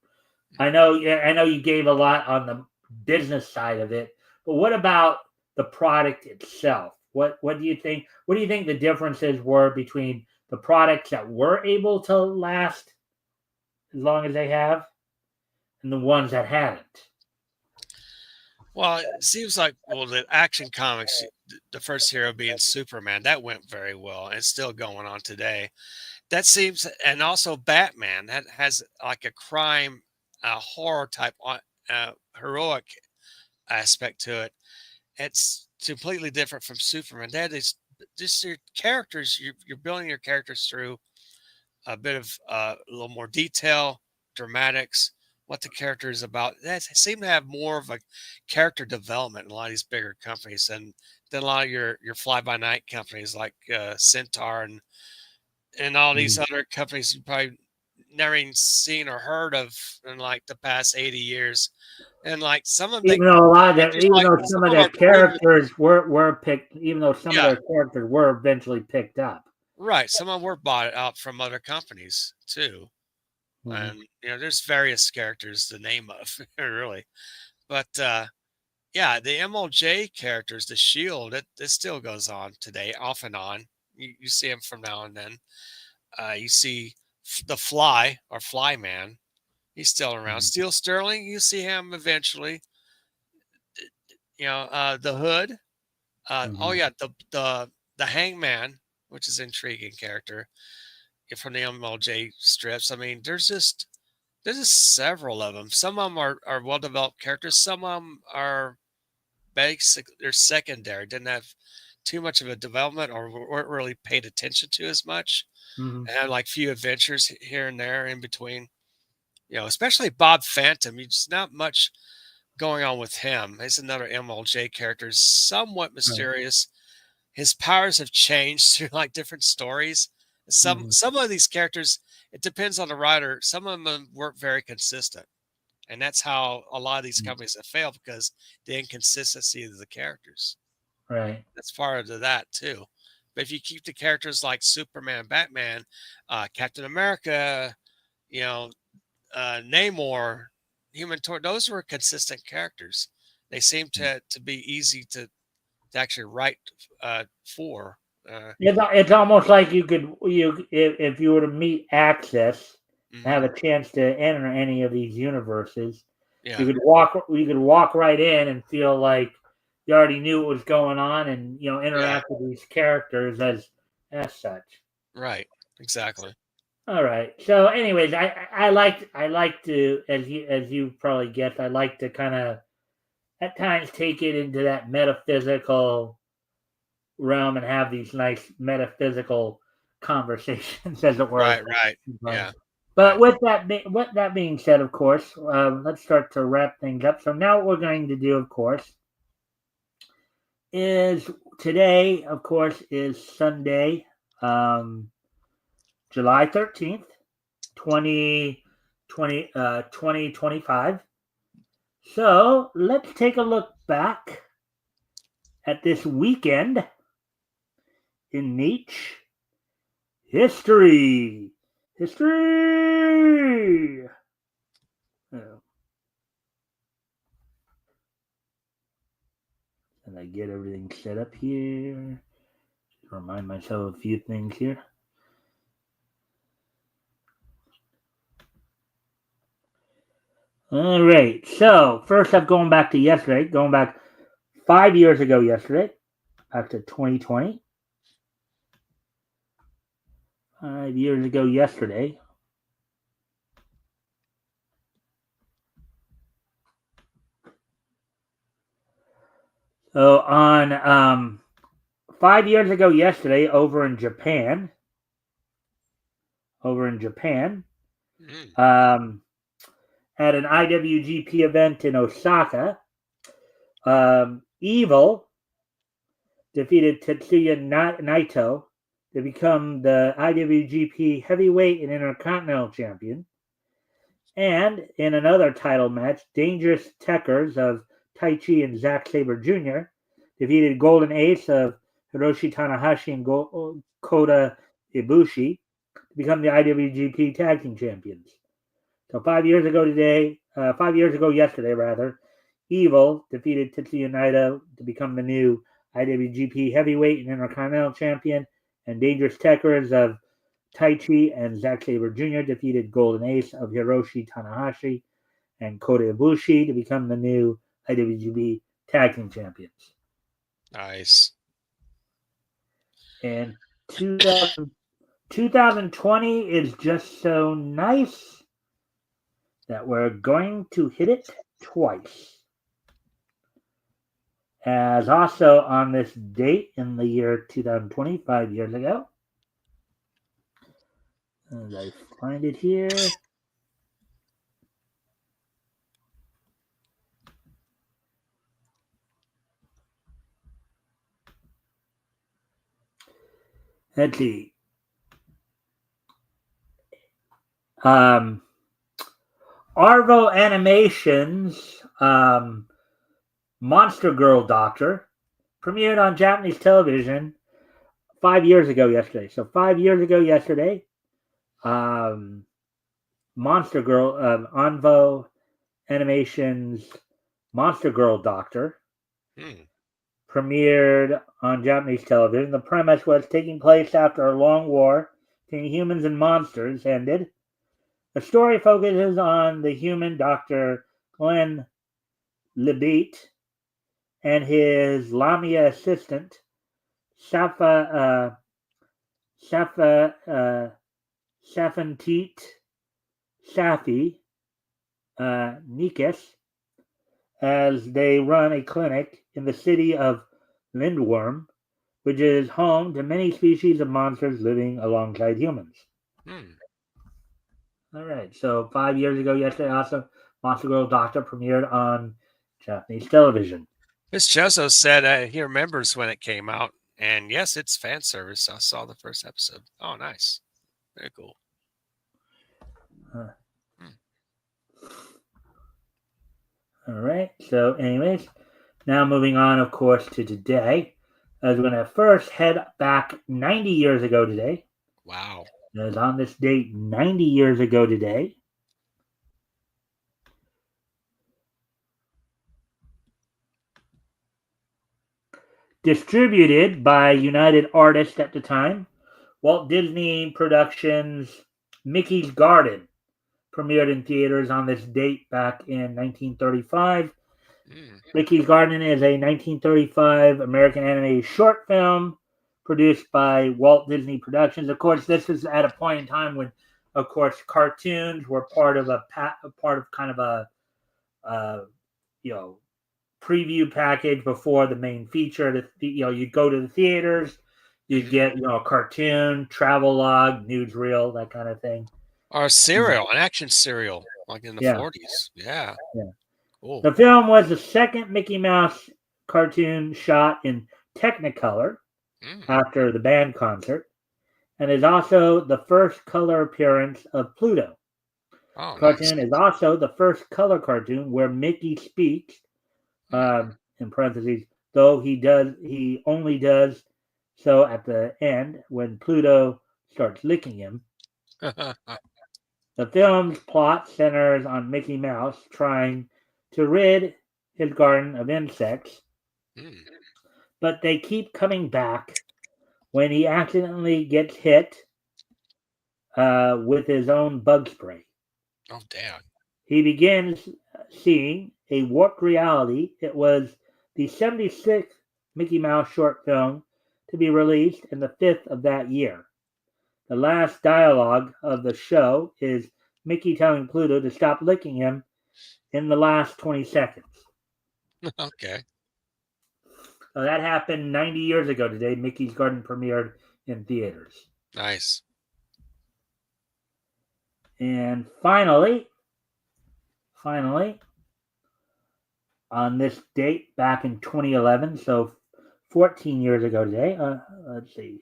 Speaker 2: I know you gave a lot on the business side of it, but what about the product itself? What do you think? What do you think the differences were between the products that were able to last as long as they have and the ones that hadn't?
Speaker 1: Well, it seems like, well, the Action Comics, the first hero being Superman, that went very well. And it's still going on today. That seems, and also Batman, that has like a crime, horror type, heroic aspect to it. It's completely different from Superman. That is just your characters. You're building your characters through a bit of a little more detail, dramatics, what the character is about. That seem to have more of a character development in a lot of these bigger companies than a lot of your fly by night companies like Centaur and all these
Speaker 2: Mhm.
Speaker 1: other companies you probably never even seen or heard of in like the past 80 years. And like some of them, they just
Speaker 2: Even
Speaker 1: like
Speaker 2: though
Speaker 1: some
Speaker 2: some of
Speaker 1: of them
Speaker 2: their
Speaker 1: are brilliant.
Speaker 2: characters were picked, even though some of
Speaker 1: Yeah,
Speaker 2: their characters were eventually picked up.
Speaker 1: right. Some of them were bought out from other companies too.
Speaker 2: Mhm.
Speaker 1: And there's various characters to name of really. But yeah, the MLJ characters, the Shield, it still goes on today, off and on. You see him from now and then. You see the Fly or Flyman. He's still around.
Speaker 2: Mhm.
Speaker 1: Steel Sterling, you see him eventually. The Hood. Oh
Speaker 2: Mhm.
Speaker 1: yeah, the Hangman, which is an intriguing character from the MLJ strips. I mean, there's just several of them. Some of them are well developed characters. Some of them are basic. They're secondary. Didn't have too much of a development or weren't really paid attention to as much.
Speaker 2: Mm-hmm.
Speaker 1: And had like few adventures here and there in between. Especially Bob Phantom. There's not much going on with him. He's another MLJ character, somewhat
Speaker 2: Right.
Speaker 1: mysterious. His powers have changed through like different stories. Some
Speaker 2: Mm-hmm.
Speaker 1: some of these characters, it depends on the writer. Some of them weren't very consistent, and that's how a lot of these companies have failed because the inconsistency of the characters.
Speaker 2: Right.
Speaker 1: That's part of that too. But if you keep the characters like Superman, Batman, Captain America, you know, Namor, Human Torch, those were consistent characters. They seem to be easy to actually write for.
Speaker 2: It's almost like if you were to meet Access, have
Speaker 1: Mhm.
Speaker 2: a chance to enter any of these universes,
Speaker 1: Yeah,
Speaker 2: you could walk right in and feel like you already knew what was going on, and
Speaker 1: yeah,
Speaker 2: interact with these characters as such.
Speaker 1: right, exactly.
Speaker 2: All right. So, anyways, I like to, as you probably guessed, I like to kind of at times take it into that metaphysical realm and have these nice metaphysical conversations, as it were.
Speaker 1: Right, right,
Speaker 2: But
Speaker 1: yeah,
Speaker 2: but
Speaker 1: right.
Speaker 2: with that being said, of course, let's start to wrap things up. So now what we're going to do, of course, is today, of course, is Sunday, um, July 13th, 2025. So let's take a look back at this weekend in niche history. History. Oh, and I get everything set up here. Just remind myself of a few things here. All right. So first up, going back to yesterday, going back 5 years ago yesterday, back to 2020. 5 years ago yesterday. So on 5 years ago yesterday, over in Japan,
Speaker 1: Mm,
Speaker 2: at an IWGP event in Osaka, Evil defeated Tetsuya Naito to become the IWGP Heavyweight and Intercontinental Champion. And in another title match, Dangerous Tekkers of Taichi and Zack Sabre Jr. defeated Golden Ace of Hiroshi Tanahashi and Kota Ibushi to become the IWGP Tag Team Champions. So 5 years ago yesterday, Evil defeated Tetsuya Naito to become the new IWGP Heavyweight and Intercontinental Champion, and Dangerous Tekkers of Taichi and Zack Sabre Jr. defeated Golden Ace of Hiroshi Tanahashi and Kota Ibushi to become the new IWGP Tag Team Champions.
Speaker 1: nice.
Speaker 2: And 2020 is just so nice that we're going to hit it twice. As also on this date in the year 2020, 5 years ago. As I find it here. Let's see. Arvo Animations Monster Girl Doctor premiered on Japanese television 5 years ago yesterday. So 5 years ago yesterday, Monster Girl, Arvo Animations Monster Girl Doctor
Speaker 1: Mm,
Speaker 2: premiered on Japanese television. The premise was taking place after a long war between humans and monsters ended. The story focuses on the human Dr. Glenn Libet and his Lamia assistant, Safa Safantit Safi Nikes, as they run a clinic in the city of Lindworm which is home to many species of monsters living alongside humans. All right, so 5 years ago yesterday, also, Monster Girl Doctor premiered on Japanese television.
Speaker 1: Miss Chozo said he remembers when it came out, and yes, it's fan service. I saw the first episode. Oh, nice. Very cool.
Speaker 2: All right, so anyways, now moving on, of course, to today. As we're going to first head back 90 years ago today.
Speaker 1: Wow.
Speaker 2: As on this date, 90 years ago today, distributed by United Artists at the time, Walt Disney Productions' Mickey's Garden premiered in theaters on this date back in 1935. Mickey's Garden is a 1935 American animated short film produced by Walt Disney Productions. Of course, this is at a point in time when, of course, cartoons were part of kind of a preview package before the main feature. You'd go to the theaters, you'd get a cartoon, travel log, newsreel, that kind of thing.
Speaker 1: Or serial, an action serial, like in the 40s. Yeah.
Speaker 2: Cool. The film was the second Mickey Mouse cartoon shot in Technicolor after the band concert, and is also the first color appearance of Pluto.
Speaker 1: Oh,
Speaker 2: cartoon
Speaker 1: nice.
Speaker 2: is also the first color cartoon where Mickey speaks, in parentheses, though he only does so at the end when Pluto starts licking him. The film's plot centers on Mickey Mouse trying to rid his garden of insects, but they keep coming back when he accidentally gets hit with his own bug spray.
Speaker 1: Oh, damn.
Speaker 2: He begins seeing a warped reality. It was the 76th Mickey Mouse short film to be released in the 5th of that year. The last dialogue of the show is Mickey telling Pluto to stop licking him in the last 20 seconds.
Speaker 1: Okay.
Speaker 2: So that happened 90 years ago today. Mickey's Garden premiered in theaters.
Speaker 1: Nice.
Speaker 2: And finally, on this date back in 2011, so 14 years ago today, let's see.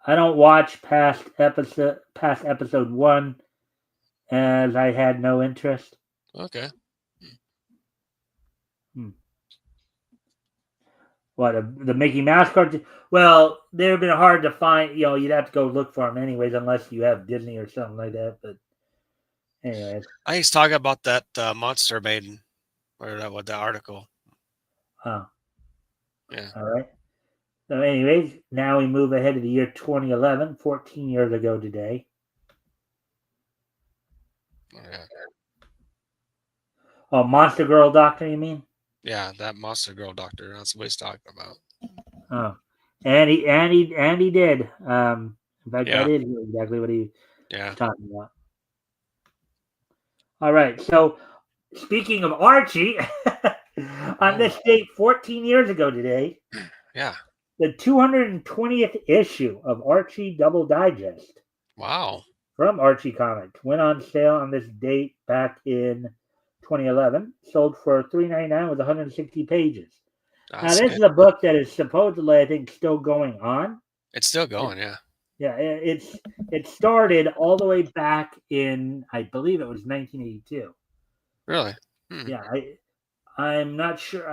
Speaker 2: I don't watch past episode 1 as I had no interest.
Speaker 1: Okay.
Speaker 2: What, the Mickey Mouse cartoon? Well, they've been hard to find. You'd have to go look for them anyways, unless you have Disney or something like that. But anyways,
Speaker 1: I used to talk about that Monster Maiden, or with the article.
Speaker 2: Oh.
Speaker 1: Yeah.
Speaker 2: All right. So anyways, now we move ahead to the year 2011, 14 years ago today.
Speaker 1: Yeah.
Speaker 2: Oh, Monster Girl Doctor, you mean?
Speaker 1: Yeah, that Monster Girl Doctor. That's what he's talking about.
Speaker 2: Oh, and he did. In fact, that is exactly what he was talking about. All right. So, speaking of Archie, on this date 14 years ago today, the 220th issue of Archie Double Digest.
Speaker 1: Wow.
Speaker 2: From Arche Comics went on sale on this date back in 2011. Sold for $3.99 with 160 pages. Now, this is a book that is supposedly, I think, still going on.
Speaker 1: It's still going, yeah.
Speaker 2: Yeah, it started all the way back in, I believe it was 1982.
Speaker 1: Really?
Speaker 2: Yeah, I'm not sure.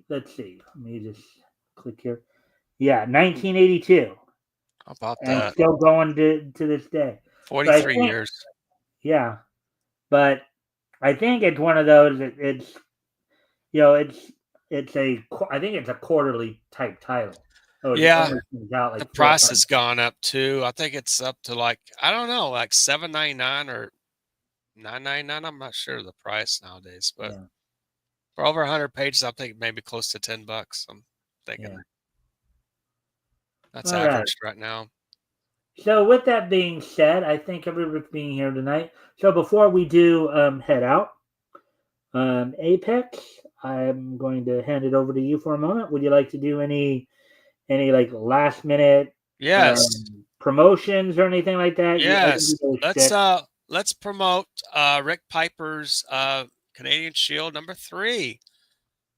Speaker 2: Let's see. Let me just click here. Yeah, 1982.
Speaker 1: How about that?
Speaker 2: And still going to this day.
Speaker 1: 43 years.
Speaker 2: Yeah, but I think it's one of those. It's I think it's a quarterly type title.
Speaker 1: Yeah, the price has gone up too. I think it's up to like $7.99 or $9.99. I'm not sure the price nowadays, but for over 100 pages, I think maybe close to $10. I'm thinking that's average right now.
Speaker 2: So with that being said, I thank everyone for being here tonight. So before we do head out, Apex, I'm going to hand it over to you for a moment. Would you like to do any like last minute
Speaker 1: Yes.
Speaker 2: promotions or anything like that? I can
Speaker 1: Yes.
Speaker 2: do those
Speaker 1: Let's
Speaker 2: quick.
Speaker 1: let's promote Rick Piper's Canadian Shield #3.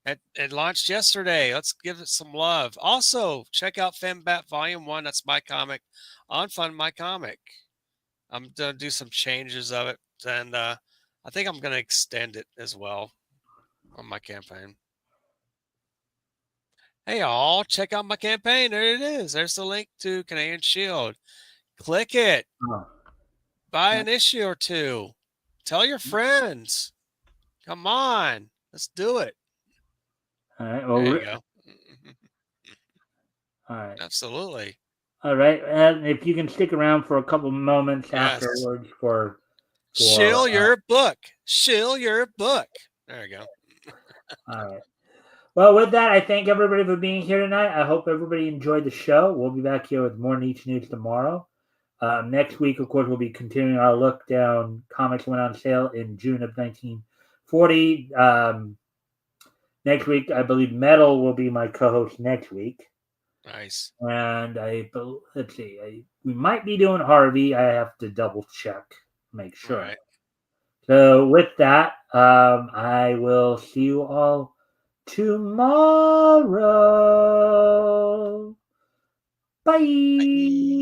Speaker 1: It launched yesterday. Let's give it some love. Also, check out Fembat Volume 1. That's my comic on Fund My Comic. I'm going to do some changes of it, and I think I'm going to extend it as well on my campaign. Hey, all, check out my campaign. There it is. There's the link to Canadian Shield. Click it.
Speaker 2: Oh.
Speaker 1: Buy an issue or two. Tell your friends. Come on. Let's do it.
Speaker 2: All right. Well,
Speaker 1: there you go.
Speaker 2: All right.
Speaker 1: Absolutely.
Speaker 2: All right. And if you can stick around for a couple moments afterwards for
Speaker 1: shill your book. Shill your book. There you go.
Speaker 2: All right. Well, with that, I thank everybody for being here tonight. I hope everybody enjoyed the show. We'll be back here with more Niche News tomorrow. Next week, of course, we'll be continuing our look down comics went on sale in June of 1940. Next week, I believe Metal will be my co-host next week.
Speaker 1: Nice.
Speaker 2: And let's see, we might be doing Harvey. I have to double check, make sure.
Speaker 1: Right.
Speaker 2: So with that, I will see you all tomorrow. Bye.